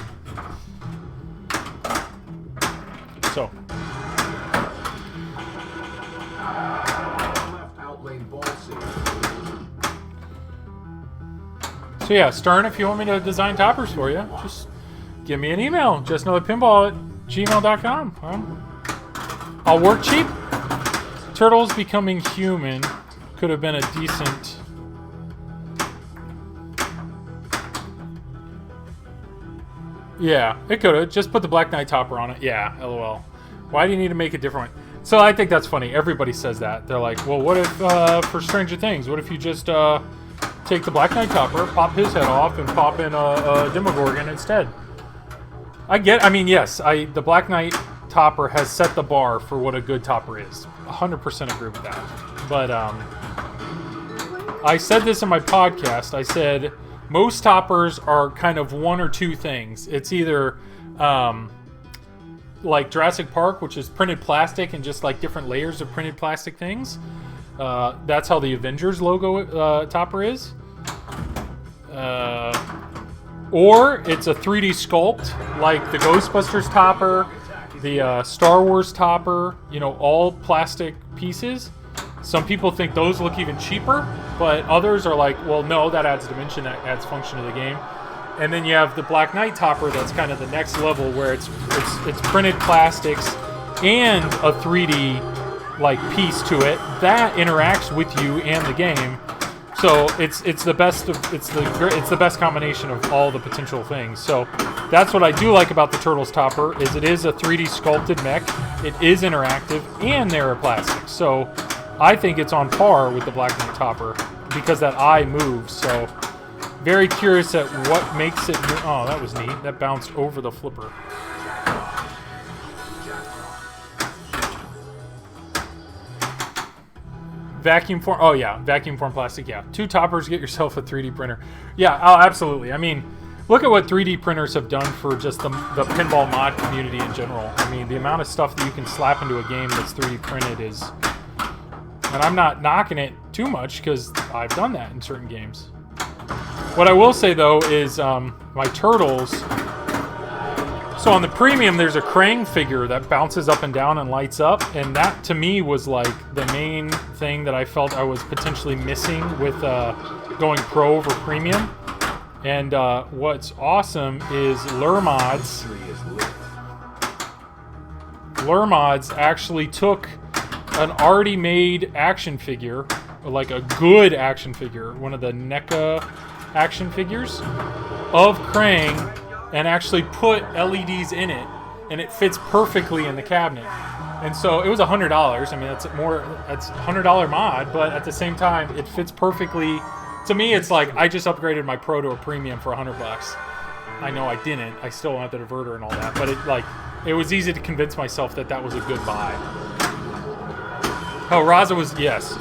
So. So yeah, Stern, if you want me to design toppers for you, just give me an email. justknowthepinball@gmail.com. I'll work cheap. Turtles becoming human could have been a decent. Yeah, it could have. Just put the Black Knight topper on it. Yeah, LOL. Why do you need to make a different one? So I think that's funny. Everybody says that. They're like, well, what if, for Stranger Things, what if you just take the Black Knight Topper, pop his head off, and pop in a Demogorgon instead. Yes, the Black Knight Topper has set the bar for what a good topper is. 100% agree with that. But I said this in my podcast. I said most toppers are kind of one or two things. It's either like Jurassic Park, which is printed plastic and just like different layers of printed plastic things. That's how the Avengers logo topper is. Or it's a 3D sculpt, like the Ghostbusters topper, the Star Wars topper, all plastic pieces. Some people think those look even cheaper, but others are like, well, no, that adds dimension, that adds function to the game. And then you have the Black Knight topper that's kind of the next level, where it's printed plastics and a 3D like piece to it that interacts with you and the game. So it's the best combination of all the potential things. So that's what I do like about the Turtles topper, is it is a 3D sculpted mech, it is interactive, and they're plastic. So I think it's on par with the Black Knight topper because that eye moves. So very curious at what makes it. Oh, that was neat. That bounced over the flipper. Vacuum form. Oh yeah, vacuum form plastic. Yeah, 2 toppers. Get yourself a 3D printer. Yeah, oh, absolutely. I mean, look at what 3D printers have done for just the pinball mod community in general. I mean, the amount of stuff that you can slap into a game that's 3D printed is. And I'm not knocking it too much because I've done that in certain games. What I will say though is my Turtles. So on the premium, there's a Krang figure that bounces up and down and lights up, and that to me was like the main thing that I felt I was potentially missing with going pro over premium. And what's awesome is Lurmods actually took an already made action figure, like a good action figure, one of the NECA action figures of Krang, and actually put LEDs in it, and it fits perfectly in the cabinet. And so it was $100. I mean, that's a $100 mod, but at the same time, it fits perfectly. To me, it's like I just upgraded my Pro to a premium for $100. I know I didn't. I still want the diverter and all that, but it was easy to convince myself that was a good buy. Oh, Raza was, yes.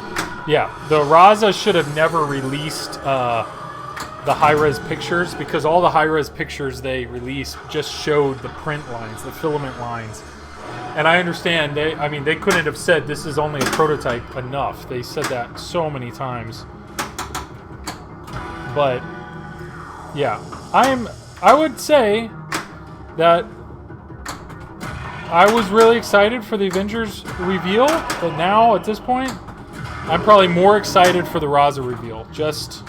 Yeah, the Raza should have never released the high-res pictures, because all the high-res pictures they released just showed the print lines, the filament lines. And I understand, they couldn't have said this is only a prototype enough. They said that so many times. But, yeah. I would say that I was really excited for the Avengers reveal, but now, at this point, I'm probably more excited for the Raza reveal. Just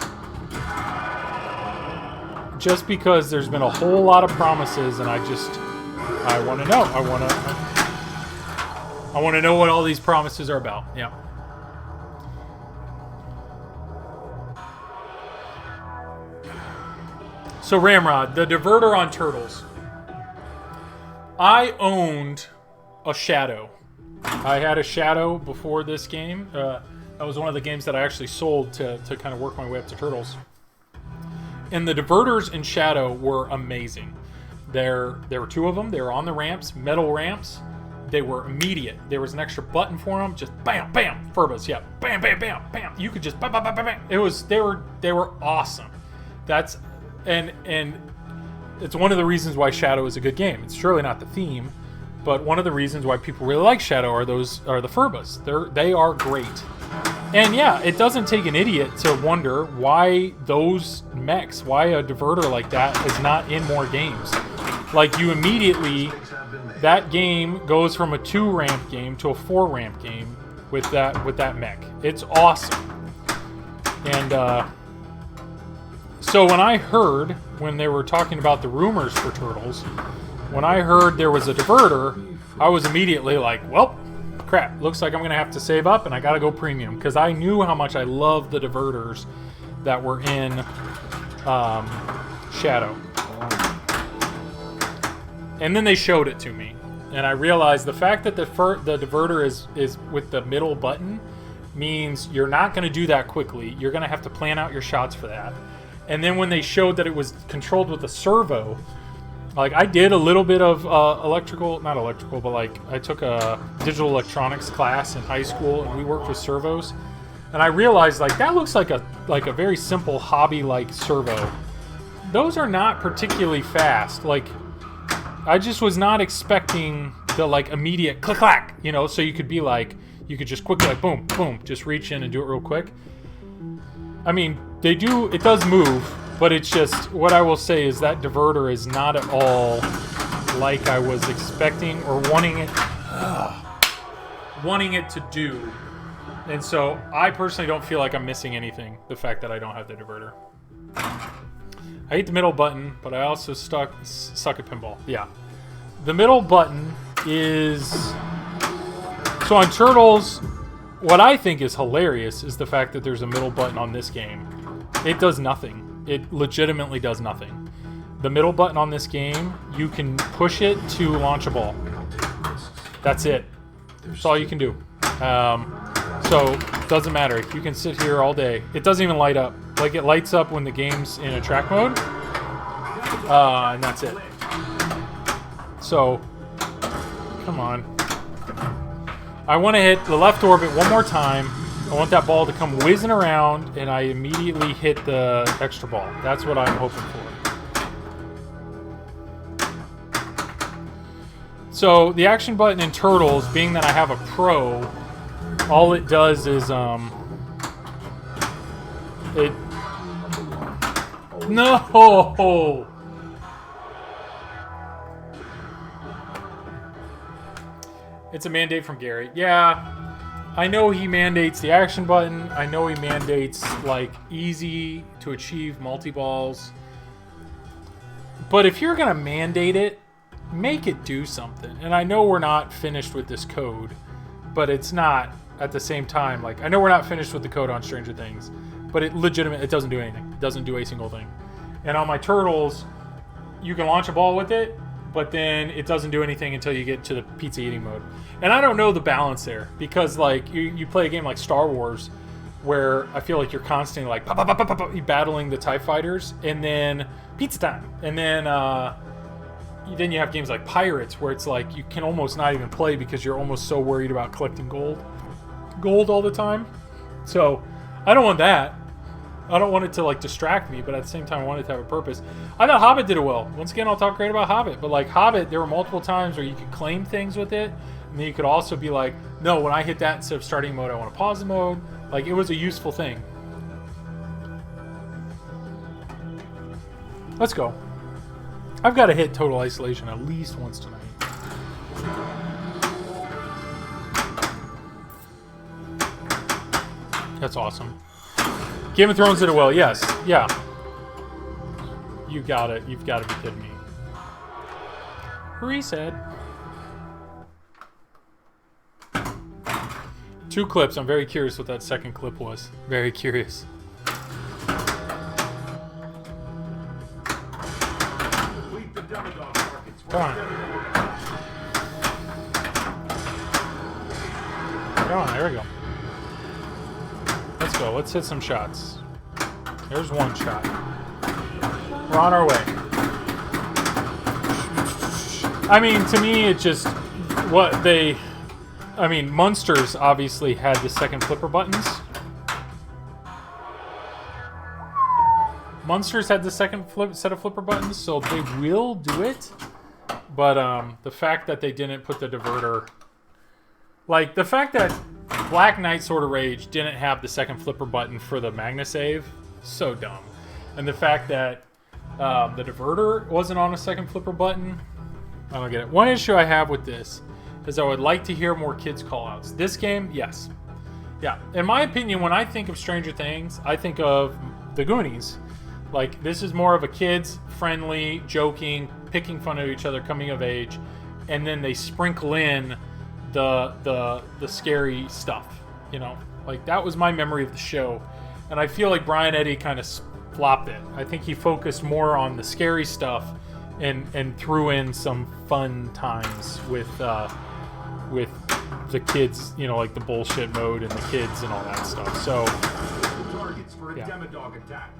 because there's been a whole lot of promises, and I want to know. I want to know what all these promises are about. Yeah. So Ramrod, the diverter on Turtles. I owned a Shadow. I had a Shadow before this game. That was one of the games that I actually sold to kind of work my way up to Turtles. And the diverters in Shadow were amazing. There were 2 of them. They were on the ramps, metal ramps. They were immediate. There was an extra button for them. Just bam, bam, Furbas, yeah, bam, bam, bam, bam. You could just bam, bam, bam, bam, bam. They were awesome. That's and it's one of the reasons why Shadow is a good game. It's surely not the theme, but one of the reasons why people really like Shadow are the Furbas. They are great. And yeah, it doesn't take an idiot to wonder why those mechs, why a diverter like that is not in more games. Like, you immediately, that game goes from a 2-ramp game to a 4-ramp game with that mech. It's awesome. And so when they were talking about the rumors for Turtles, when I heard there was a diverter, I was immediately like, well, crap, looks like I'm going to have to save up, and I got to go premium, because I knew how much I loved the diverters that were in Shadow. And then they showed it to me, and I realized the fact that the diverter is with the middle button means you're not going to do that quickly. You're going to have to plan out your shots for that. And then when they showed that it was controlled with a servo, like I did a little bit of not electrical, but like I took a digital electronics class in high school, and we worked with servos. And I realized like that looks like a very simple hobby like servo. Those are not particularly fast. Like I just was not expecting the like immediate click clack, you know, so you could be like, you could just quickly like boom, boom, just reach in and do it real quick. I mean, it does move, but it's just, what I will say is that diverter is not at all like I was expecting or wanting it to do. And so I personally don't feel like I'm missing anything, the fact that I don't have the diverter. I hate the middle button, but I also suck at pinball. Yeah. The middle button is... So on Turtles, what I think is hilarious is the fact that there's a middle button on this game. It does nothing. It legitimately does nothing. The middle button on this game, you can push it to launch a ball. That's it. That's all you can do. So, doesn't matter. You can sit here all day. It doesn't even light up. Like, it lights up when the game's in a track mode. And that's it. So, come on. I want to hit the left orbit one more time. I want that ball to come whizzing around, and I immediately hit the extra ball. That's what I'm hoping for. So, the action button in Turtles, being that I have a Pro, all it does is, No! It's a mandate from Gary. Yeah, I know he mandates the action button. I know he mandates, like, easy to achieve multi-balls. But if you're going to mandate it, make it do something. And I know we're not finished with this code, but it's not at the same time. Like, I know we're not finished with the code on Stranger Things, but it doesn't do anything. It doesn't do a single thing. And on my Turtles, you can launch a ball with it, but then it doesn't do anything until you get to the pizza eating mode. And I don't know the balance there, because like you play a game like Star Wars, where I feel like you're constantly like battling the TIE fighters, and then pizza time, and then you have games like Pirates, where it's like you can almost not even play because you're almost so worried about collecting gold all the time. So I don't want that. I don't want it to like distract me, but at the same time I want it to have a purpose. I thought Hobbit did it well. Once again, I'll talk great about Hobbit, but like Hobbit, there were multiple times where you could claim things with it, and then you could also be like, no, when I hit that, instead of starting mode, I want to pause the mode. Like, it was a useful thing. Let's go. I've got to hit Total Isolation at least once tonight. That's awesome. Game of Thrones did it well. Yes. Yeah. You got it. You've got to be kidding me. Reset. 2 clips. I'm very curious what that second clip was. Very curious. Come on. Come on. There we go. Let's go. Let's hit some shots. There's one shot. We're on our way. I mean, to me, it just... I mean, Munsters obviously had the second flipper buttons. Munsters had the second set of flipper buttons, so they will do it. But the fact that they didn't put the diverter... Like, the fact that Black Knight Sword of Rage didn't have the second flipper button for the Magna save, so dumb. And the fact that the diverter wasn't on a second flipper button, I don't get it. One issue I have with this is I would like to hear more kids call-outs. This game, yes. Yeah, in my opinion, when I think of Stranger Things, I think of the Goonies. Like, this is more of a kids-friendly, joking, picking fun at each other, coming of age, and then they sprinkle in the scary stuff, you know? Like, that was my memory of the show. And I feel like Brian Eddy kind of flopped it. I think he focused more on the scary stuff and threw in some fun times with the kids, you know, like the bullshit mode and the kids and all that stuff. So Targets for a Demodog attack.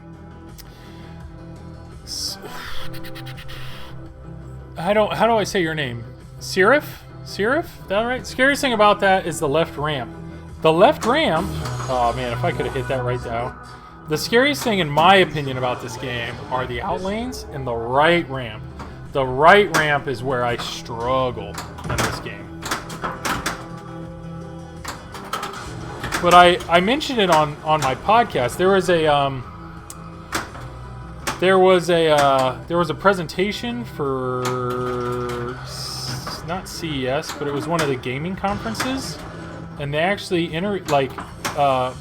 How do I say your name? Serif? Serif? Is that right? Scariest thing about that is the left ramp. The left ramp. Oh man, if I could have hit that right now. The scariest thing, in my opinion, about this game are the out lanes and the right ramp. The right ramp is where I struggle in this game. But I mentioned it on my podcast. There was a presentation for not CES, but it was one of the gaming conferences, and they actually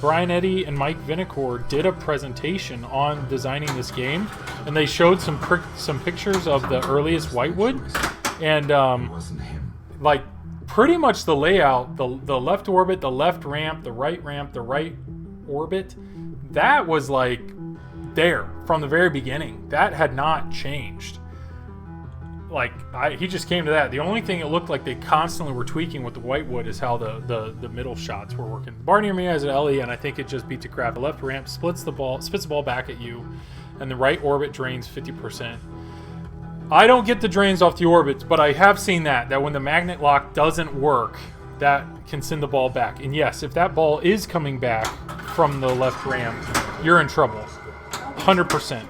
Brian Eddy and Mike Vinacore did a presentation on designing this game, and they showed some pictures of the earliest Whitewood, and like pretty much the layout, the left orbit, the left ramp, the right orbit, that was like there from the very beginning. That had not changed. Like he just came to that. The only thing it looked like they constantly were tweaking with the Whitewood is how the middle shots were working. The bar near me has an LE, and I think it just beats the crap. The left ramp spits the ball back at you, and the right orbit drains 50%. I don't get the drains off the orbits, but I have seen that when the magnet lock doesn't work, that can send the ball back. And yes, if that ball is coming back from the left ramp, you're in trouble. 100%.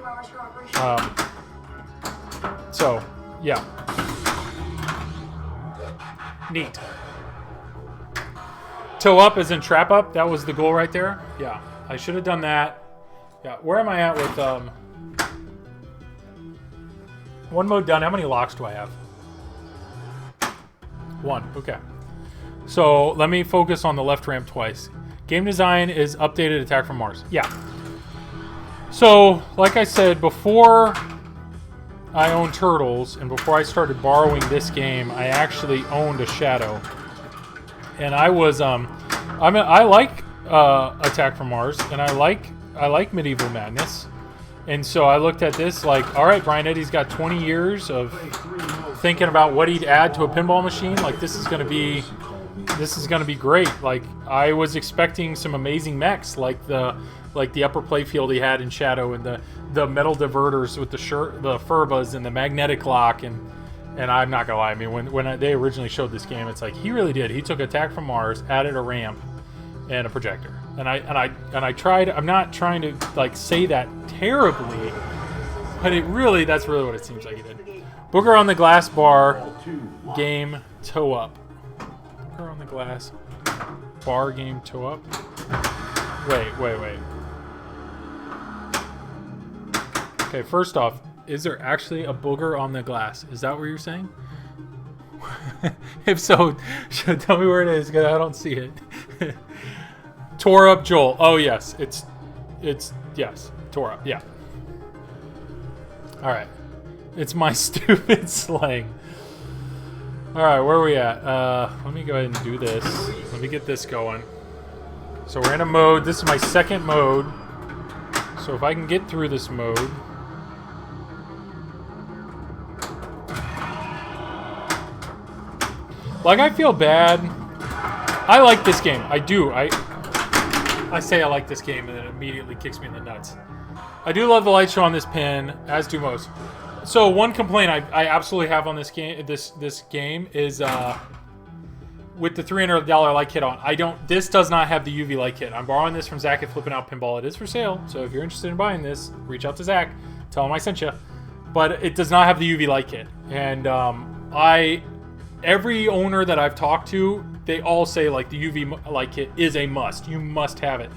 So, yeah. Neat. Toe up as in trap up. That was the goal right there. Yeah, I should have done that. Yeah, where am I at with one mode done? How many locks do I have? One. Okay. So let me focus on the left ramp twice. Game design is updated attack from Mars. Yeah. So, like I said, before I owned Turtles and before I started borrowing this game, I actually owned a Shadow. And I was I like Attack from Mars, and I like Medieval Madness. And so I looked at this like, all right, Brian Eddy's got 20 years of thinking about what he'd add to a pinball machine. Like, this is going to be great. Like, I was expecting some amazing mechs, like the upper playfield he had in Shadow, and the metal diverters with the Furbas and the magnetic lock, and I'm not gonna lie, I mean, when they originally showed this game, it's like he really did. He took Attack from Mars, added a ramp and a projector, and I tried. I'm not trying to like say that terribly, but that's really what it seems like he did. Booger on the glass bar, game toe up. Booger on the glass bar, game toe up. Wait. Okay, first off, is there actually a booger on the glass? Is that what you're saying? If so, tell me where it is, because I don't see it. Tore up Joel. Oh yes, it's yes, tore up. Yeah. All right, it's my stupid slang. All right, where are we at? Let me go ahead and do this. Let me get this going. So we're in a mode. This is my second mode. So if I can get through this mode. Like, I feel bad. I like this game. I do. I say I like this game, and then it immediately kicks me in the nuts. I do love the light show on this pin, as do most. So one complaint I absolutely have on this game, this game is with the $300 light kit on. This does not have the UV light kit. I'm borrowing this from Zach at Flippin' Out Pinball. It is for sale, so if you're interested in buying this, reach out to Zach. Tell him I sent you. But it does not have the UV light kit, and every owner that I've talked to, they all say like the UV light kit is a must. You must have it.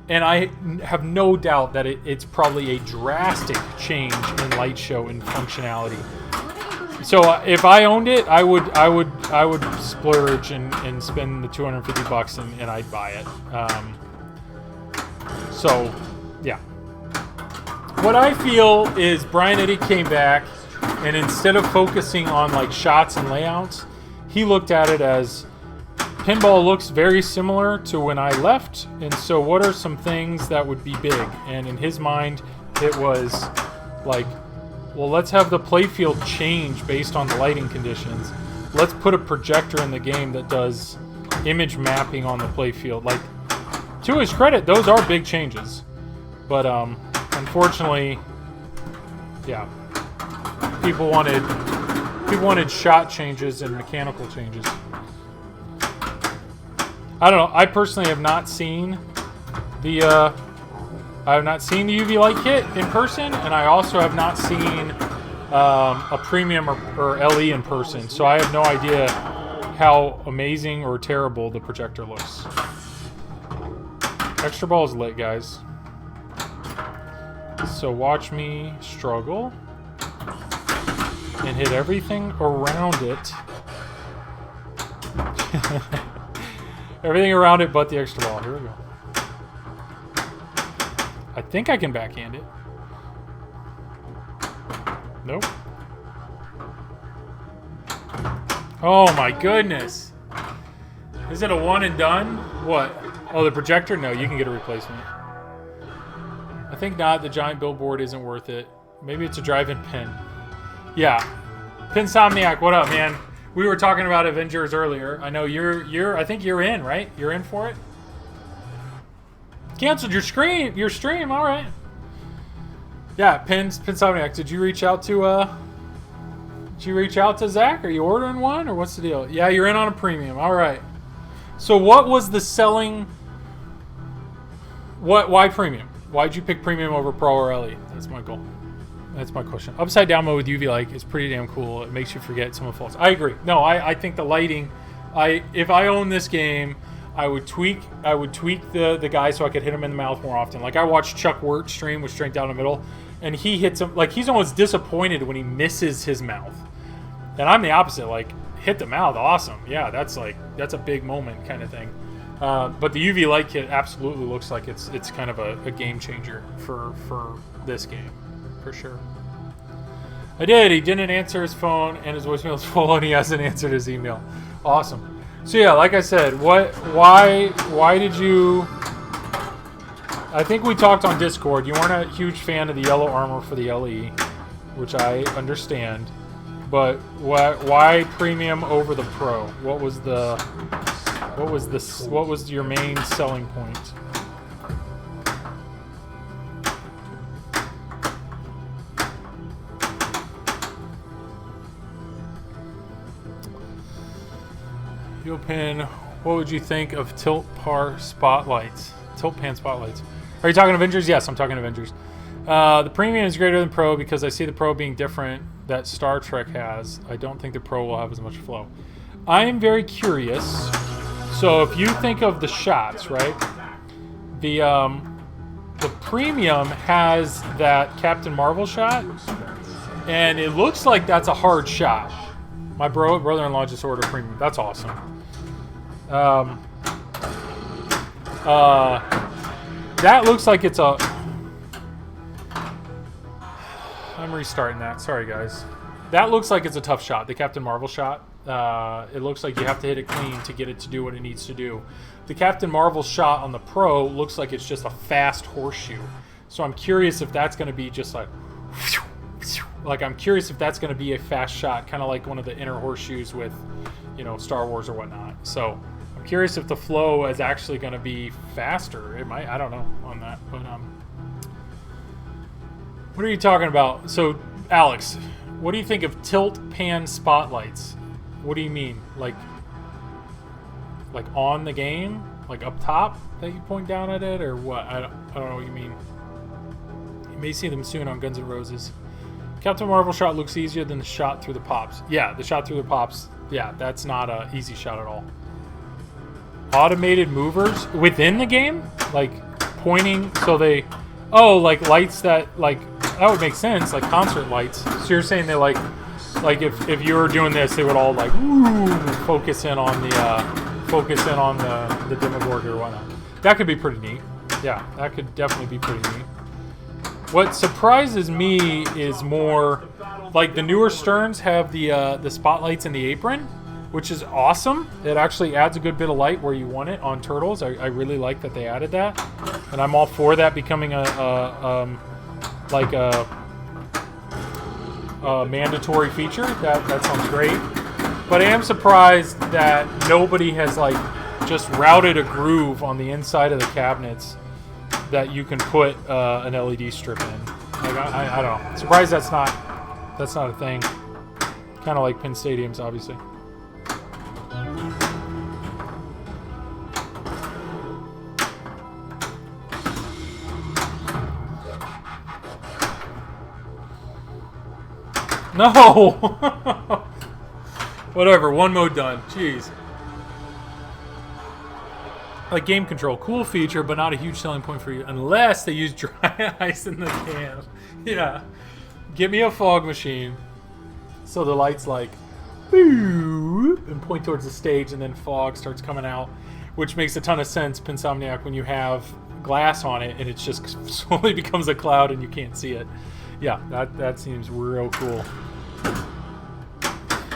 And I have no doubt that it's probably a drastic change in light show and functionality. So if I owned it, I would splurge and spend the $250 and I'd buy it. So yeah. What I feel is Brian Eddy came back, and instead of focusing on like shots and layouts, he looked at it as pinball looks very similar to when I left, and so what are some things that would be big? And in his mind, it was like, well, let's have the playfield change based on the lighting conditions. Let's put a projector in the game that does image mapping on the playfield. Like, to his credit, those are big changes. But unfortunately, yeah, people wanted shot changes and mechanical changes. I don't know. I personally have not seen the UV light kit in person, and I also have not seen a premium or LE in person, so I have no idea how amazing or terrible the projector looks. Extra ball is lit, guys. So watch me struggle and hit everything around it. Everything around it but the extra ball. Here we go. I think I can backhand it. Nope. Oh my goodness. Is it a one and done? What? Oh, the projector? No, you can get a replacement. I think not. The giant billboard isn't worth it. Maybe it's a drive-in pin. Yeah. Pinsomniac, what up, man? We were talking about Avengers earlier. I know I think you're in, right? You're in for it? Canceled your stream, all right. Yeah, Pinsomniac, did you reach out to Zach? Are you ordering one, or what's the deal? Yeah, you're in on a premium. All right. So what was the selling? Why premium? Why'd you pick premium over Pro or LE? That's my goal. That's my question. Upside down mode with UV light is pretty damn cool. It makes you forget some of the faults. I agree. No, I think the lighting. If I own this game, I would tweak the guy so I could hit him in the mouth more often. Like I watched Chuck Wirt stream with strength down the middle, and he hits him like he's almost disappointed when he misses his mouth. And I'm the opposite. Like hit the mouth, awesome. Yeah, that's a big moment kind of thing. But the UV light kit absolutely looks like it's kind of a game changer for this game, for sure. I did. He didn't answer his phone, and his voicemail is full, and he hasn't answered his email. Awesome. So yeah, like I said, why did you? I think we talked on Discord. You weren't a huge fan of the yellow armor for the LE, which I understand. But why premium over the Pro? What was your main selling point? Pin, what would you think of tilt pan spotlights? Are you talking Avengers? Yes, I'm talking Avengers. The premium is greater than Pro because I see the Pro being different that Star Trek has. I don't think the Pro will have as much flow. I am very curious. So if you think of the shots, right? The premium has that Captain Marvel shot, and it looks like that's a hard shot. My brother-in-law just ordered premium. That's awesome. That looks like it's a... I'm restarting that. Sorry, guys. That looks like it's a tough shot. The Captain Marvel shot. It looks like you have to hit it clean to get it to do what it needs to do. The Captain Marvel shot on the Pro looks like it's just a fast horseshoe. So I'm curious if that's going to be just like... I'm curious if that's going to be a fast shot, kind of like one of the inner horseshoes with, Star Wars or whatnot. So I'm curious if the flow is actually going to be faster. It might. I don't know on that. But what are you talking about? So Alex, what do you think of tilt pan spotlights? What do you mean? Like on the game, like up top that you point down at it, or what? I don't know what you mean. You may see them soon on Guns N' Roses. Captain Marvel shot looks easier than the shot through the pops. Yeah, the shot through the pops. Yeah, that's not an easy shot at all. Automated movers within the game, like pointing. So they, like lights that that would make sense, like concert lights. So you're saying they like if you were doing this, they would all focus in on the Demogorgon or whatnot. That could be pretty neat. Yeah, that could definitely be pretty neat. What surprises me is more like the newer Sterns have the spotlights in the apron, which is awesome. It actually adds a good bit of light where you want it on Turtles. I really like that they added that, and I'm all for that becoming a mandatory feature. That sounds great. But I am surprised that nobody has just routed a groove on the inside of the cabinets that you can put an LED strip in. Like I don't know. Surprised that's not a thing. Kind of like pin stadiums, obviously. No! Whatever, one mode done. Jeez. Like game control, cool feature, but not a huge selling point for you unless they use dry ice in the can. Yeah. Give me a fog machine. So the lights like boo, and point towards the stage, and then fog starts coming out, which makes a ton of sense, Pinsomniac, when you have glass on it and it just slowly becomes a cloud and you can't see it. Yeah, that seems real cool.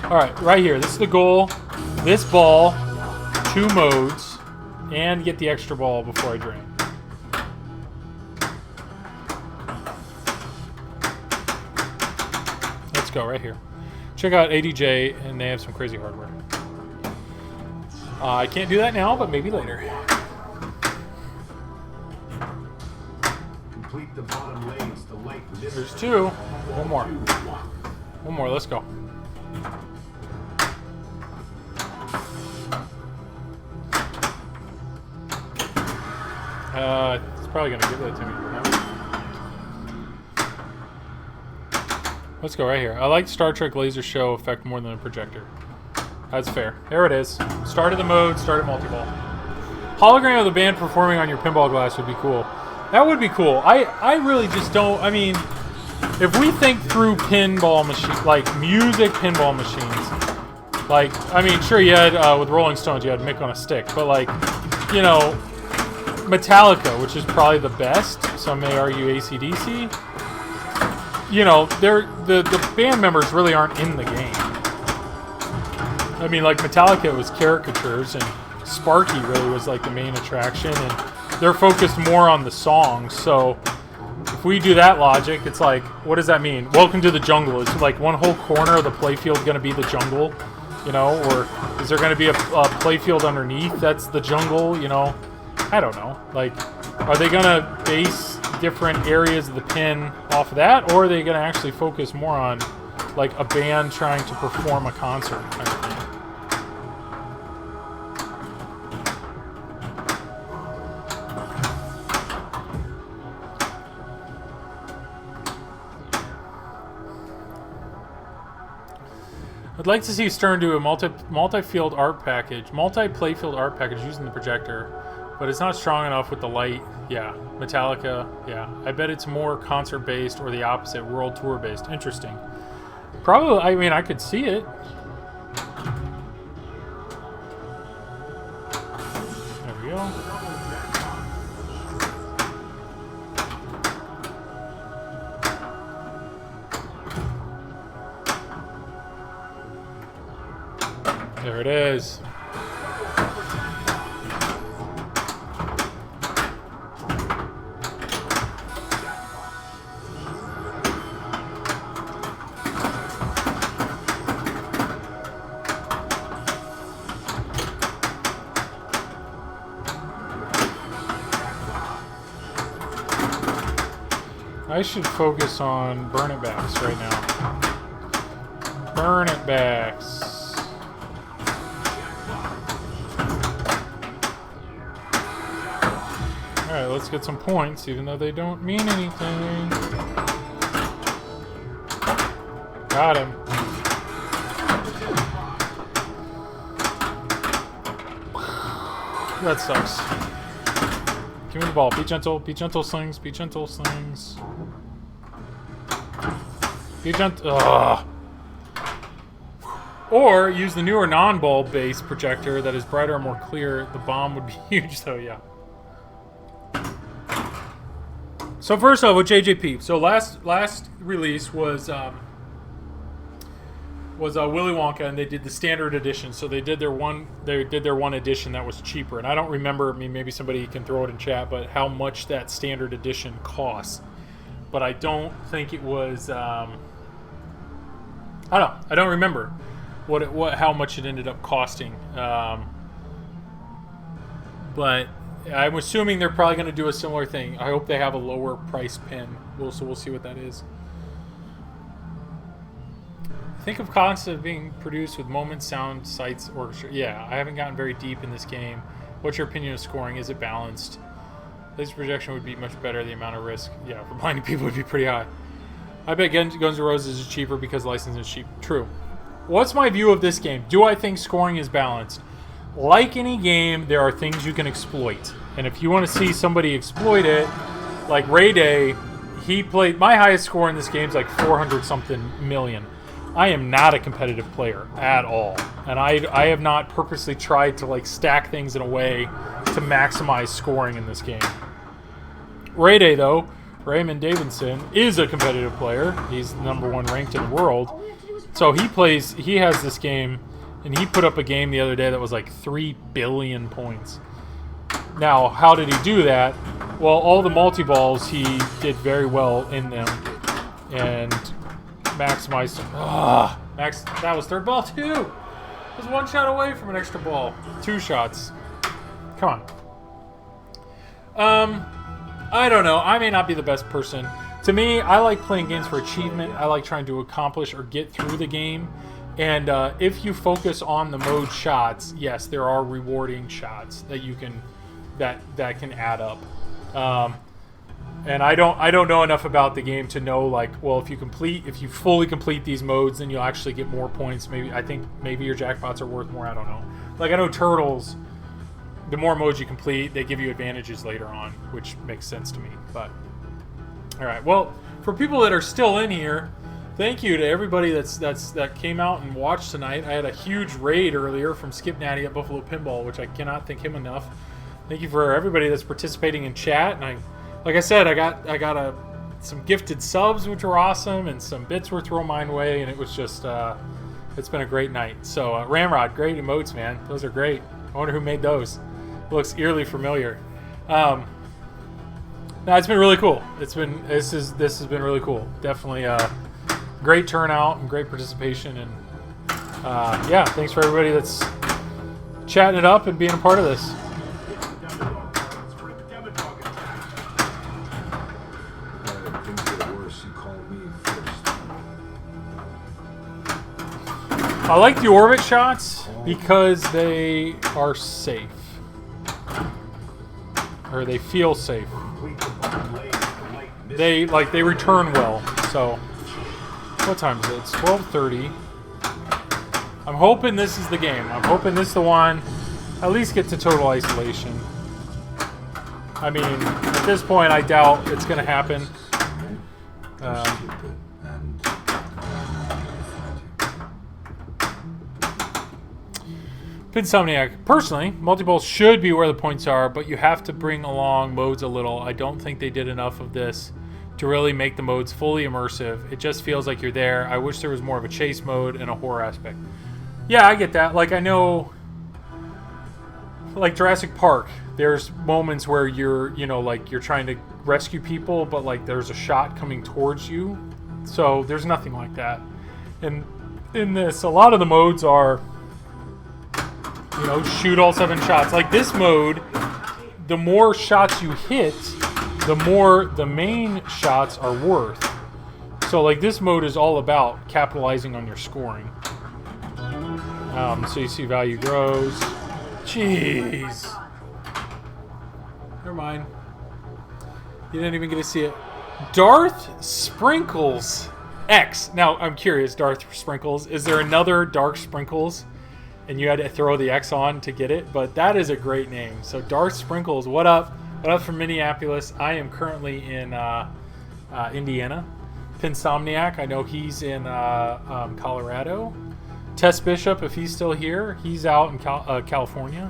Alright, right here. This is the goal. This ball, 2 modes, and get the extra ball before I drain. Let's go right here. Check out ADJ, and they have some crazy hardware. I can't do that now, but maybe later. Complete the bottom lanes to light this. There's 2. One more. One more. Let's go. It's probably gonna give that to me. Let's go right here. I like Star Trek laser show effect more than a projector. That's fair. There it is. Started the mode, started multi-ball. Hologram of the band performing on your pinball glass would be cool. That would be cool. I really just don't, I mean, if we think through pinball machines, like music pinball machines, like, I mean, sure you had, with Rolling Stones, you had Mick on a stick, but like, you know, Metallica, which is probably the best, some may argue AC/DC, you know, the band members really aren't in the game. I mean, like Metallica was caricatures, and Sparky really was like the main attraction, and they're focused more on the songs. So if we do that logic, it's like, what does that mean? Welcome to the Jungle. Is like one whole corner of the playfield going to be the jungle, you know, or is there going to be a playfield underneath that's the jungle, you know? I don't know. Like, are they going to base different areas of the pin off of that, or are they going to actually focus more on like a band trying to perform a concert kind of thing? I'd like to see Stern do a multi-field art package, multi-playfield art package using the projector, but it's not strong enough with the light. Yeah, Metallica. Yeah, I bet it's more concert-based or the opposite, world tour-based. Interesting. Probably. I mean, I could see it. There we go. There it is. I should focus on burn it backs right now. Burn it backs. Alright, let's get some points, even though they don't mean anything. Got him. That sucks. Give me the ball. Be gentle. Be gentle, slings. Be gentle, slings. Be gentle. Ugh. Or use the newer non-ball based projector that is brighter and more clear. The bomb would be huge, though, yeah. So first off, with JJP. So last release was Willy Wonka, and they did the standard edition. So they did their one edition that was cheaper, and I don't remember. I mean, maybe somebody can throw it in chat, but how much that standard edition costs. But I don't think it was. I don't know. I don't remember how much it ended up costing. But I'm assuming they're probably going to do a similar thing. I hope they have a lower price pin. So we'll see what that is. Think of concept being produced with moments, sound, sights, orchestra. Yeah, I haven't gotten very deep in this game. What's your opinion of scoring? Is it balanced? This projection would be much better. The amount of risk, yeah, for blinding people would be pretty high. I bet Guns N' Roses is cheaper because licensing is cheap. True. What's my view of this game? Do I think scoring is balanced? Like any game, there are things you can exploit. And if you want to see somebody exploit it, like Ray Day, he played... My highest score in this game is like 400-something million. I am not a competitive player at all. And I have not purposely tried to like stack things in a way to maximize scoring in this game. Ray Day, though, Raymond Davidson, is a competitive player. He's #1 ranked in the world. So he has this game, and he put up a game the other day that was like 3 billion points. Now, how did he do that? Well, all the multi-balls, he did very well in them. And maximized. That was third ball, too. It was 1 shot away from an extra ball. 2 shots. Come on. I don't know. I may not be the best person. To me, I like playing games for achievement. I like trying to accomplish or get through the game. And if you focus on the mode shots, yes, there are rewarding shots that you can that can add up. And I don't know enough about the game to know, like, well, if you fully complete these modes, then you'll actually get more points. I think maybe your jackpots are worth more. I don't know. Like, I know Turtles, the more modes you complete, they give you advantages later on, which makes sense to me. But all right, well, for people that are still in here, thank you to everybody that came out and watched tonight. I had a huge raid earlier from Skip Natty at Buffalo Pinball, which I cannot thank him enough. Thank you for everybody that's participating in chat. And like I said, I got some gifted subs, which were awesome, and some bits were thrown my way, and it was just it's been a great night. So Ramrod, great emotes, man. Those are great. I wonder who made those. Looks eerily familiar. No, it's been really cool. This has been really cool. Definitely great turnout and great participation, and yeah, thanks for everybody that's chatting it up and being a part of this. I like the orbit shots because they are safe. Or they feel safe. They return well. So, what time is it? It's 12:30. I'm hoping this is the game. I'm hoping this is the one. At least get to total isolation. I mean, at this point, I doubt it's going to happen. Insomniac. Personally, multi-balls should be where the points are, but you have to bring along modes a little. I don't think they did enough of this to really make the modes fully immersive. It just feels like you're there. I wish there was more of a chase mode and a horror aspect. Yeah, I get that. Like, I know, like Jurassic Park, there's moments where you're trying to rescue people, but like there's a shot coming towards you. So there's nothing like that. And in this, a lot of the modes are, shoot all 7 shots. Like this mode, the more shots you hit, the more the main shots are worth. So like this mode is all about capitalizing on your scoring. So you see value grows. Jeez. Never mind. You didn't even get to see it. Darth Sprinkles X. Now I'm curious, Darth Sprinkles. Is there another Dark Sprinkles? And you had to throw the X on to get it, but that is a great name. So Darth Sprinkles, what up? What up from Minneapolis? I am currently in Indiana. Pinsomniac, I know he's in Colorado. Tess Bishop, if he's still here, he's out in California.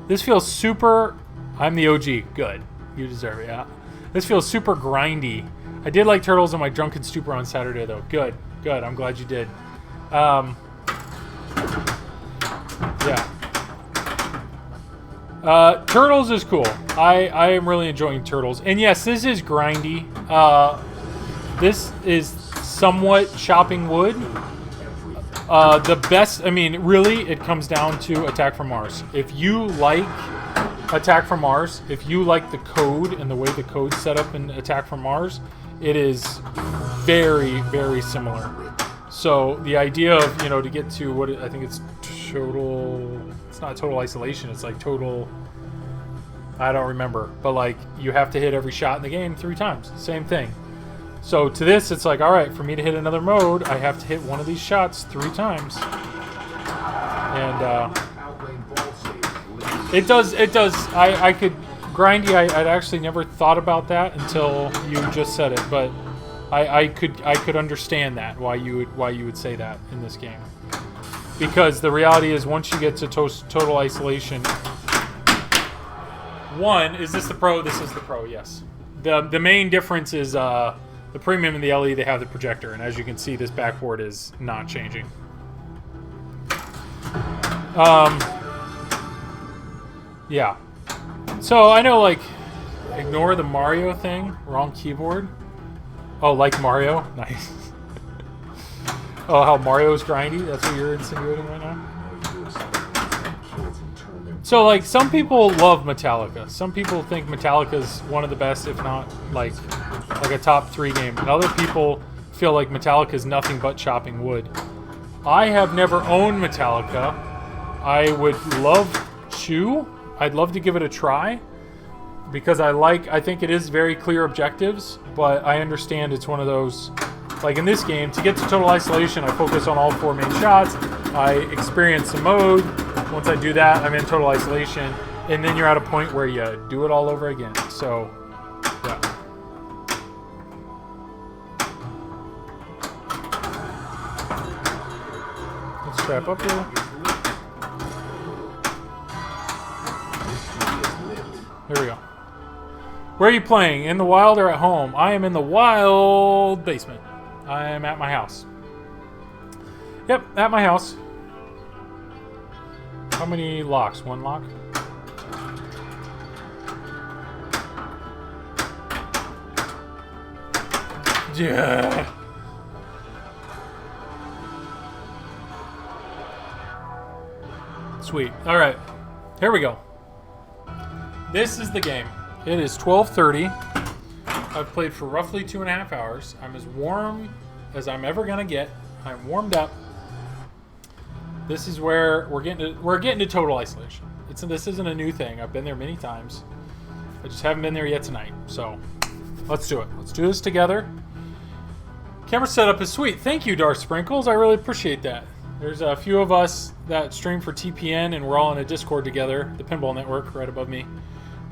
This feels super... I'm the OG. Good. You deserve it, yeah. This feels super grindy. I did like Turtles in my drunken stupor on Saturday, though. Good. Good. I'm glad you did. Yeah. Turtles is cool. I am really enjoying Turtles. And yes, this is grindy. This is somewhat chopping wood. The best, I mean, really, it comes down to Attack from Mars. If you like Attack from Mars, if you like the code and the way the code's set up in Attack from Mars, it is very, very similar. So the idea of, to get to what I think it's total, it's not total isolation, it's like total, I don't remember, but like you have to hit every shot in the game 3 times, same thing. So to this, it's like, all right, for me to hit another mode, I have to hit one of these shots 3 times. And it does, I could, grindy, I'd actually never thought about that until you just said it, but I could understand that, why you would say that in this game. Because the reality is, once you get to total isolation, is this the Pro? This is the Pro, yes. The main difference is the Premium and the LE, they have the projector, and as you can see, this backboard is not changing. Yeah. So I know, like, ignore the Mario thing. Wrong keyboard. Oh, like Mario? Nice. Oh, how Mario's grindy? That's what you're insinuating right now? So, like, some people love Metallica. Some people think Metallica's one of the best, if not, like a top 3 game. And other people feel like Metallica's nothing but chopping wood. I have never owned Metallica. I would love to. I'd love to give it a try. Because I think it is very clear objectives, but I understand it's one of those, like in this game, to get to total isolation, I focus on all 4 main shots, I experience the mode, once I do that, I'm in total isolation, and then you're at a point where you do it all over again, so, yeah. Let's strap up here. Here we go. Where are you playing? In the wild or at home? I am in the wild basement. I am at my house. Yep, at my house. How many locks? 1 lock? Yeah. Sweet. All right. Here we go. This is the game. It is 12:30. I've played for roughly 2.5 hours. I'm as warm as I'm ever gonna get. I'm warmed up. This is where we're getting to total isolation. This isn't a new thing. I've been there many times. I just haven't been there yet tonight. So let's do it. Let's do this together. Camera setup is sweet. Thank you, Dark Sprinkles. I really appreciate that. There's a few of us that stream for TPN, and we're all in a Discord together. The Pinball Network, right above me.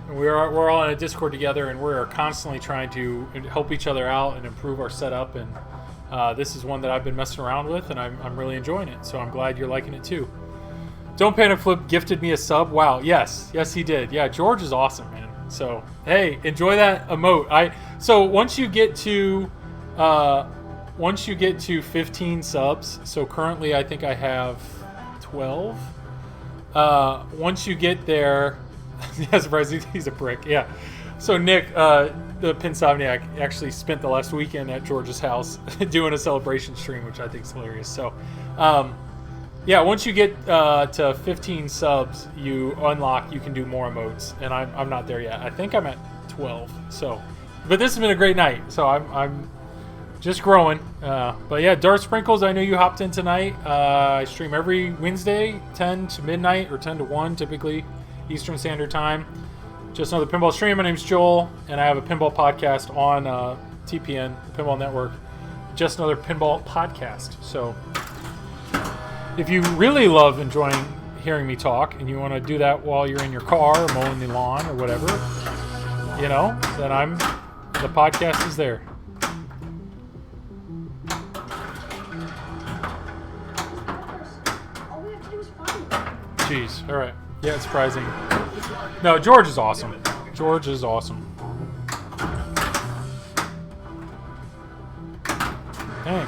And we're all in a Discord together, and we're constantly trying to help each other out and improve our setup. And this is one that I've been messing around with, and I'm really enjoying it. So I'm glad you're liking it too. Don't Panic Flip gifted me a sub. Wow, yes, he did. Yeah, George is awesome, man. So hey, enjoy that emote. So once you get to 15 subs, so currently I think I have 12. Once you get there. Yeah, surprised he's a prick. Yeah. So Nick, the Pinsomniac, actually spent the last weekend at George's house doing a celebration stream, which I think is hilarious. So, yeah, once you get to 15 subs, you can do more emotes, and I'm not there yet. I think I'm at 12. So, but this has been a great night. So I'm just growing. But yeah, Dark Sprinkles, I know you hopped in tonight. I stream every Wednesday, 10 to midnight or 10 to 1 typically. Eastern Standard Time. Just another pinball stream. My name's Joel, and I have a pinball podcast on TPN, the Pinball Network. Just another pinball podcast. So if you really love enjoying hearing me talk, and you want to do that while you're in your car or mowing the lawn or whatever, then the podcast is there. Jeez. All right. Yeah, it's surprising. No, George is awesome. George is awesome. Dang.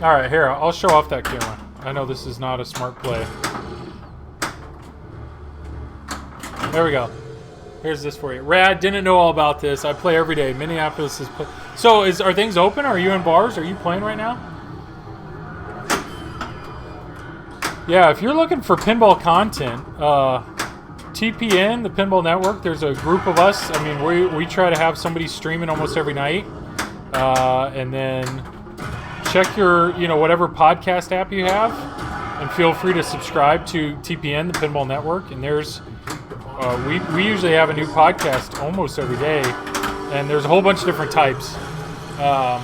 All right, here, I'll show off that camera. I know this is not a smart play. There we go. Here's this for you. Rad, didn't know all about this. I play every day. Minneapolis is... So, are things open? Are you in bars? Are you playing right now? Yeah, if you're looking for pinball content, TPN, the Pinball Network, there's a group of us. I mean, we try to have somebody streaming almost every night. And then check your, whatever podcast app you have, and feel free to subscribe to TPN, the Pinball Network. And there's, we usually have a new podcast almost every day, and there's a whole bunch of different types. My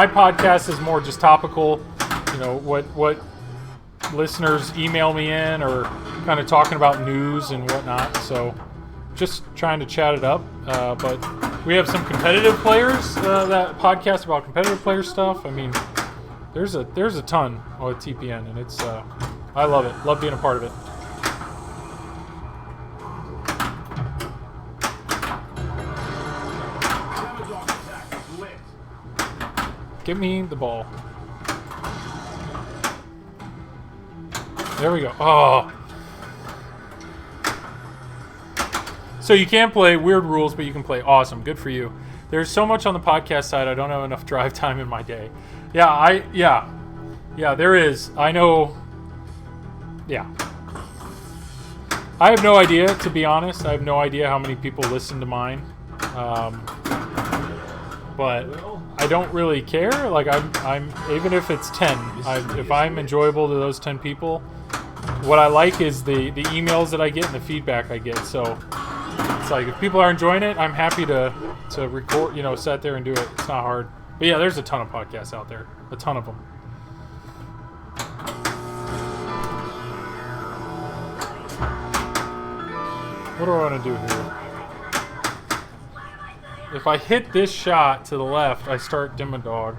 podcast is more just topical, what listeners email me in, or kind of talking about news and whatnot. So just trying to chat it up. But we have some competitive players, that podcast about competitive player stuff. I mean, there's a ton with TPN, and it's I love it. Love being a part of it. Give me the ball. There we go. Oh. So you can't play weird rules, but you can play awesome. Good for you. There's so much on the podcast side. I don't have enough drive time in my day. Yeah, there is. I know. Yeah. I have no idea, to be honest. I have no idea how many people listen to mine. But I don't really care. Like I'm even if it's 10, if I'm enjoyable to those 10 people, what I like is the emails that I get and the feedback I get. So it's like, if people are enjoying it, I'm happy to record, sit there and do it. It's not hard. But yeah, there's a ton of podcasts out there. A ton of them. What do I want to do here? If I hit this shot to the left, I start Dimma Dog.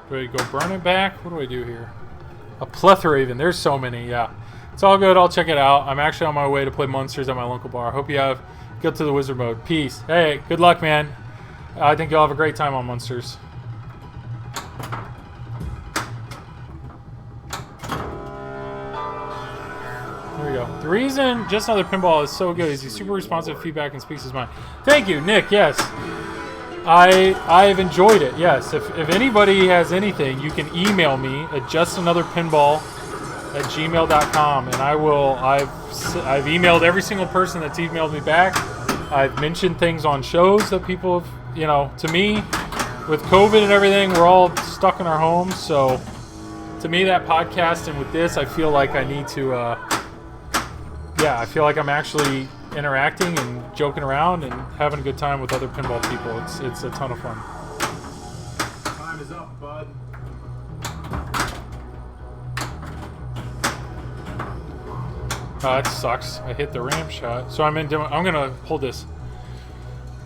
Do I go burn it back? What do I do here? A plethora even. There's so many, yeah. It's all good. I'll check it out. I'm actually on my way to play Munsters at my local bar. Hope you have good to the wizard mode. Peace. Hey, good luck, man. I think you'll have a great time on Munsters. There we go. The reason Just Another Pinball is so good is he's super responsive to feedback and speaks his mind. Thank you, Nick. Yes. I've enjoyed it. Yes. If anybody has anything, you can email me at justanotherpinball@gmail.com, and I will. I've emailed every single person that's emailed me back. I've mentioned things on shows that people have, to me, with COVID and everything, we're all stuck in our homes. So to me, that podcast, and with this, I feel like I need to, I feel like I'm actually interacting and joking around and having a good time with other pinball people. It's a ton of fun. Time is up, bud. That sucks. I hit the ramp shot. So I'm gonna hold this.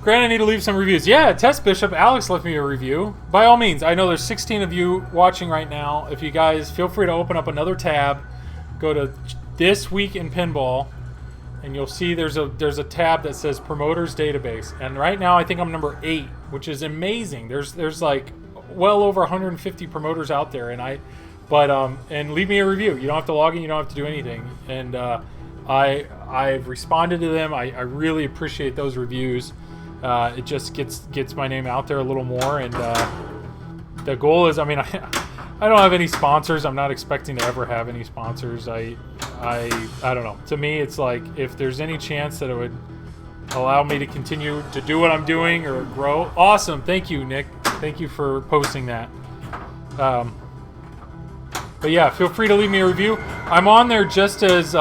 Grant, I need to leave some reviews. Yeah, Test Bishop, Alex left me a review. By all means, I know there's 16 of you watching right now. If you guys feel free to open up another tab, go to This Week in Pinball, and you'll see there's a tab that says Promoters Database. And right now I think I'm number 8, which is amazing. There's like well over 150 promoters out there, and and leave me a review. You don't have to log in, you don't have to do anything. And I've responded to them. I really appreciate those reviews. It just gets my name out there a little more, and the goal is, I mean, I don't have any sponsors. I'm not expecting to ever have any sponsors. I don't know. To me, it's like, if there's any chance that it would allow me to continue to do what I'm doing or grow, awesome. Thank you, Nick. Thank you for posting that. But yeah, feel free to leave me a review. I'm on there just as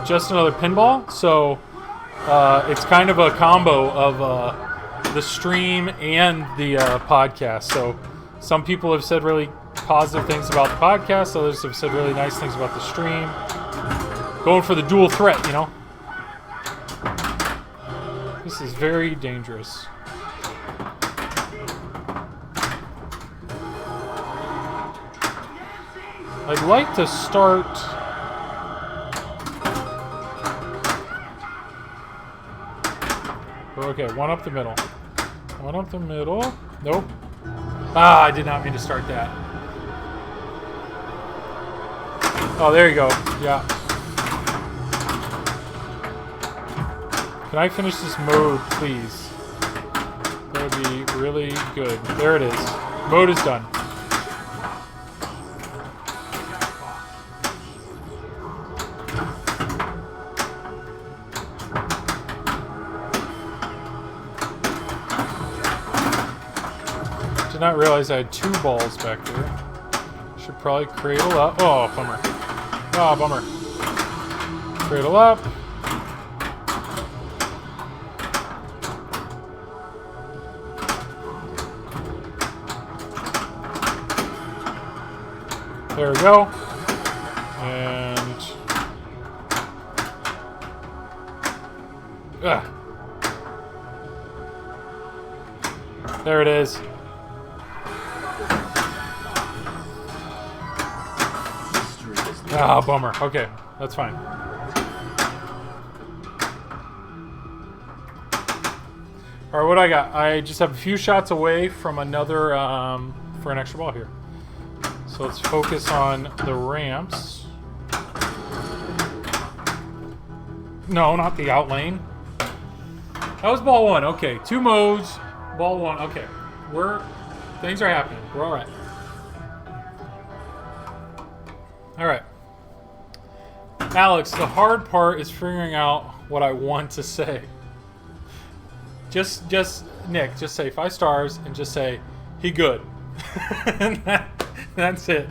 Just Another Pinball, so it's kind of a combo of the stream and the podcast. So some people have said really positive things about the podcast, others have said really nice things about the stream. Going for the dual threat, This is very dangerous. I'd like to start... Okay, one up the middle. One up the middle. Nope. I did not mean to start that. Oh, there you go. Yeah. Can I finish this mode, please? That would be really good. There it is. Mode is done. Did not realize I had 2 balls back there. Should probably cradle up. Oh, bummer. Oh, bummer. Cradle up. There we go. And... there it is. Ah, bummer. Okay, that's fine. Alright, what do I got? I just have a few shots away from another, for an extra ball here. So let's focus on the ramps. No, not the out lane. That was ball 1. Okay, 2 modes. Ball 1. Okay, things are happening. We're all right. All right. Alex, the hard part is figuring out what I want to say. Just Nick, just say 5 stars and just say he good. And that's it.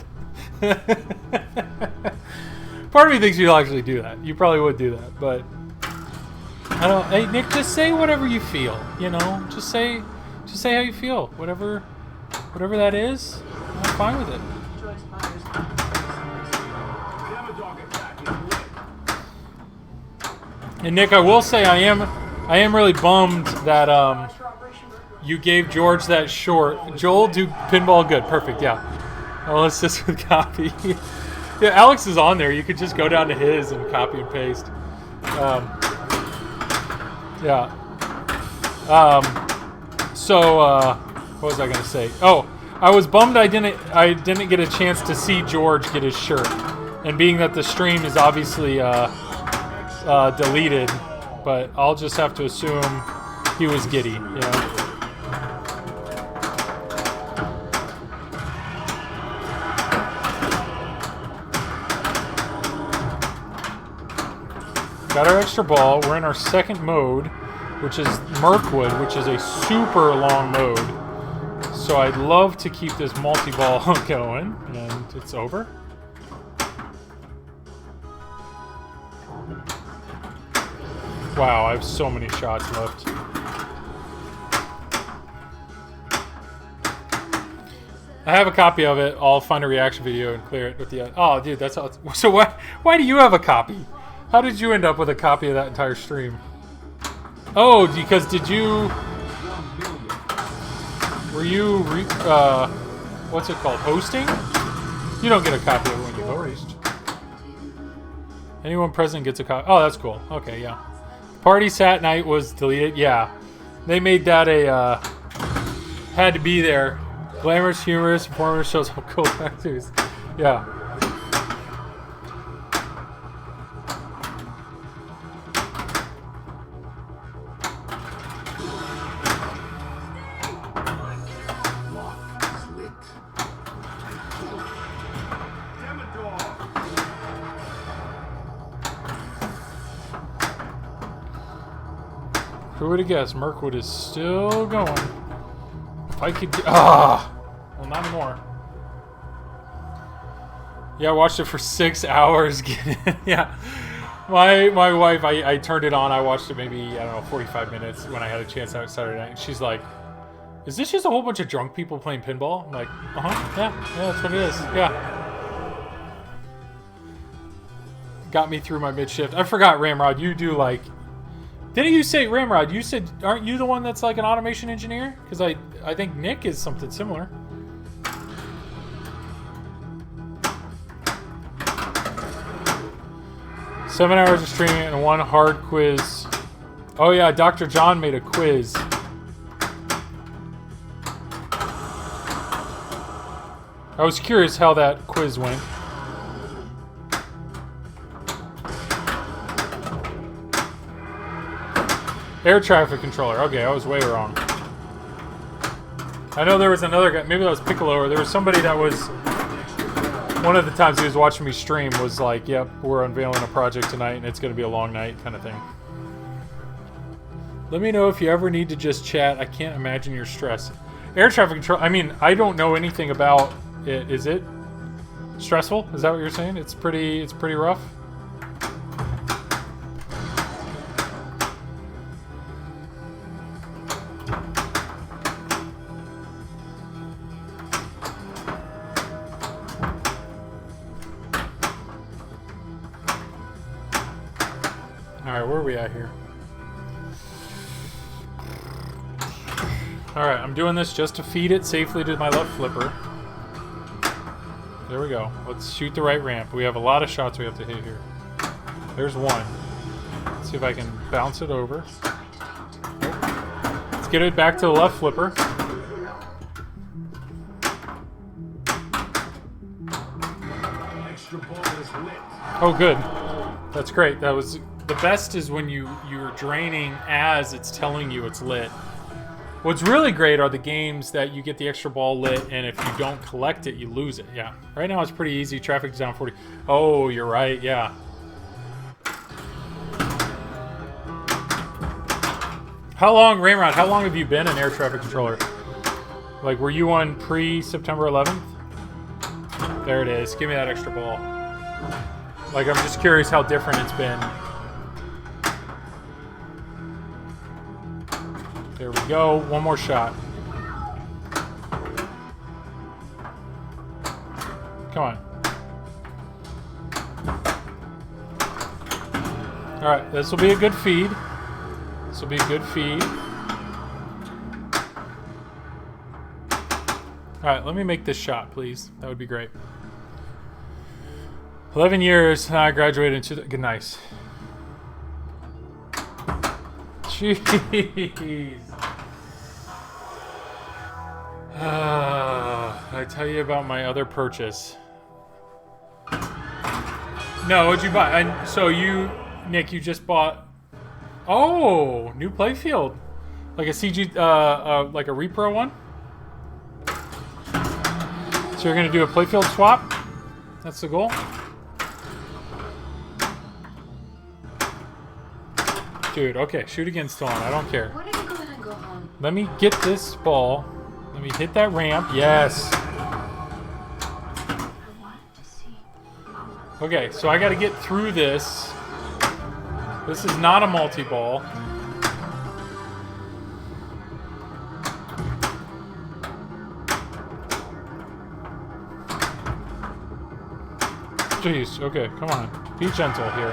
Part of me thinks you'll actually do that. You probably would do that, but I don't. Hey Nick, just say whatever you feel. You know, just say how you feel. Whatever that is, I'm fine with it. And Nick, I will say I am really bummed that you gave George that short. Joel, do pinball good. Perfect, yeah. I'll assist with copy. Yeah, Alex is on there. You could just go down to his and copy and paste. Yeah. What was I gonna say? Oh, I was bummed I didn't get a chance to see George get his shirt. And being that the stream is obviously deleted, but I'll just have to assume he was giddy, you know. Got our extra ball. We're in our second mode, which is Mirkwood, which is a super long mode. So I'd love to keep this multi-ball going, and it's over. Wow, I have so many shots left. I have a copy of it. I'll find a reaction video and clear it with the... Oh, dude, that's how... So why do you have a copy? How did you end up with a copy of that entire stream? Oh, because did you... Were you... what's it called? Hosting? You don't get a copy of it when you host. Anyone present gets a copy. Oh, that's cool. Okay, yeah. Party Sat Night was deleted. Yeah. They made that a... had to be there. Glamorous, humorous, performance shows how cool actors. Yeah. Who would have guessed? Mirkwood is still going. If I could get... Ah! Well, not anymore. Yeah, I watched it for 6 hours. Yeah. My wife, I turned it on. I watched it maybe, I don't know, 45 minutes when I had a chance out Saturday night. And she's like, is this just a whole bunch of drunk people playing pinball? I'm like, uh-huh. Yeah, that's what it is. Yeah. Got me through my mid-shift. I forgot, Ramrod, you do like... Didn't you say, Ramrod, you said, aren't you the one that's like an automation engineer? Because I think Nick is something similar. Seven hours of streaming and 1 hard quiz. Oh yeah, Dr. John made a quiz. I was curious how that quiz went. Air traffic controller. Okay, I was way wrong. I know there was another guy. Maybe that was Piccolo, or there was somebody that was... One of the times he was watching me stream was like, yep, we're unveiling a project tonight and it's going to be a long night kind of thing. Let me know if you ever need to just chat. I can't imagine your stress. Air traffic control. I mean, I don't know anything about it. Is it stressful? Is that what you're saying? It's pretty rough. Alright, where are we at here? Alright, I'm doing this just to feed it safely to my left flipper. There we go. Let's shoot the right ramp. We have a lot of shots we have to hit here. There's one. Let's see if I can bounce it over. Let's get it back to the left flipper. Oh, good. That's great. That was... The best is when you're draining as it's telling you it's lit. What's really great are the games that you get the extra ball lit, and if you don't collect it, you lose it. Yeah. Right now it's pretty easy. Traffic is down 40. Oh, you're right. Yeah. How long, Raymond, how long have you been an air traffic controller? Like, were you on pre-September 11th? There it is. Give me that extra ball. Like, I'm just curious how different it's been. There we go. One more shot. Come on. Alright, this will be a good feed. This will be a good feed. Alright, let me make this shot, please. That would be great. 11 years. I graduated in... Good, nice. Jeez. I tell you about my other purchase. No, what'd you buy? So you, Nick, you just bought... Oh, new playfield. Like a CG, like a repro one? So you're gonna do a playfield swap? That's the goal? Dude, okay, shoot again, still on. I don't care. Why don't you go ahead and go home? Let me get this ball. Let me hit that ramp. Yes. I wanted to see. Okay, so I got to get through this. This is not a multi-ball. Jeez, okay, come on. Be gentle here.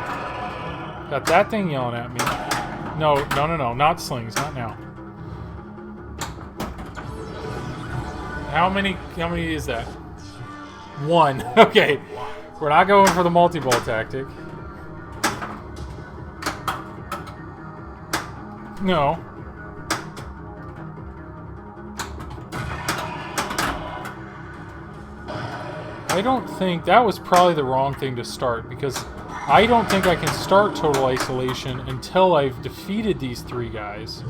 Got that thing yelling at me. No, not slings, not now. How many is that? One. Okay. We're not going for the multi-ball tactic. No. I don't think... That was probably the wrong thing to start, because I don't think I can start Total Isolation until I've defeated these three guys.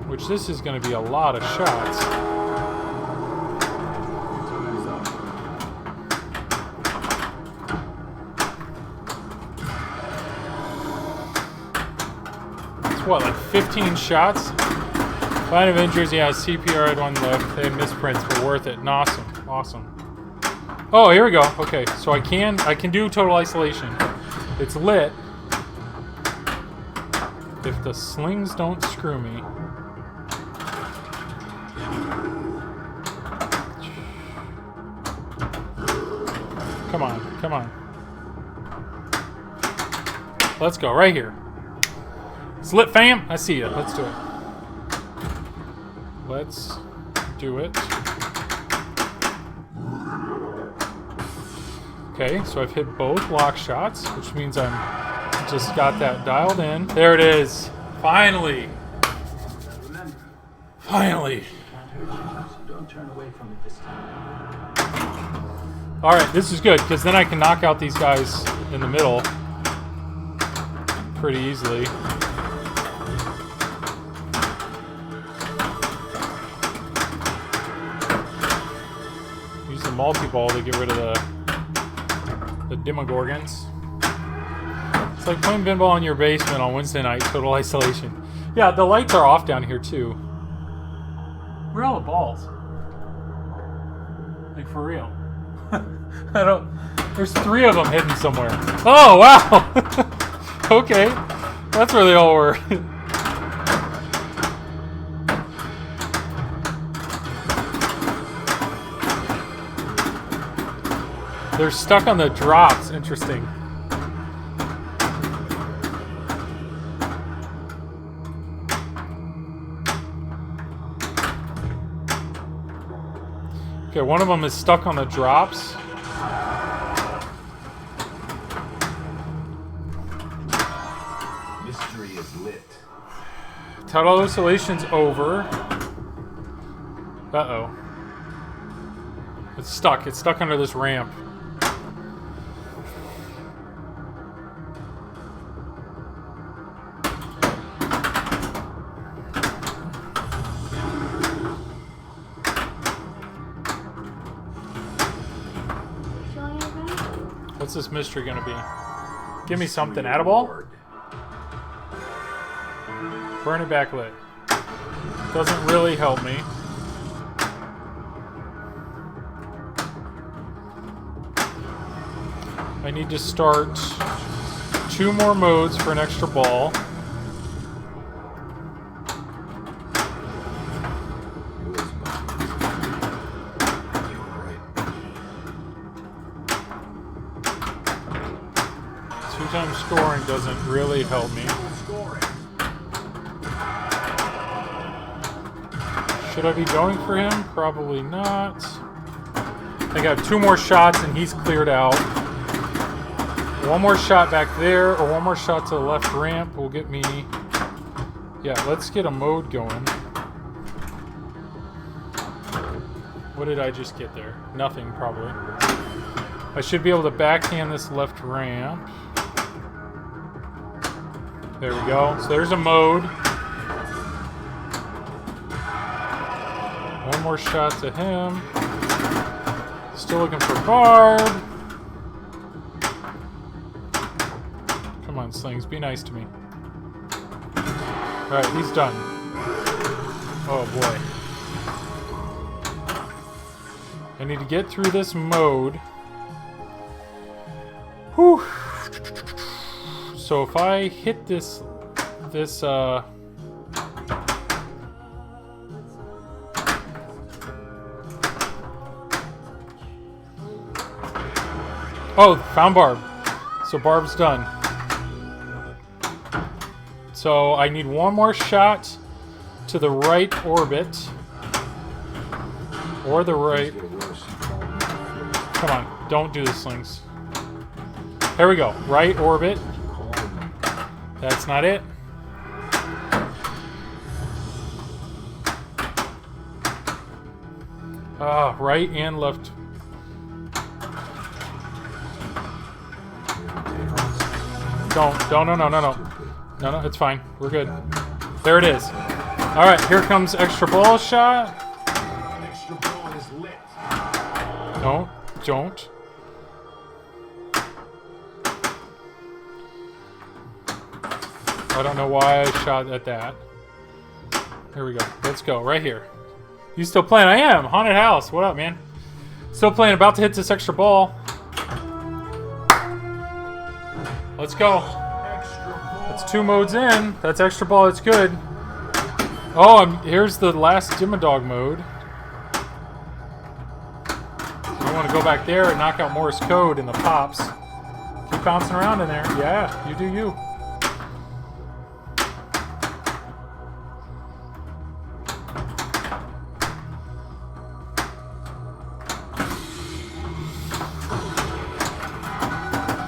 Which this is going to be a lot of shots. It's what, like 15 shots? Line of injuries, yeah, CPR had one left. They had misprints, but worth it. Awesome, awesome. Oh, here we go. Okay, so I can do Total Isolation. It's lit. If the slings don't screw me. Come on, come on. Let's go, right here. It's lit, fam. I see you. Let's do it. Let's do it. Okay, so I've hit both lock shots, which means I'm just got that dialed in. There it is. Finally. Finally. Don't turn away from it this time. All right, this is good because then I can knock out these guys in the middle. pretty easily. Use the multi-ball to get rid of the Demogorgons. It's like playing pinball in your basement on Wednesday night, total isolation. Yeah, the lights are off down here too. Where are all the balls? Like for real. I don't... There's 3 of them hidden somewhere. Oh, wow! Okay. That's where they all were. They're stuck on the drops. Interesting. Okay, one of them is stuck on the drops. Mystery is lit. Total isolation's over. Uh-oh. It's stuck. It's stuck under this ramp. What's this mystery gonna be? Give me something. Add a ball? Burn it backlit. Doesn't really help me. I need to start 2 more modes for an extra ball. Two-time scoring doesn't really help me. Should I be going for him? Probably not. I got 2 more shots and he's cleared out. 1 more shot back there, or 1 more shot to the left ramp will get me... Yeah, let's get a mode going. What did I just get there? Nothing, probably. I should be able to backhand this left ramp. There we go. So there's a mode. 1 more shot to him. Still looking for Barb. Come on, Slings. Be nice to me. Alright, he's done. Oh, boy. I need to get through this mode. Whew. So if I hit this... Oh, found Barb. So Barb's done. So I need 1 more shot to the right orbit. Or the right... Come on, don't do the Slings. There we go. Right orbit. That's not it. Right and left. No, it's fine. We're good. There it is. All right, here comes extra ball shot. Extra ball is lit. No, don't. I don't know why I shot at that. Here we go. Let's go. Right here. You still playing? I am. Haunted House. What up, man? Still playing. About to hit this extra ball. Let's go. That's 2 modes in. That's extra ball. It's good. Oh, here's the last Dimmadog mode. I want to go back there and knock out Morse code in the pops. Keep bouncing around in there. Yeah, you do you.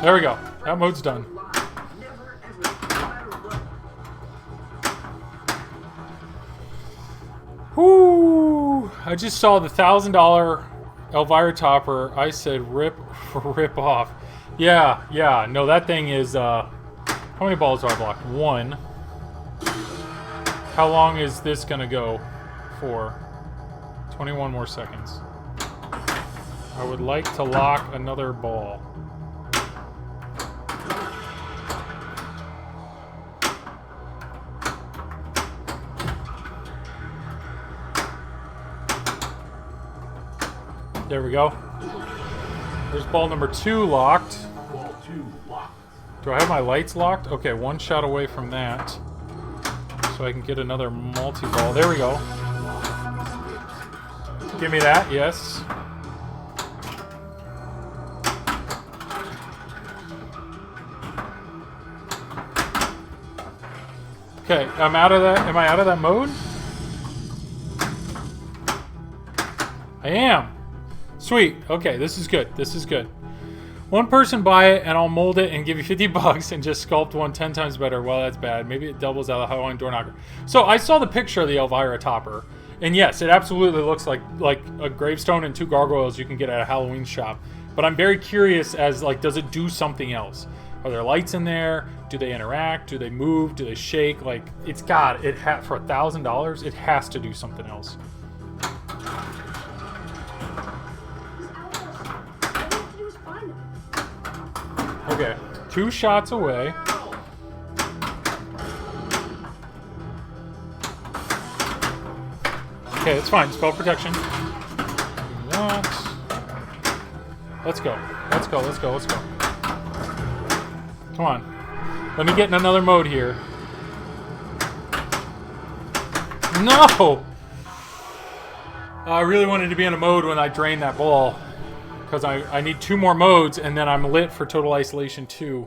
There we go. That mode's done. Whoo! I just saw the $1,000 Elvira topper. I said rip off. Yeah. No, that thing is How many balls do I block? 1. How long is this gonna go for? 21 more seconds. I would like to lock another ball. There we go. There's ball number 2 locked. Ball 2 locked. Do I have my lights locked? Okay, 1 shot away from that. So I can get another multi-ball. There we go. Give me that, yes. Okay, I'm out of that. Am I out of that mode? I am. Sweet. Okay, this is good. This is good. One person buy it and I'll mold it and give you 50 bucks and just sculpt one 10 times better. Well, that's bad. Maybe it doubles out of the Halloween door knocker. So I saw the picture of the Elvira topper. And yes, it absolutely looks like a gravestone and 2 gargoyles you can get at a Halloween shop. But I'm very curious as like, does it do something else? Are there lights in there? Do they interact? Do they move? Do they shake? Like, it's got it for $1,000. It has to do something else. Okay, 2 shots away. Okay, it's fine. Spell protection. Do that. Let's go. Let's go. Let's go. Let's go. Come on. Let me get in another mode here. No! I really wanted to be in a mode when I drained that ball. Because I need 2 more modes, and then I'm lit for Total Isolation 2.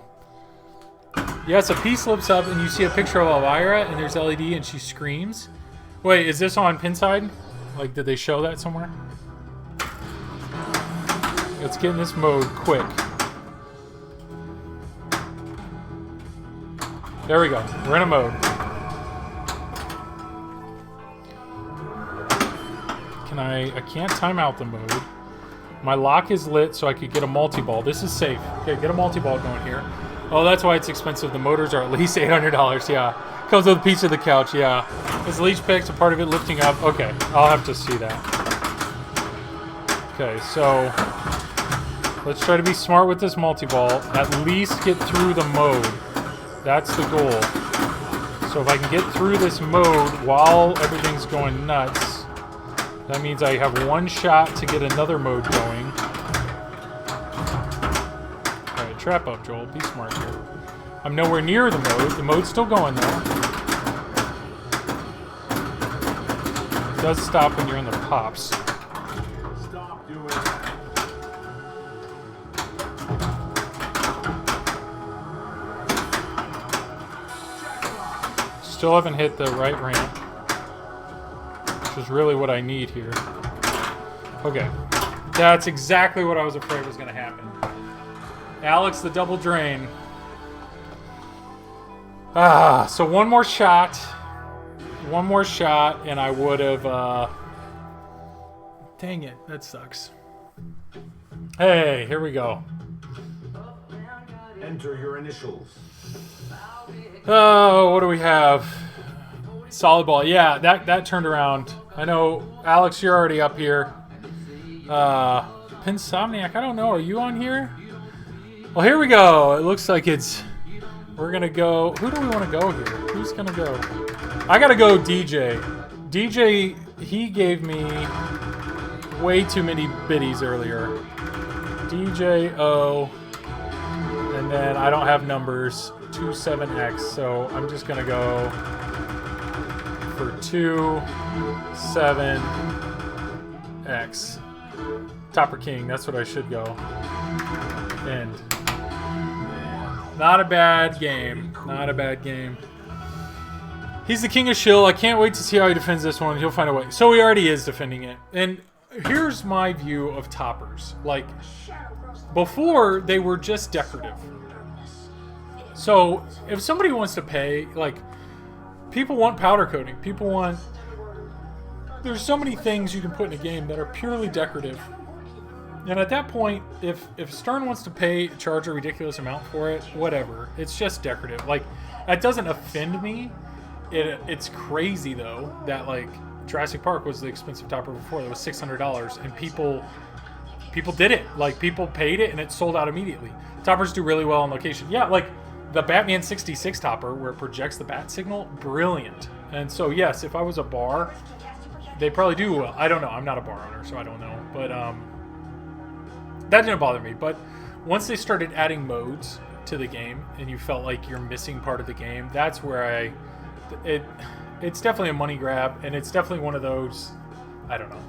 Yes, a piece lifts up, and you see a picture of Elvira, and there's LED, and she screams. Wait, is this on Pinside? Like, did they show that somewhere? Let's get in this mode quick. There we go. We're in a mode. I can't time out the mode. My lock is lit so I could get a multi-ball. This is safe. Okay, get a multi-ball going here. Oh, that's why it's expensive. The motors are at least $800, yeah. Comes with a piece of the couch, yeah. Is leech picks a part of it lifting up? Okay, I'll have to see that. Okay, so let's try to be smart with this multi-ball. At least get through the mode. That's the goal. So if I can get through this mode while everything's going nuts, that means I have 1 shot to get another mode going. Alright, trap up, Joel. Be smart here. I'm nowhere near the mode. The mode's still going though. It does stop when you're in the pops. Stop doing that. Still haven't hit the right ramp, which is really what I need here. Okay. That's exactly what I was afraid was going to happen. Alex, the double drain. So 1 more shot. 1 more shot, and I would have... Dang it, that sucks. Hey, here we go. Enter your initials. Oh, what do we have? Solid ball. Yeah, that turned around. I know, Alex, you're already up here. Pinsomniac, I don't know. Are you on here? Well, here we go. It looks like it's... We're going to go... Who do we want to go here? Who's going to go? I got to go DJ. DJ, he gave me way too many biddies earlier. DJ O. And then I don't have numbers. 27X. So I'm just going to go for 27X. Topper King. That's what I should go. End. Not a bad game. Not a bad game. He's the king of shill. I can't wait to see how he defends this one. He'll find a way. So he already is defending it. And here's my view of toppers. Like, before, they were just decorative. So if somebody wants to pay, like, people want powder coating. People want... There's so many things you can put in a game that are purely decorative. And at that point, if Stern wants to charge a ridiculous amount for it, whatever. It's just decorative. Like, that doesn't offend me. It's crazy though that like Jurassic Park was the expensive topper before. That was $600, and people did it. Like, people paid it, and it sold out immediately. Toppers do really well on location. Yeah, like the Batman 66 topper where it projects the bat signal, brilliant. And so yes, if I was a bar, they probably do well. I don't know. I'm not a bar owner, so I don't know. But that didn't bother me. But once they started adding modes to the game, and you felt like you're missing part of the game, that's where it's definitely a money grab, and it's definitely one of those, I don't know.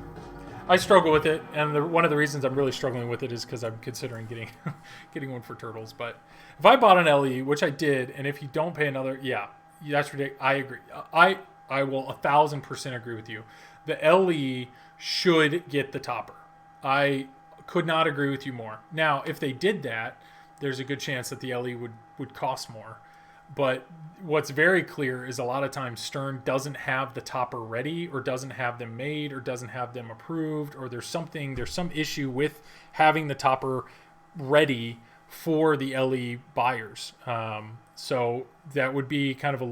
I struggle with it, and one of the reasons I'm really struggling with it is because I'm considering getting one for Turtles. But if I bought an LE, which I did, and if you don't pay another, yeah, that's ridiculous. I agree. I will 1,000% agree with you. The LE should get the topper. I could not agree with you more. Now, if they did that, there's a good chance that the LE would cost more. But what's very clear is a lot of times Stern doesn't have the topper ready, or doesn't have them made, or doesn't have them approved, or there's some issue with having the topper ready for the LE buyers. So that would be kind of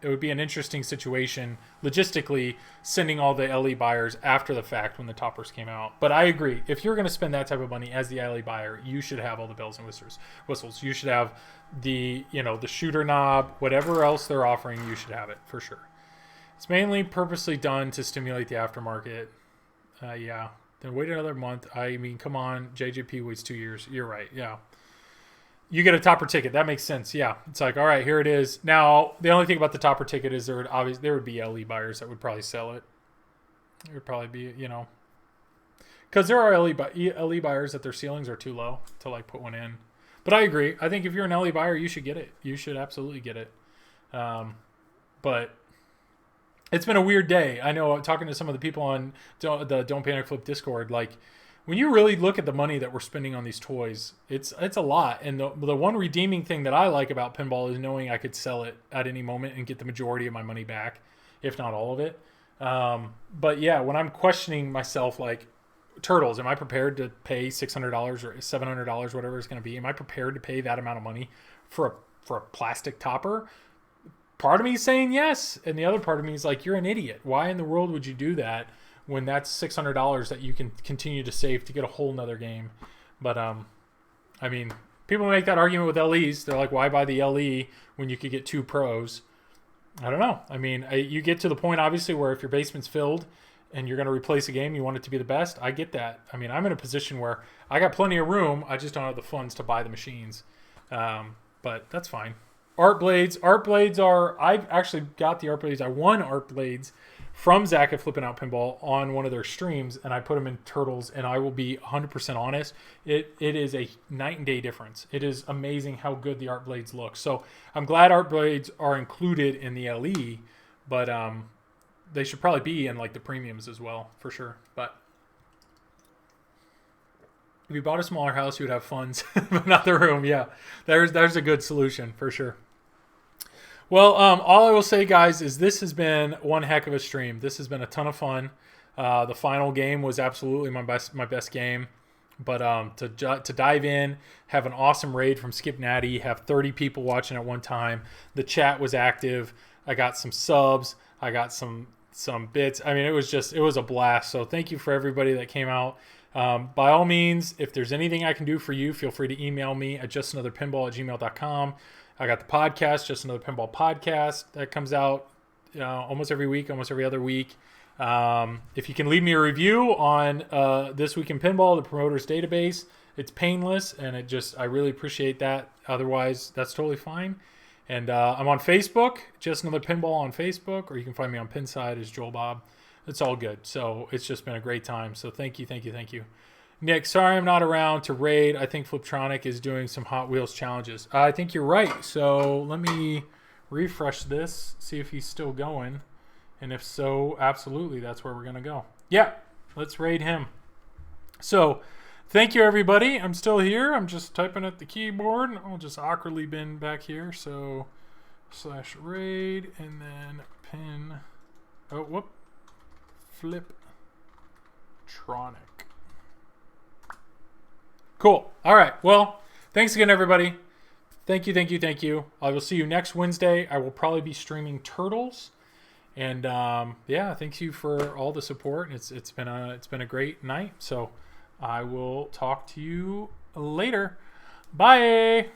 it would be an interesting situation logistically, sending all the LE buyers after the fact when the toppers came out. But I agree, if you're going to spend that type of money as the LE buyer, you should have all the bells and whistles. You should have the shooter knob, whatever else they're offering, you should have it for sure. It's mainly purposely done to stimulate the aftermarket. Yeah. Then wait another month. I mean, come on, JJP waits 2 years. You're right. Yeah. You get a topper ticket. That makes sense. Yeah. It's like, all right, here it is. Now, the only thing about the topper ticket is there would be LE buyers that would probably sell it. It would probably be, because there are LE buyers that their ceilings are too low to like put one in. But I agree. I think if you're an LE buyer, you should get it. You should absolutely get it. But it's been a weird day. I know, talking to some of the people on the Don't Panic Flip Discord, like, when you really look at the money that we're spending on these toys, it's a lot. And the one redeeming thing that I like about pinball is knowing I could sell it at any moment and get the majority of my money back, if not all of it. But yeah, when I'm questioning myself, like, Turtles, am I prepared to pay $600 or $700, whatever it's going to be? Am I prepared to pay that amount of money for a plastic topper? Part of me is saying yes, and the other part of me is like, you're an idiot. Why in the world would you do that when that's $600 that you can continue to save to get a whole nother game? But I mean, people make that argument with LEs. They're like, why buy the LE when you could get 2 pros? I don't know. I mean, you get to the point, obviously, where if your basement's filled and you're going to replace a game, you want it to be the best. I get that. I mean, I'm in a position where I got plenty of room. I just don't have the funds to buy the machines. But that's fine. Art blades. I've actually got the art blades. I won art blades from Zach at Flipping Out Pinball on one of their streams, and I put them in Turtles, and I will be 100% honest. It is a night and day difference. It is amazing how good the art blades look. So I'm glad art blades are included in the LE, but they should probably be in like the premiums as well, for sure. But if you bought a smaller house, you would have funds, but not the room. Yeah, there's a good solution for sure. Well, all I will say, guys, is this has been one heck of a stream. This has been a ton of fun. The final game was absolutely my best game. But to dive in, have an awesome raid from Skip Natty, have 30 people watching at one time. The chat was active. I got some subs. I got some bits. I mean, it was a blast. So thank you for everybody that came out. By all means, if there's anything I can do for you, feel free to email me at justanotherpinball@gmail.com. I got the podcast, Just Another Pinball Podcast, that comes out almost every week, almost every other week. If you can leave me a review on This Week in Pinball, the promoter's database, it's painless, and I really appreciate that. Otherwise, that's totally fine. And I'm on Facebook, Just Another Pinball on Facebook, or you can find me on Pinside as Joel Bob. It's all good. So it's just been a great time. So thank you. Nick, sorry I'm not around to raid. I think Fliptronic is doing some Hot Wheels challenges. I think you're right. So let me refresh this, see if he's still going. And if so, absolutely, that's where we're going to go. Yeah, let's raid him. So thank you, everybody. I'm still here. I'm just typing at the keyboard. I'll just awkwardly bin back here. So /raid and then pin. Oh, whoop. Fliptronic. Cool. All right. Well, thanks again, everybody. Thank you, thank you, thank you. I will see you next Wednesday. I will probably be streaming Turtles. And yeah, thank you for all the support. It's been a great night. So I will talk to you later. Bye.